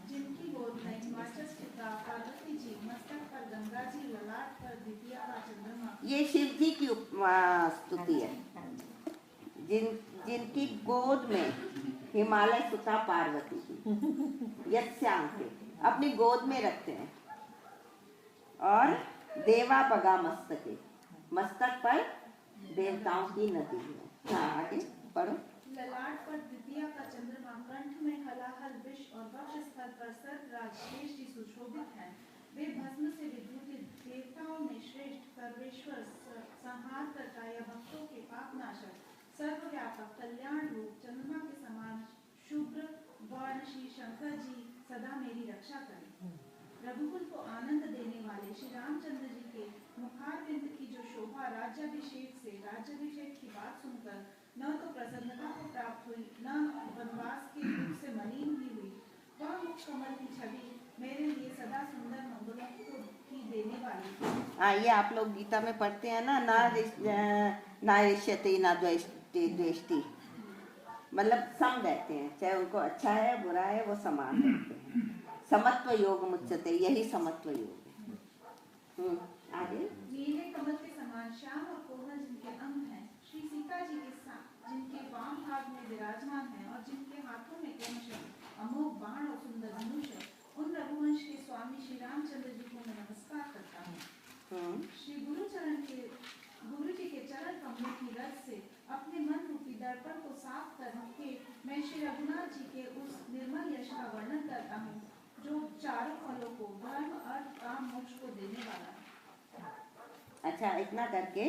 जिनकी गोद में हिमाचल पिता पार्वती जी, मस्तक पर गंगा जी, ललाट पर द्वितीया का चंद्रमा। ये शिव जी की स्तुति है। जिनकी गोद में हिमालय सुता पार्वती जी, यस्यांग के अपनी गोद में रखते हैं, और देवा पगा मस्तके, मस्तक पर देवताओं की नदी है। हाँ, आगे पढ़ो। ललाट पर द्वितीया का चंद्रमा, कंठ में हलाहल विष और वक्ष स्थल पर सर्पराज शेष जी सुशोभित हैं। वे भस्म से विभूषित, देवताओं में श्रेष्ठ, सर्वेश्वर, संहार करता या भक्तों के पाप नाशक, सर्वव्यापक, कल्याण रूप, चंद्रमा के समान शुभ्र वर्ण श्री शंकर जी सदा मेरी रक्षा करें। रघुकुल को आनंद देने वाले श्री रामचंद्र जी के मुखारविंद की जो शोभा राज्याभिषेक से, राज्याभिषेक की बात सुनकर न तो प्रसन्नता को प्राप्त हुई, न वनवास के दुख से मलिन भी हुई, वह मुख कमल की छवि मेरे लिए सदा सुंदर मंगलों को ही देने वाली। हाँ, ये आप लोग गीता में पढ़ते हैं ना, ना रिष्यते ना द्वेष्टि, मतलब सम रहते हैं, चाहे उनको अच्छा है बुरा है वो समान रहते हैं। समत्व योग मुच्यते, यही समत्व योग है। आगे नीले कमल के समान श्याम और कोमल जिनके अंग हैं, श्री सीता जी के साथ जिनके वाम भाग में विराजमान हैं और जिनके हाथों में क्रमशः अमोघ बाण और सुंदर धनुष है, उन रघुवंश के स्वामी श्री रामचंद्र जी को मैं नमस्कार करता हूँ। श्री गुरु जी के चरण कमलों की रस से अपने मन रूपी दर्पण को साफ करके मैं श्री रघुनाथ जी के उस निर्मल यश का वर्णन करता हूँ जो चारों फलों को, धर्म, अर्थ, काम, मोक्ष को देने वाला है। अच्छा, इतना करके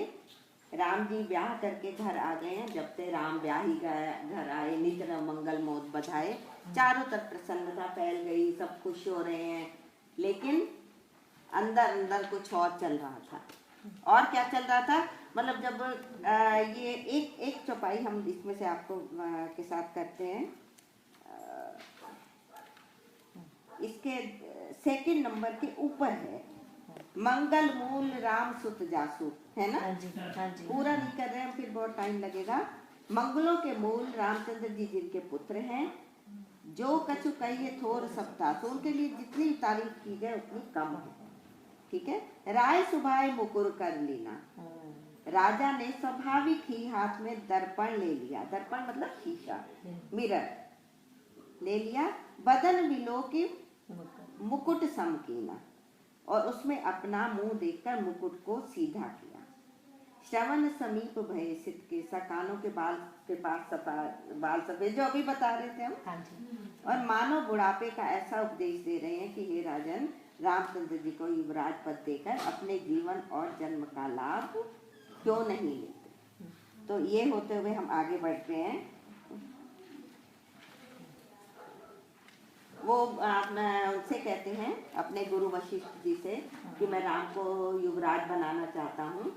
राम जी ब्याह करके घर आ गए हैं। जब से राम ब्याही घर आए, नित मंगल मोद बधाए, चारों तरफ प्रसन्नता फैल गई, सब खुश हो रहे हैं। लेकिन अंदर अंदर कुछ और चल रहा था। और क्या चल रहा था, मतलब जब ये एक चौपाई हम इसमें से आपको के साथ करते हैं, इसके सेकंड नंबर के ऊपर है मंगल मूल राम सुत जासु, है ना? हाँ जी, हाँ जी। पूरा नहीं कर रहे हैं, फिर बहुत टाइम लगेगा। मंगलों के मूल रामचंद्र जी जिनके पुत्र हैं, जो कछु कहिए थोर सप्ताह, तो उनके लिए जितनी तारीफ की जाए उतनी कम है। ठीक है। राय सुभाए मुकुर कर लीना, राजा ने स्वाभाविक ही हाथ में दर्पण ले लिया। दर्पण मतलब शीशा, मिरर ले लिया। बदन विलो की मुकुट समकीना, और उसमें अपना मुंह देखकर मुकुट को सीधा किया। श्रवण समीप भय सिद्ध के कानों के पास बाल सफेद, जो अभी बता रहे थे हम। और मानो बुढ़ापे का ऐसा उपदेश दे रहे हैं कि हे राजन, रामचंद्र जी को युवराज पद देकर अपने जीवन और जन्म का लाभ क्यों नहीं लेते। तो ये होते हुए हम आगे बढ़ते हैं। वो उनसे कहते हैं, अपने गुरु वशिष्ठ जी से, कि मैं राम को युवराज बनाना चाहता हूँ,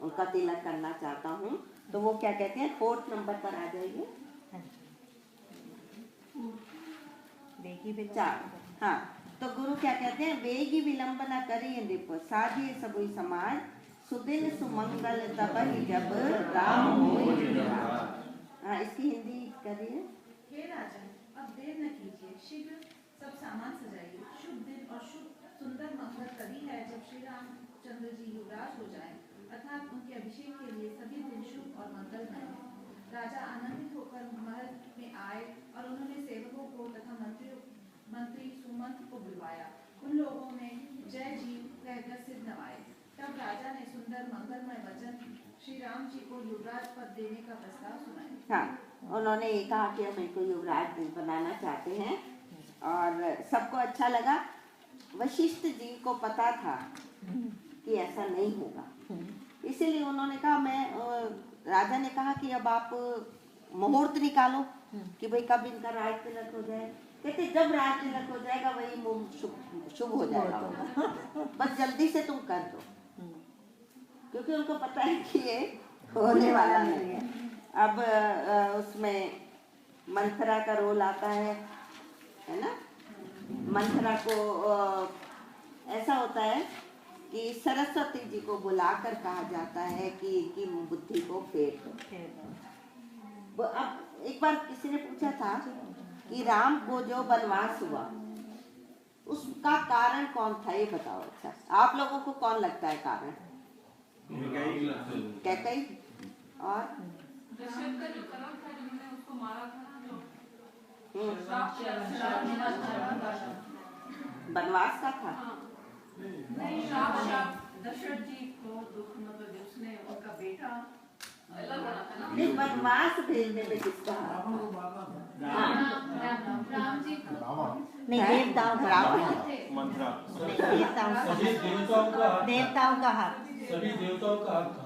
उनका तिलक करना चाहता हूँ। तो वो क्या कहते हैं, 4th नंबर पर आ जाइए। 4। हाँ, तो गुरु क्या कहते हैं, वेगी विलंबना करिए नृप, साजिए सबुई समाज, सुदिन सुमंगल तब ही जब राम होय। हाँ, इसकी हिंदी करिए। हे राजन, अब देर न कीजिए, शीघ्र सब सामान सजाइए। शुभ दिन और शुभ सुंदर मंगल तभी है जब श्री रामचंद्र जी युवराज हो जाएं, अर्थात उनके अभिषेक के लिए सभी दिन शुभ और मंगलमय हैं। राजा आनंदित होकर महल में आए और उन्होंने सेवकों को तथा मंत्री सुमंत को बुलवाया। उन लोगों ने जय जी कहकर सिर नवाए। तब राजा ने सुंदर मंगलमय वचन श्री राम जी को युवराज पद देने का प्रस्ताव सुनाया। हाँ, उन्होंने ये कहा कि हम इनको युवराज बनाना चाहते हैं, और सबको अच्छा लगा। वशिष्ठ जी को पता था कि ऐसा नहीं होगा, इसीलिए उन्होंने कहा, राजा ने कहा कि अब आप मुहूर्त निकालो कि भाई कब इनका राज तिलक हो जाए। कहते जब राज तिलक हो जाएगा वही शुभ हो जाएगा, बस जल्दी से तुम कर दो, क्योंकि उनको पता है कि ये होने वाला नहीं है। अब उसमें मंथरा का रोल आता है ना। मंथरा को ऐसा होता है कि सरस्वती जी को बुलाकर कहा जाता है कि इनकी बुद्धि को फेर दो। अब एक बार किसी ने पूछा था कि राम को जो वनवास हुआ उसका कारण कौन था, ये बताओ। अच्छा, आप लोगों को कौन लगता है कारण? कैकई और दशरथ का जो कर्म था, जिन्होंने उसको मारा था, वनवास का था। नहीं, शाप दशरथ जी को दुख, मतलब उसने उनका बेटा अलग होना था ना। नहीं, वनवास भेजने में किसका हाथ था? राम जी नहीं, देवताओं का मंत्रा नहीं, देवताओं का सभी देवताओं का हाथ था। देवताओं का हाथ। सभी देवताओं का हाथ था।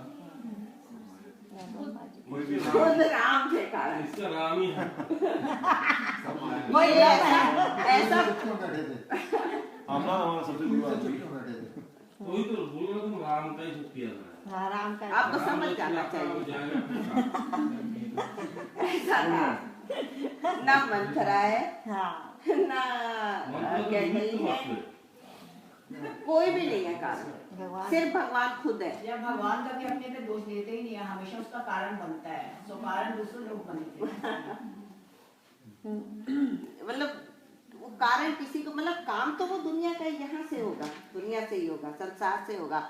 कोई भी खुद राम के कारण। इसका राम ही है। वही ऐसा हमारा सबसे बड़ी बात है। वही तो बोल रहा तुम राम का ही सब किया था। हाँ, राम का। आपको समझ जाना चाहिए ऐसा था। ना मंथरा है, हाँ, ना कैकई है, कोई भी नहीं है कारण, भगवान सिर्फ भगवान खुद है। जब भगवान कभी अपने पे दोष देते ही नहीं है, हमेशा उसका कारण बनता है, तो कारण दूसरे लोग बनते हैं। मतलब वो कारण किसी को, मतलब काम तो वो दुनिया का यहाँ से होगा, दुनिया से ही होगा, संसार से होगा।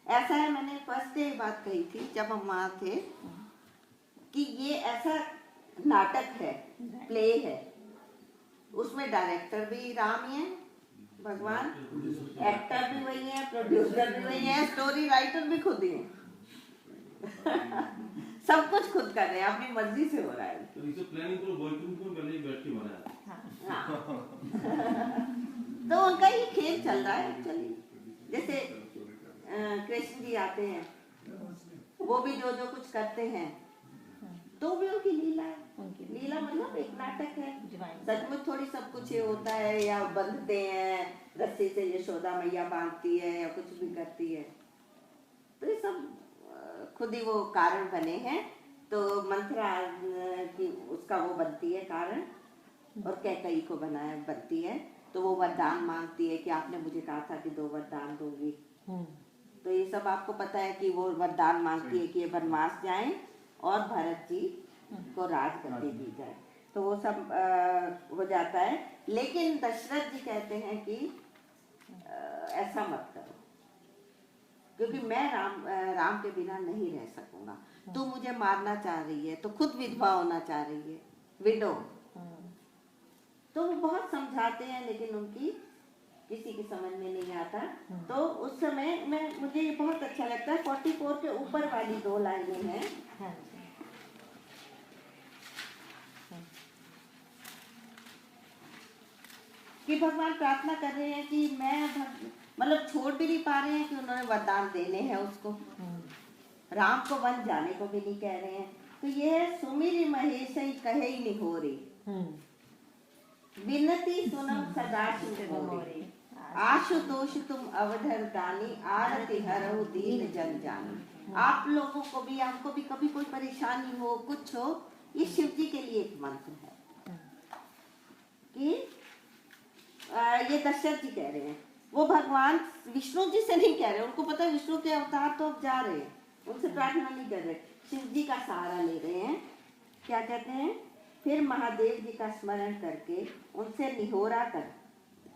ऐसा है, मैंने फर्स्ट डे बात कही थी जब हम वहाँ थे कि ये ऐसा नाटक है, प्ले है, उसमें डायरेक्टर भी राम ही है, भगवान, एक्टर भी वही है, प्रोड्यूसर भी वही है, स्टोरी राइटर भी खुद ही है। सब कुछ खुद कर रहे हैं, अपनी मर्जी से हो रहा है। तो इसे प्लानिंग तो बॉयफ्रेंड को पहले ही बैठ के बनाया। तो उनका ये खेल चल रहा है एक्चुअली। जैसे कृष्ण जी आते हैं, वो भी जो जो कुछ करते हैं तो भी उनकी लीला है। लीला मतलब एक नाटक है, सचमुच थोड़ी सब कुछ ये होता है, या बंधते हैं रस्सी से, यशोदा मैया बांधती है या कुछ भी करती है, तो ये सब खुद ही वो कारण बने हैं। तो मंथरा की उसका वो बनती है कारण, और कैकई को बनाया बनती है। तो वो वरदान मांगती है कि आपने मुझे कहा था कि 2 वरदान दूंगी। तो ये सब आपको पता है कि वो वरदान मांगती है कि ये वनवास जाएं और भरत जी को राजगद्दी दी जाए। तो वो सब हो जाता है। लेकिन दशरथ जी कहते हैं कि ऐसा मत करो, क्योंकि मैं राम के बिना नहीं रह सकूंगा। तू मुझे मारना चाह रही है, तो खुद विधवा होना चाह रही है, विडो। तो वो बहुत समझाते हैं, लेकिन उनकी किसी की समझ में नहीं आता। तो उस समय मुझे ये बहुत अच्छा लगता है, 44 के ऊपर वाली 2 लाइनें हैं। कि भगवान प्रार्थना कर रहे हैं कि मैं मतलब छोड़ भी नहीं पा रहे हैं कि उन्होंने वरदान देने हैं उसको, राम को वन जाने को भी नहीं कह रहे हैं। तो ये सुमिर महेश कहे ही नहीं हो रही, विनती सुनम सदा मोरे, आशुतोष तुम अवधर दानी, आरती हरहु दीन जन जानी। आप लोगों को भी, आपको भी कभी कोई परेशानी हो, कुछ हो, ये शिव जी के लिए एक मंत्र है कि ये दशरथ जी कह रहे हैं, वो भगवान विष्णु जी से नहीं कह रहे, उनको पता है विष्णु के अवतार तो अब जा रहे हैं, उनसे प्रार्थना नहीं कर रहे, शिव जी का सहारा ले रहे हैं। क्या कहते हैं, फिर महादेव जी का स्मरण करके उनसे निहोरा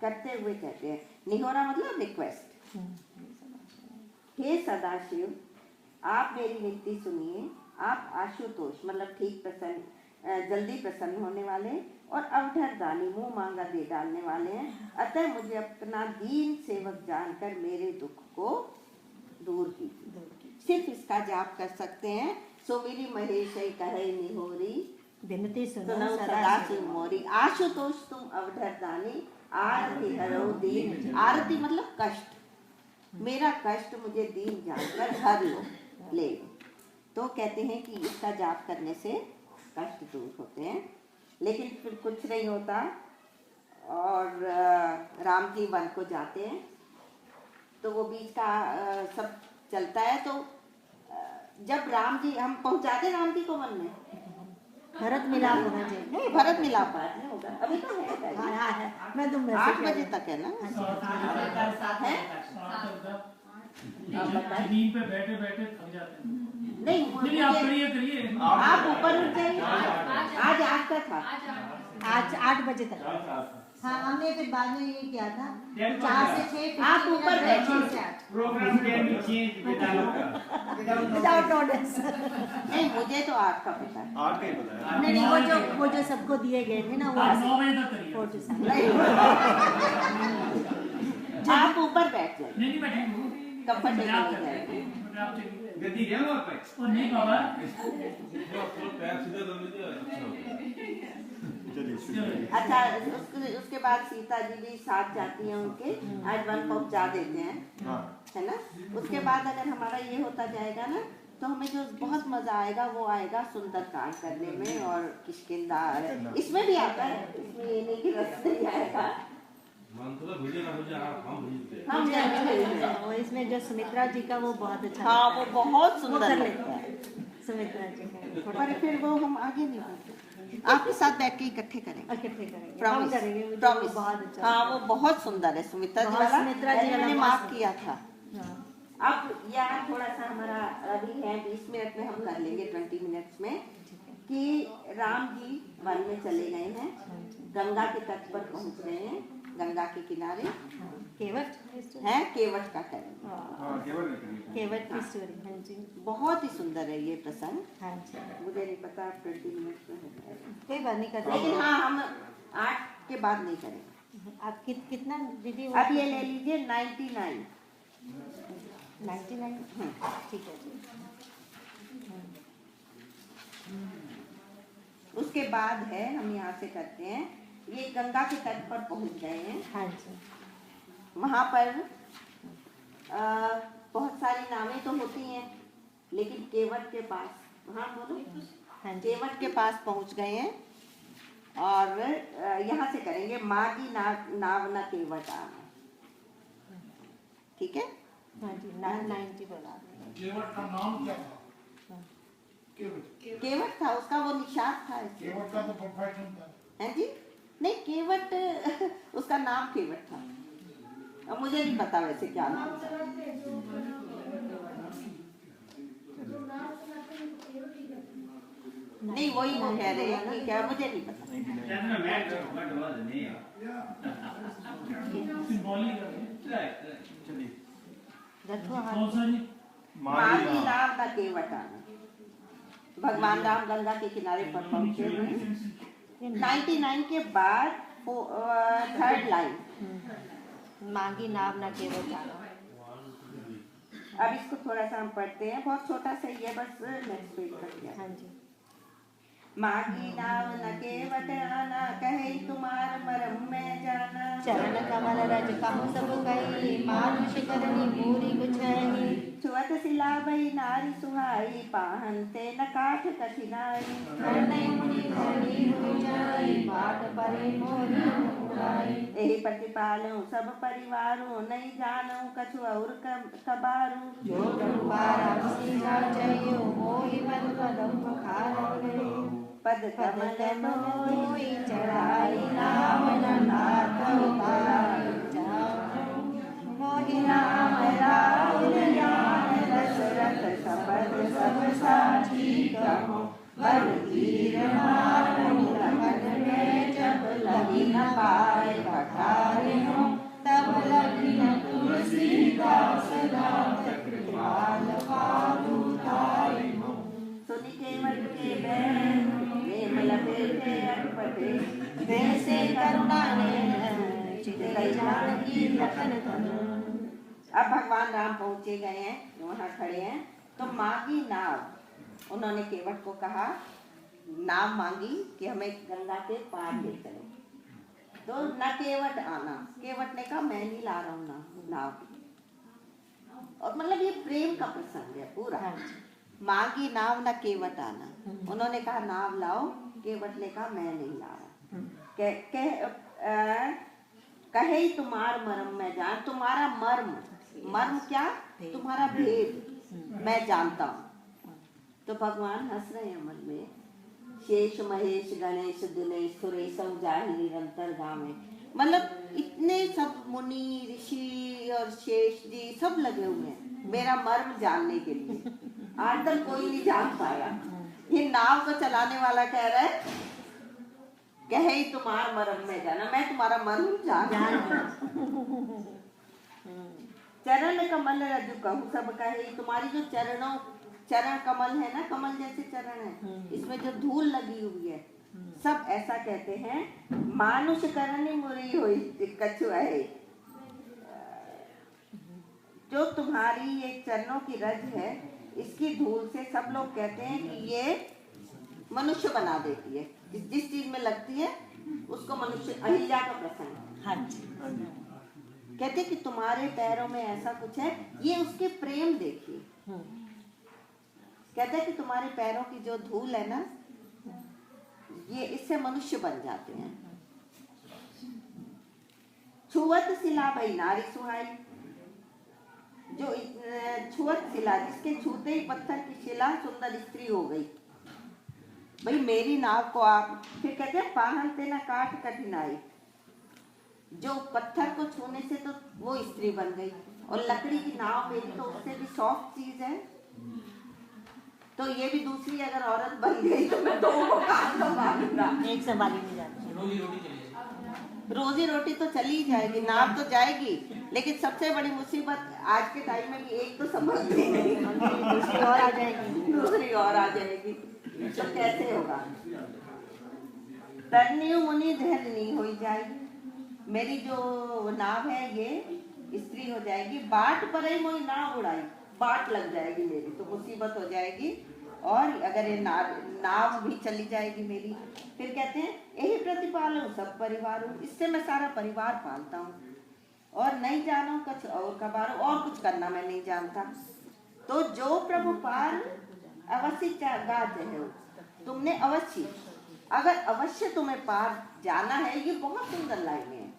करते हुए कहते हैं, निहोरा मतलब रिक्वेस्ट, हे सदाशिव आप मेरी विनती सुनिए, आप आशुतोष मतलब ठीक जल्दी प्रसन्न होने वाले और अवधर दानी मुंह मांगा दे डालने वाले हैं। अतः मुझे अपना दीन सेवक जानकर मेरे दुख को दूर कीजिए। सिर्फ इसका जाप कर सकते हैं। सुमिरि महेश कहे निहोरी, विनती सुनो सदा शिव मोरी, आशुतोष तुम अवधर दानी, आरती हरो दीन। आरती मतलब कष्ट, मेरा कष्ट मुझे दीन जानकर हर लो, ले लो। तो कहते हैं कि इसका जाप करने से कष्ट दूर होते हैं। लेकिन फिर कुछ नहीं होता और राम जी वन को जाते हैं। तो वो बीच का सब चलता है। तो जब राम जी, हम पहुंचाते राम जी को वन में, भरत मिलाप होना चाहिए। नहीं, भरत मिलाप नहीं होगा, अभी तो है, हाँ है, मैं तुम 8 बजे तक है ना, है? नींद पे बैठे बैठे थक जाते हैं। नहीं, आप करिए आप ऊपर उठ जाइए। आज 8 का था, आज 8 बजे तक। हाँ, हमने फिर बाद में ये किया था 4 से 6। आप ऊपर बैठिए। Programme can be change without orders. नहीं, मुझे तो 8 का पता है। 8 का ही पता है। नहीं, वो जो सबको दिए गए थे ना, वो 9 बजे तक करिए। 4 to 7। आप ऊपर बैठ जाइए। नहीं बैठेंगे। कंफर्टेबल हो जाएगा। गद्दी गया वहाँ पे और नहीं बाबा पैर सीधा कर लीजिए, अच्छा होगा। अच्छा, उसके बाद सीता जी भी साथ जाती हैं उनके, एडवांस पहुंचा देते हैं, है ना। उसके बाद अगर हमारा ये होता जाएगा ना, तो हमें जो बहुत मजा आएगा वो आएगा सुंदरकांड करने में। और किष्किंधा इसमें भी आता है, इसमें ये नहीं कि रस नहीं आएगा, हम जाएंगे। वो इसमें जो सुमित्रा जी का वो बहुत अच्छा हाँ, लगता वो है। बहुत वो सुंदर कर लगता है। सुमित्रा जी का पर फिर वो हम आगे नहीं बढ़ते, आपके साथ बैठ के इकट्ठे करेंगे, इकट्ठे करेंगे, प्रॉमिस, हम करेंगे, मुझे प्रॉमिस। वो बहुत अच्छा हाँ, लगता वो है। बहुत सुंदर है सुमित्रा जी बहुत वाला, सुमित्रा जी वाला मैंने बहुत माफ सुंदर। किया था। हाँ। अब यहाँ थोड़ा सा हमारा अभी है 20 मिनट में हम कर लेंगे, 20 मिनट्स में, कि राम जी वन में चले गए हैं, गंगा के तट पर पहुंच गए हैं, गंगा के किनारे केवट है, केवट का टाइम, केवट की स्टोरी। हाँ जी, बहुत ही सुंदर है ये प्रसंग। हाँ जी, मुझे नहीं पता 20 मिनट में हो जाएगा, कोई बात नहीं कर लेकिन हाँ हम 8 के बाद नहीं करेंगे। आप कितना दीदी? अब ये ले लीजिए 99। 99, ठीक है जी। उसके बाद है, हम यहाँ से करते हैं, ये गंगा के तट पर पहुंच गए हैं। हाँ जी, वहाँ पर बहुत सारी नावें तो होती हैं, लेकिन केवट के पास, हाँ बोलो, हाँ जी, केवट के पास पहुंच गए हैं। और यहाँ से करेंगे, माँ की नाव न केवट आना, ठीक है। हाँ जी, 90 बोला। केवट का नाम क्या था? केवट था, उसका वो निशाद था। केवट का तो प्रोफेशन था। है जी, नहीं केवट उसका नाम केवट था, अब मुझे नहीं पता वैसे क्या नाम था। नहीं वही वो कह रहे हैं कि क्या, मुझे नहीं पता। मागी नाव न केवट आना। भगवान राम गंगा के किनारे पर पहुंचे हुए। 99 के बाद 3rd लाइन, मांगी नाव न केवट आना। अब इसको थोड़ा सा हम पढ़ते हैं, बहुत छोटा सा ही है, बस नेक्स्ट पेज पर किया। हाँ जी, मागी नाव न केवट आना, कहे तुम्हार मरम में जाना। चरण कमल रज कहूँ सब कही, मानुष करनी पूरी कुछ है। छुअत सिला बई नारी सुहाई, पाहन ते न काठ कठिनाई। करने मुनि धरनी हुई जाई, बाट परे मोरी मुराई। एहि प्रतिपालूं सब परिवारों, नहीं जानूं कछु और कबारू। जो गरुबारा सीधा जइयो, मोहि पद पदम पखार गए। पद कमल मोहि चढ़ाई, नाम नाथ उतारी जाऊं। मोहि राम राउर ज्ञान, दशरथ सपद सब साची कहूँ। वर वीर मानूं लगन में, जब लगी न पाए पठारे हूँ। तब लगी न तुलसीदास दास, कृपाल पालू तारी हूँ। सुनि केवट के बैन, प्रेम लपेटे अटपटे। वैसे करुणा ने चितई जानकी लखन धन। अब भगवान राम पहुंचे गए हैं, वहाँ खड़े हैं, तो मांगी नाव, उन्होंने केवट को कहा, नाव मांगी कि हमें गंगा के पार ले चलो। तो न केवट आना, केवट ने कहा मैं नहीं ला रहा हूँ नाव। और मतलब ये प्रेम का प्रसंग है पूरा। मांगी नाव न केवट आना, उन्होंने कहा नाव लाओ, केवट ने कहा मैं नहीं ला रहा। कहे तुम्हार मर्म में जान, तुम्हारा मर्म, मर्म क्या, तुम्हारा भेद मैं जानता हूँ। तो भगवान हंस रहे हैं मन में, शेष महेश गणेश दिनेश सुरेश जाहि निरंतर गावे। मतलब इतने सब मुनि ऋषि और शेष जी सब लगे हुए हैं मेरा मर्म जानने के लिए। आज तक कोई नहीं जान पाया। ये नाव को चलाने वाला कह रहा है, कहे तुम्हार मर्म में जाना, मैं तुम्हारा मर्म जान। चरण कमल रजु कहूँ सब कहे, तुम्हारी जो चरण कमल है ना, कमल जैसे चरण है, इसमें जो धूल लगी हुई है, सब ऐसा कहते हैं। मानुष करनी मुरी हुई कछु है, जो तुम्हारी ये चरणों की रज है, इसकी धूल से सब लोग कहते हैं कि ये मनुष्य बना देती है। जिस चीज में लगती है उसको मनुष्य। अहिल्या का प्रसंग। हाँ जी। कहते कि तुम्हारे पैरों में ऐसा कुछ है, ये उसके प्रेम देखिए। कहते हैं कि तुम्हारे पैरों की जो धूल है ना, ये इससे मनुष्य बन जाते हैं। छुअत शिला भई नारी सुहाई, जो छुअत शिला, जिसके छूते ही पत्थर की शिला सुंदर स्त्री हो गई। भाई मेरी नाव को आप, फिर कहते हैं पाहनते न काट कठिनाई, जो पत्थर को छूने से तो वो स्त्री बन गई, और लकड़ी की नाव मेरी तो उससे भी सॉफ्ट चीज है, तो ये भी दूसरी अगर औरत बन गई तो मैं दोनों को कहाँ संभालूंगा। एक संभाली नहीं जाती। रोजी रोटी चलिए, रोजी रोटी तो चली जाएगी, नाव तो जाएगी, लेकिन सबसे बड़ी मुसीबत आज के टाइम में भी एक तो संभलती नहीं, दूसरी और आ जाएगी, दूसरी और आ जाएगी, तो कैसे होगा। तरनी मुनि धरनी हो जाएगी, मेरी जो नाव है ये स्त्री हो जाएगी। बाट पर ही मोई नाव उड़ाई, बाट लग जाएगी मेरी तो मुसीबत हो जाएगी, और अगर ये नाव भी चली जाएगी मेरी। फिर कहते हैं यही प्रतिपालन सब परिवार हूँ, इससे मैं सारा परिवार पालता हूँ, और नहीं जानो कुछ और कबारो, और कुछ करना मैं नहीं जानता। तो जो प्रभु पार अवश्य गाते हो, तुमने अवश्य, अगर अवश्य तुम्हें पार जाना है, ये बहुत सुंदर लाइनें हैं।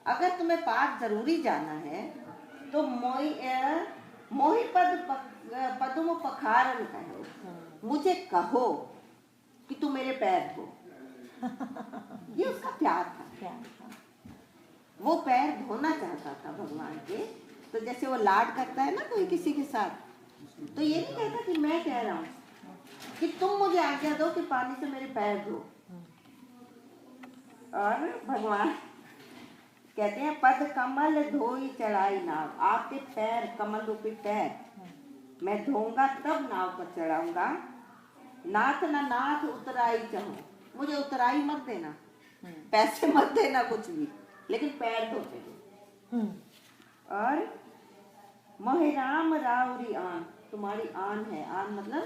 अगर तुम्हें पार जरूरी जाना है तो मोहि पदुम पखारन कहो, मुझे कहो कि तुम मेरे पैर धो। ये उसका प्यार था, वो पैर धोना चाहता था भगवान के। तो जैसे वो लाड करता है ना कोई किसी के साथ, तो ये नहीं कहता कि मैं कह रहा हूँ कि तुम मुझे आज्ञा दो कि पानी से मेरे पैर धो। और भगवान कहते हैं पद कमल धोई चढ़ाई नाव, आपके पैर कमल रूपी पैर मैं धोऊंगा तब नाव पर चढ़ाऊंगा। नाथ ना नाथ उतराई चाहो, मुझे उतराई मत देना, पैसे मत देना कुछ भी, लेकिन पैर धोते दो। और मोहे राम राउरी आन, तुम्हारी आन है, आन मतलब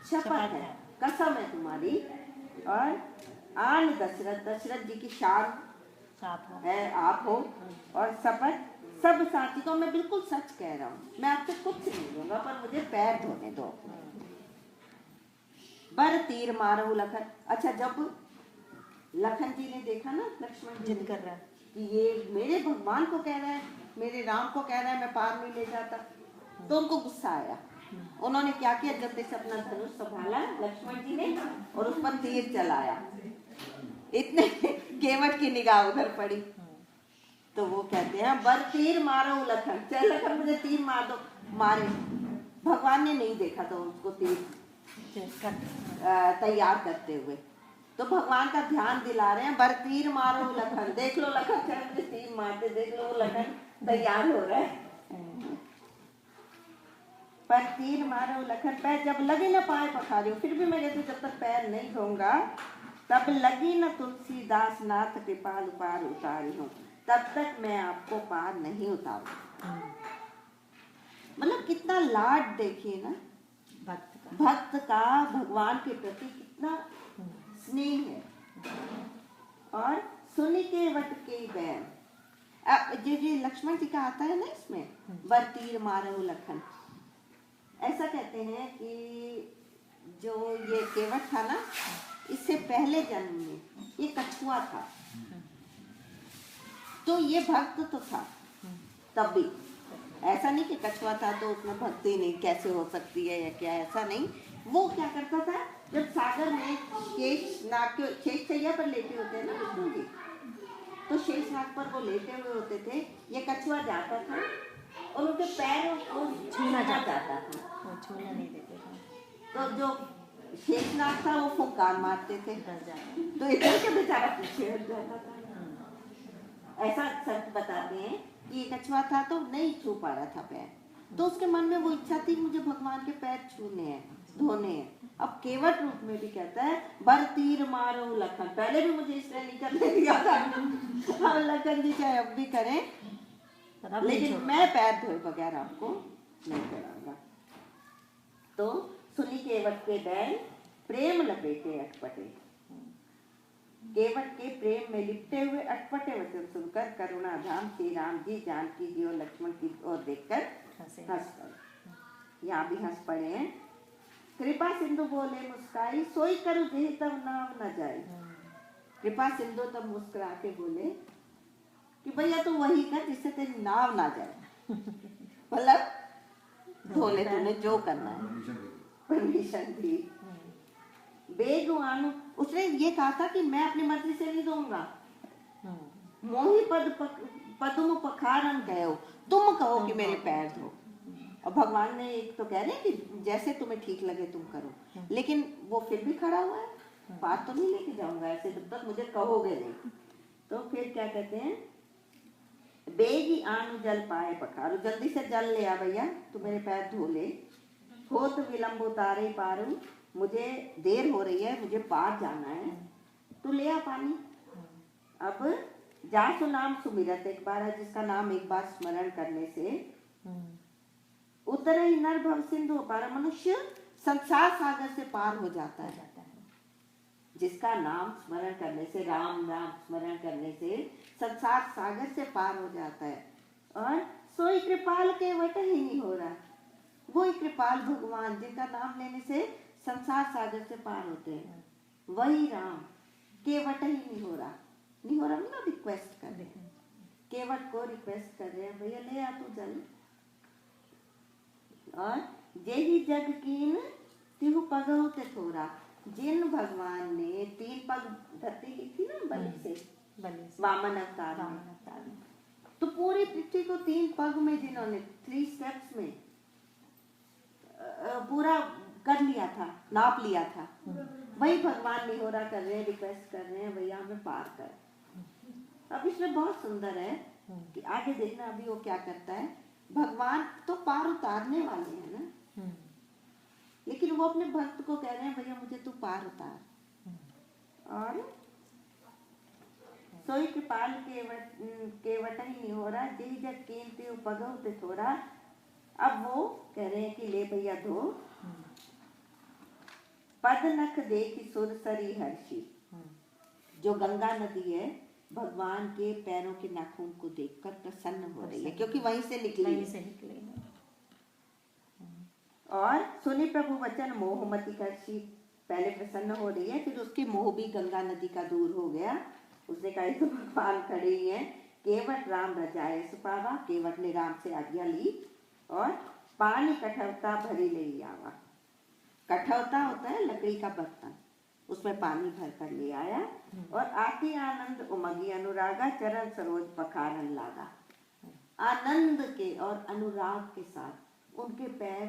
शपथ है, कसम है तुम्हारी। और आन दशरथ, दशरथ जी की शान है आप हो, और शपथ सब साथी को मैं बिल्कुल सच कह रहा हूँ, मैं आपसे कुछ नहीं दूंगा, पर मुझे पैर धोने दो। बर तीर मारो लखन। अच्छा, जब लखन जी ने देखा ना लक्ष्मण जिद कर रहा है कि ये मेरे भगवान को कह रहा है, मेरे राम को कह रहा है मैं पार नहीं ले जाता, तो उनको गुस्सा आया। उन्होंने क्या किया, जल्दी से अपना धनुष संभाला लक्ष्मण जी ने और उस पर तीर चलाया। इतने केवट की निगाह उधर पड़ी, तो वो कहते हैं बर तीर मारो लखन, चल लखन मुझे तीर मार दो। मारे, भगवान ने नहीं देखा तो उसको तीर तैयार करते हुए, तो भगवान का ध्यान दिला रहे हैं, बर तीर मारो लखन, देख लो लखन चल मुझे तीर मारते, देख लो वो लखन तैयार हो रहा है। पर तीर मारो लखन, पैर जब लगे न पाए पखारियो, फिर भी मैं कहती जब तक पैर नहीं धोऊंगा तब लगी न तुलसीदास नाथ कृपाल पार उतारी हूँ, तब तक मैं आपको पार नहीं उतारूंगा। मतलब कितना लाड देखिए ना भक्त का भगवान के प्रति, कितना स्नेह है। और सुन के वट के बैन, ये लक्ष्मण जी का आता है ना इसमें, बर तीर मारो लखन। ऐसा कहते हैं कि जो ये केवट था ना, इससे पहले जन्म में ये कछुआ था, तो ये भक्त तो था तब भी, ऐसा नहीं कि कछुआ था तो उसमें भक्ति नहीं कैसे हो सकती है या क्या, ऐसा नहीं। वो क्या करता था, जब सागर में शेषशैया पर लेटे होते हैं ना विष्णु जी, तो शेषनाग पर वो लेटे हुए होते थे, ये कछुआ जाता था और उनके पैरों को छूना चाहता था, वो छूने नहीं देते थे। तो जो शेषनाग था वो फुंकार मारते थे, तो इधर के बेचारा पीछे हट जाता था। ऐसा सच बताते हैं कि ये कछुआ था तो नहीं छू पा रहा था पैर, तो उसके मन में वो इच्छा थी मुझे भगवान के पैर छूने हैं, धोने हैं। अब केवट रूप में भी कहता है बर तीर मारो लखन, पहले भी मुझे इसलिए नहीं करने दिया था, हम लखन जी चाहे अब भी करें, पर अब नहीं लेकिन छोड़ा। मैं पैर धोए बगैर आपको नहीं कराऊंगा। तो सुनी केवट के बैल प्रेम लपेटे अटपटे, केवट के प्रेम में लिपटे हुए अटपटे वचन सुनकर करुणा धाम श्री राम जी जानकी जी और लक्ष्मण की ओर देखकर हंस पड़े। यहाँ भी हंस पड़े हैं। कृपा सिंधु बोले मुस्काई सोई करु जेहि तब नाम न जाए। कृपा सिंधु तब मुस्कुरा के बोले कि भैया तू वही कर जिससे तेरी नाव ना जाए। मतलब धोले तूने जो करना है, परमिशन दी। बेगुआनु उसने ये कहा था कि मैं अपनी मर्जी से नहीं दूंगा। मोहि पद्म पखारन कहो, तुम कहो कि मेरे पैर धो। और भगवान ने एक तो कह रहे हैं कि जैसे तुम्हें ठीक लगे तुम करो, लेकिन वो फिर भी खड़ा हुआ है, बात तो नहीं लेके जाऊंगा ऐसे जब तक मुझे कहोगे नहीं। तो फिर क्या कहते हैं, बेगी आनु जल पाए पखारू, जल्दी से जल ले आ भैया, तू मेरे पैर धो ले। हो तो विलंब उतारे पारू, मुझे देर हो रही है, मुझे पार जाना है, तू ले आ पानी। अब जासु नाम सुमिरत, एक बार है जिसका नाम एक बार स्मरण करने से उतरे ही नर भव सिंधु पार, मनुष्य संसार सागर से पार हो जाता है। जिसका नाम स्मरण करने से, राम नाम स्मरण करने से संसार सागर से पार हो जाता है। और सोई कृपाल के वट ही नहीं हो रहा, वो कृपाल भगवान जिनका नाम लेने से संसार सागर से पार होते हैं, वही राम केवट ही नहीं हो रहा। नहीं हो रहा ना, रिक्वेस्ट कर रहे हैं, केवट को रिक्वेस्ट कर रहे हैं, भैया ले आ तू जल। और जे ही जग कीन तिहु पगहु ते थोरा, जिन भगवान ने 3 पग धरती की थी ना बलि से, वामन अवतार में, तो पूरी पृथ्वी को 3 पग में जिन्होंने 3 स्टेप्स में पूरा कर लिया था, नाप लिया था, वही भगवान निहोरा कर रहे हैं, रिक्वेस्ट कर रहे हैं, भैया हमें पार कर। अब इसमें बहुत सुंदर है कि आगे देखना अभी वो क्या करता है। भगवान तो पार उतारने वाले हैं ना, लेकिन वो अपने भक्त को कह रहे हैं भैया मुझे तू पार उतार। और सोई कृपाल केवट ही नहीं हो रहा, जे जग कीमती उपगव ते थोड़ा। अब वो कह रहे हैं कि ले भैया धो। पद नख देखी सुर सरी हर्षी, जो गंगा नदी है भगवान के पैरों के नाखून को देखकर प्रसन्न हो रही है, क्योंकि वहीं से निकली है। और सुनी प्रभु वचन मोहमती हर्षी, पहले प्रसन्न हो रही है, फिर उसकी मोह भी गंगा नदी का दूर हो गया। उसने कहा तो भगवान खड़े ही हैं। केवट राम रजाए सुपावा, केवट ने राम से आज्ञा ली और पानी कठौता भरी ले आवा। कठौता होता है लकड़ी का बर्तन, उसमें पानी भर कर ले आया। और आती आनंद उमगी अनुरागा, चरण सरोज पखारन लागा। आनंद के और अनुराग के साथ उनके पैर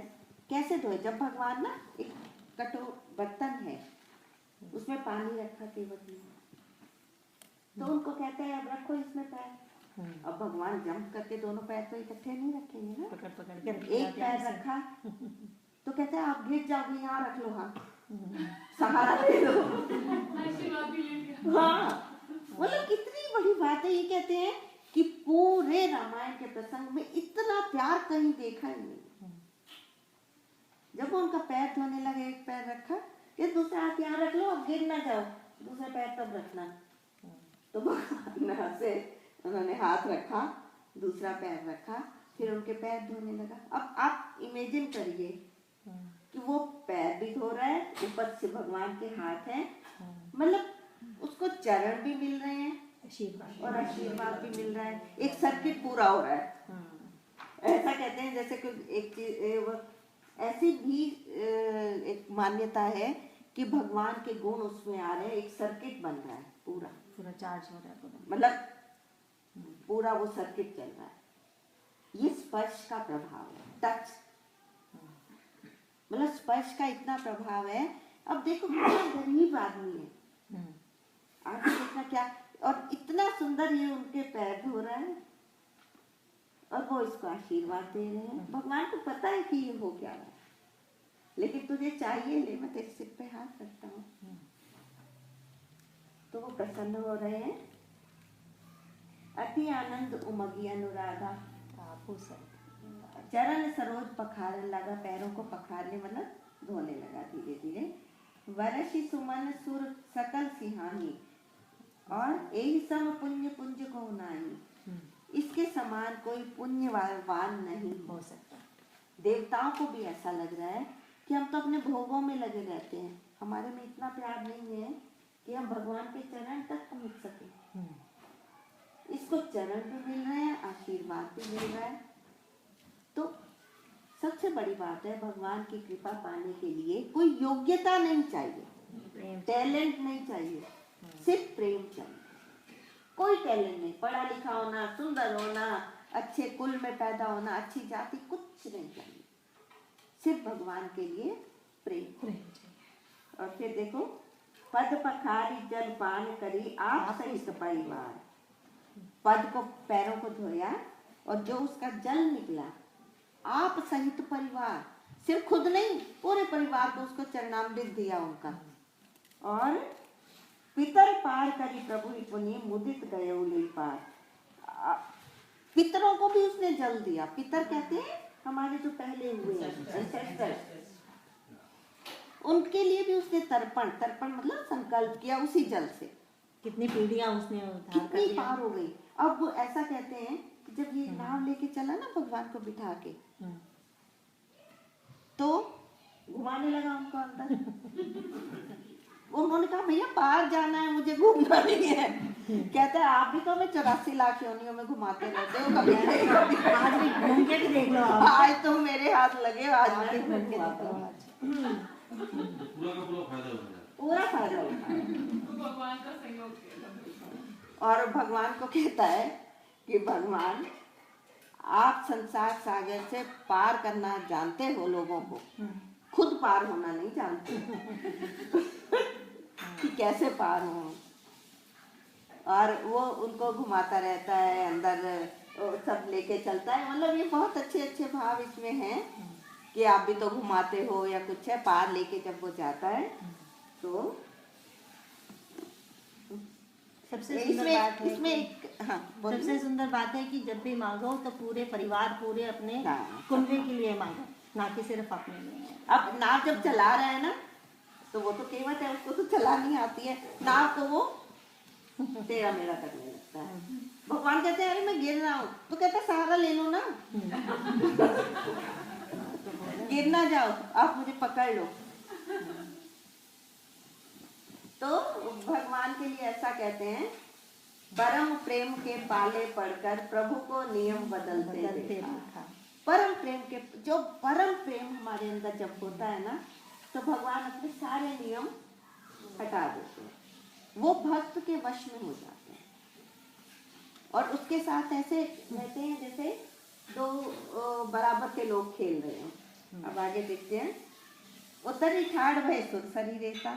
कैसे धोए, जब भगवान ना एक कटो बर्तन है उसमें पानी रखा केवट ने, तो उनको कहते हैं अब रखो इसमें पैर। अब भगवान जंप करके दोनों पैर तो इकट्ठे नहीं रखेंगे ना, पकड़ पकड़ के एक पैर रखा तो कहते हैं आप गिर जाओगे, यहाँ रख लो, हाँ सहारा दे दो। हाँ, मतलब कितनी बड़ी बात है। ये कहते हैं कि पूरे रामायण के प्रसंग में इतना प्यार कहीं देखा ही नहीं। जब वो उनका पैर धोने लगे, एक पैर रखा, कि दूसरा हाथ यहाँ रख लो, अब गिर ना जाओ, दूसरा पैर तब रखना। तो भगवान से उन्होंने हाथ रखा, दूसरा पैर रखा, फिर उनके पैर धोने लगा। अब आप इमेजिन करिए कि वो पैर भी धो रहा है, ऊपर से भगवान के हाथ हैं, मतलब उसको चरण भी मिल रहे हैं और आशीर्वाद भी मिल रहा है, एक सर्किट पूरा हो रहा है। ऐसा कहते हैं जैसे कोई एक चीज, ऐसी भी एक मान्यता है कि भगवान के गुण उसमें आ रहे हैं, एक सर्किट बन रहा है, पूरा पूरा चार्ज हो रहा है, मतलब पूरा वो सर्किट चल रहा है। ये स्पर्श का प्रभाव है, टच, मतलब स्पर्श का इतना प्रभाव है। अब देखो कितना गरीब आदमी है, आगे देखना क्या, और इतना सुंदर ये उनके पैर धो रहा है और वो इसको आशीर्वाद दे रहे हैं। भगवान को पता है कि ये हो क्या रहा है, लेकिन तुझे चाहिए, ले मैं तेरे सिर पे हाथ रखता हूँ। तो वो प्रसन्न हो रहे हैं। अति आनंद उमगी अनुरागा, चरण सरोज पखारन लगा, पैरों को पखारने मतलब धोने लगा धीरे धीरे। वरषि सुमन सुर सकल सिहानी, और यही सम पुण्य पुंज को नाई, इसके समान कोई पुण्यवान नहीं हो सकता। देवताओं को भी ऐसा लग रहा है कि हम तो अपने भोगों में लगे रहते हैं, हमारे में इतना प्यार नहीं है कि हम भगवान के चरण तक पहुंच सके। इसको चरण भी मिल रहे हैं, आशीर्वाद भी मिल रहा है। तो सबसे बड़ी बात है, भगवान की कृपा पाने के लिए कोई योग्यता नहीं चाहिए, टैलेंट नहीं चाहिए, सिर्फ प्रेम चाहिए। कोई टैलेंट नहीं, पढ़ा लिखा होना, सुंदर होना, अच्छे कुल में पैदा होना, अच्छी जाति, कुछ नहीं चाहिए, सिर्फ भगवान के लिए प्रेम। और फिर देखो, पद पखारी जल पान करी आप सहित परिवार। पद को, पैरों को धोया और जो उसका जल निकला, आप सहित परिवार, सिर्फ खुद नहीं पूरे परिवार को उसको चरणामृत दिया उनका। और पितर पार करी प्रभु पुनि मुदित गए पार, पितरों को भी उसने जल दिया। पितर कहते हैं हमारे जो पहले हुए हैं, उनके लिए भी उसने तर्पण, तर्पण मतलब संकल्प किया उसी जल से। कितनी पीढ़ियां उसने उद्धार कर कितनी लिया। पार हो गई। अब वो ऐसा कहते हैं कि जब ये नाव लेके चला ना भगवान को बिठा के, तो घुमाने लगा उनको अंदर। उन्होंने कहा भैया पार जाना है, मुझे घूमना नहीं है। कहता है आप भी तो हमें 84 लाख योनियों में घुमाते रहते हो, कभी आज भी घूम के भी देख लो आप। आज तो मेरे हाथ लगे, आज मैं घूम के देख लो। पूरा का पूरा फायदा उठाया, पूरा फायदा उठाया। भगवान का सहयोग किया। और भगवान को कहता है कि भगवान आप संसार सागर से पार करना जानते हो लोगों को, खुद पार होना नहीं जानते कि कैसे पार हो। और वो उनको घुमाता रहता है अंदर, सब लेके चलता है। मतलब ये बहुत अच्छे अच्छे भाव इसमें हैं कि आप भी तो घुमाते हो या कुछ है। पार लेके जब वो जाता है तो सबसे सुंदर बात है इसमें सबसे सुंदर बात है कि जब भी मांगो तो पूरे परिवार, पूरे अपने हाँ। कुनबे के लिए मांगो, ना कि सिर्फ अपने लिए। अब नाव जब चला रहा है ना, तो वो तो केवट है, उसको तो चलानी आती है नाव, तो वो तेरा मेरा करने लगता है। भगवान कहते हैं अरे मैं गिर रहा हूँ, तो कहता है सहारा ले लो ना। गिर ना जाओ, आप मुझे पकड़ लो। तो भगवान के लिए ऐसा कहते हैं, परम प्रेम के पाले पड़कर प्रभु को नियम बदलते देखा। परम प्रेम के, जो परम प्रेम हमारे अंदर जब होता है ना, तो भगवान अपने सारे नियम हटा देते हैं, वो भक्त के वश में हो जाते हैं। और उसके साथ ऐसे रहते हैं जैसे दो बराबर के लोग खेल रहे हैं। अब आगे देखते हैं, उतरी ठाड़ भय सुरसरी रेता।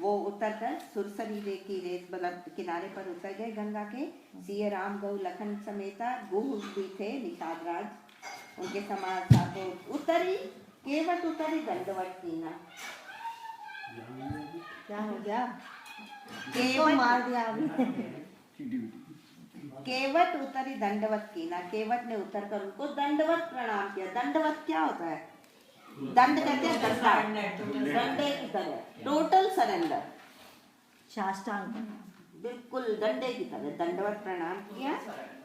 वो उतर कर सुरसरी रे की रेत मतलब किनारे पर उतर गए गंगा के। सिय राम गौ लखन समेता, गुह भी थे निषाद राज, उनके समाज साधो उतरी, केवट उतरी दंडवत कीना। क्या हो गया? केवट मार दिया अभी। केवट उतरी दंडवत कीना। केवट ने उतर कर उनको दंडवत प्रणाम किया। दंडवत क्या होता है? दंड कहते हैं दंडा, डंडे की तरह, टोटल सरेंडर, साष्टांग, बिल्कुल डंडे की तरह दंडवत प्रणाम किया।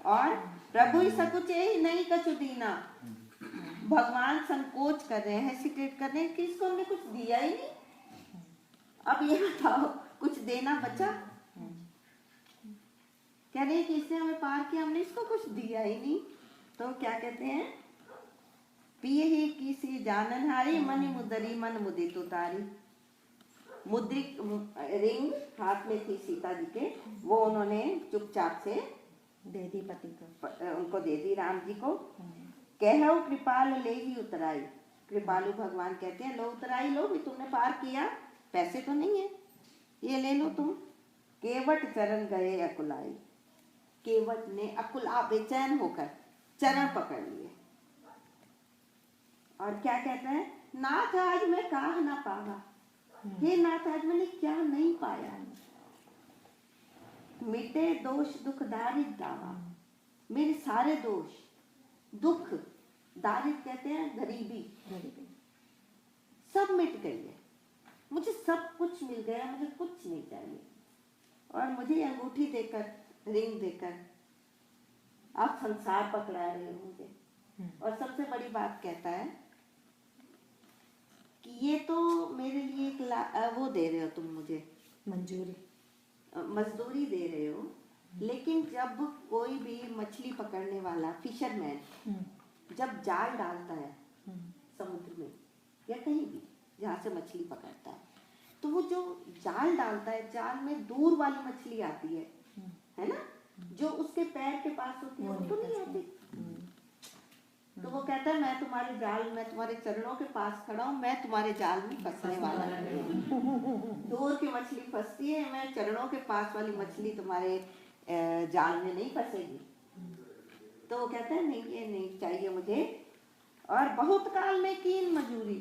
और प्रभु सकुच ही नहीं कछु दीना। भगवान संकोच कर रहे हैं, हेसिटेट कर रहे हैं कि इसको हमने कुछ दिया ही नहीं, अब ये बताओ कुछ देना बचा? कह रहे हैं कि इसने हमें पार किया, हमने इसको कुछ दिया ही नहीं। तो क्या कहते हैं, पिए ही किसी जानन हारी, मनि मुदरी मन मुदित उतारी। मुद्रिक रिंग हाथ में थी सीता जी के, वो उन्होंने चुपचाप से दे दी पति को, उनको दे दी राम जी को। कहौ कृपाल ले ही उतराई। कृपालु भगवान कहते हैं लो उतराई, लो भी तुमने पार किया, पैसे तो नहीं है, ये ले लो तुम। केवट चरण गए अकुलाई। केवट ने अकुला बेचैन होकर चरण पकड़ लिए और क्या कहता है, नाथ आज मैं काह ना पावा। हे नाथ आज मैंने क्या नहीं पाया। मिटे दोष दुख दारिद दावा। मेरे सारे दोष, दुख, दारिद्र कहते हैं गरीबी, सब मिट गई है। मुझे सब कुछ मिल गया, मुझे कुछ नहीं चाहिए। और मुझे अंगूठी देकर, रिंग देकर आप संसार पकड़ा रहे हो मुझे। और सबसे बड़ी बात कहता है कि ये तो मेरे लिए एक वो दे रहे हो तुम मुझे, मजदूरी दे रहे हो। लेकिन जब कोई भी मछली पकड़ने वाला फिशरमैन जब जाल डालता है समुद्र में या कहीं भी जहाँ से मछली पकड़ता है, तो वो जो जाल डालता है, जाल में दूर वाली मछली आती है ना, जो उसके पैर के पास होती है वो तो नहीं आती। तो वो कहता है मैं तुम्हारे जाल, मैं तुम्हारे चरणों के पास खड़ा हूँ, मैं तुम्हारे जाल में फंसने वाला नहीं। दूर की मछली फंसती है, मैं चरणों के पास वाली मछली तुम्हारे जाल में नहीं फंसेगी। तो वो कहता है नहीं, ये नहीं चाहिए मुझे। और बहुत काल में कीन मजदूरी,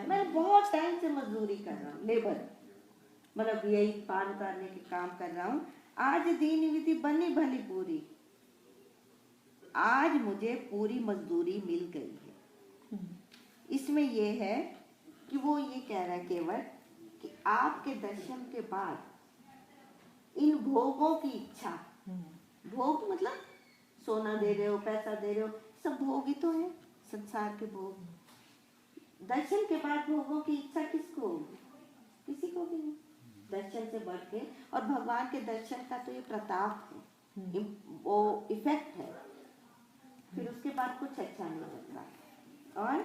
मैं बहुत टाइम से मजदूरी कर रहा हूँ, लेबर, मतलब यही पान उतारने के काम कर रहा हूँ। आज दीन विधि बनी भली पूरी, आज मुझे पूरी मजदूरी मिल गई है। इसमें ये है कि वो ये कह रहा है केवल कि आपके दर्शन के बाद इन भोगों की इच्छा, भोग मतलब सोना दे रहे हो, पैसा दे रहे हो, सब भोग ही तो है, संसार के भोग। दर्शन के बाद भोगों की इच्छा किसको होगी? किसी को भी नहीं, दर्शन से बढ़ के। और भगवान के दर्शन का तो ये प्रताप है, वो इफेक्ट है, फिर उसके बाद कुछ अच्छा नहीं लगता। और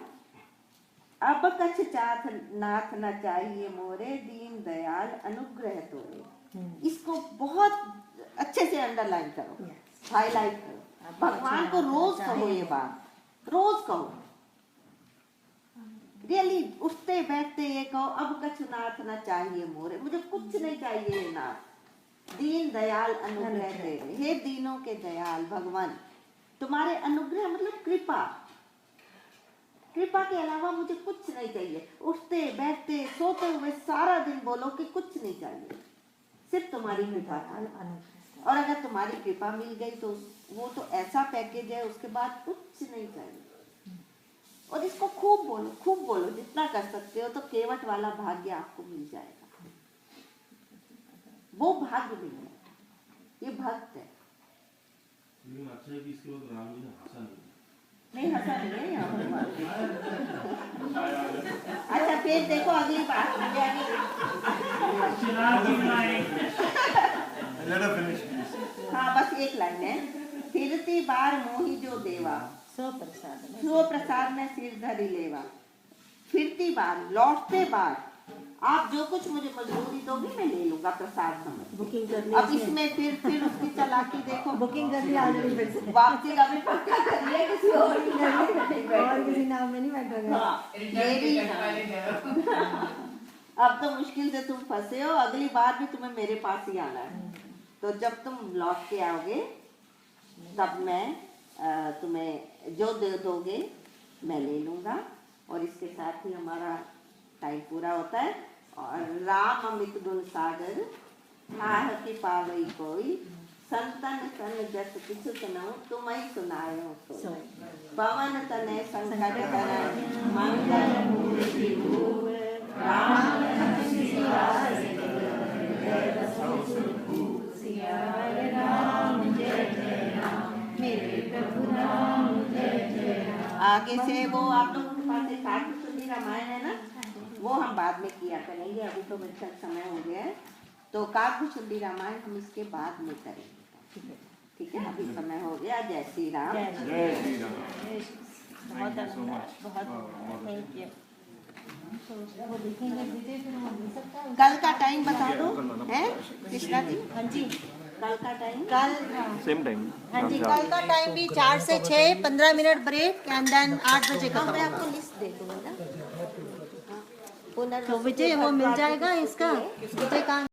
अब कछ चाथ नाथ न चाहिए मोरे, दीन दयाल अनुग्रह तोरे। इसको बहुत अच्छे से अंडरलाइन करो, हाईलाइट करो, भगवान को रोज कहो, ये बात रोज कहो, रियली उठते बैठते ये कहो, अब कछ नाथ न चाहिए मोरे, मुझे कुछ नहीं चाहिए नाथ, दीन दयाल अनुग्रह तेरे। हे दीनों के दयाल भगवान, तुम्हारे अनुग्रह मतलब कृपा, कृपा के अलावा मुझे कुछ नहीं चाहिए। उठते बैठते सोते हुए सारा दिन बोलो कि कुछ नहीं चाहिए, सिर्फ तुम्हारी कृपा चाहिए। और अगर तुम्हारी कृपा मिल गई तो वो तो ऐसा पैकेज है, उसके बाद कुछ नहीं चाहिए। और इसको खूब बोलो, खूब बोलो, जितना कर सकते हो, तो केवट वाला भाग्य आपको मिल जाएगा। वो भाग्य मिल जाएगा, ये भक्त है। अच्छा है कि इसके बाद राम जी ने हंसा नहीं, हंसा नहीं है यहाँ अच्छा फिर देखो अगली बात, हाँ बस एक लाइन है। फिरती बार मोही जो देवा, सो प्रसाद में सिर धरी लेवा। फिरती बार, लौटते बार, आप जो कुछ मुझे मजदूरी दोगे मैं ले लूंगा प्रसाद समझ। बुकिंग कर ली अब इसमें फिर उसकी चालाकी देखो, बुकिंग कर ली ऑलरेडी, फिर से वापसी का भी पक्का कर लिया, किसी और किसी नाम में नहीं बैठोगे। अब तो मुश्किल से तुम फंसे हो, अगली बार भी तुम्हें मेरे पास ही आना है। तो जब तुम लौट के आओगे तब मैं तुम्हें जो दे दोगे मैं ले लूंगा। और इसके साथ ही हमारा टाइम पूरा होता है। और राम अमित गुण सागर, आह की पावई कोई, संतन सन जस किछु सुनाऊं, तुम ही सुनाए हो सोई। पवन तनय संकट हरण, मंगल मूर्ति भूप, राम मेरे प्रभु राम जय जय राम। आगे से वो आप लोगों के पास एक काकभूषुंडी रामायण है ना, वो हम बाद में किया करेंगे, अभी तो मेरे साथ समय हो गया है। तो काकभूषुंडी रामायण हम इसके बाद में करेंगे, ठीक है? अभी समय हो गया। जय श्री राम। जय श्री राम। बहुत थैंक यू। वो देखेंगे दीदी, फिर हम ले सकते हैं। कल का टाइम बता दो, है कृष्णा जी? हाँ जी, कल का टाइम, कल सेम टाइम, हाँ जी, कल का टाइम भी 4 से 6, 15 मिनट ब्रेक एंड देन 8 बजे का। मैं आपको लिस्ट दे दूंगा ना। तो विजय वो मिल जाएगा इसका, विजय कहाँ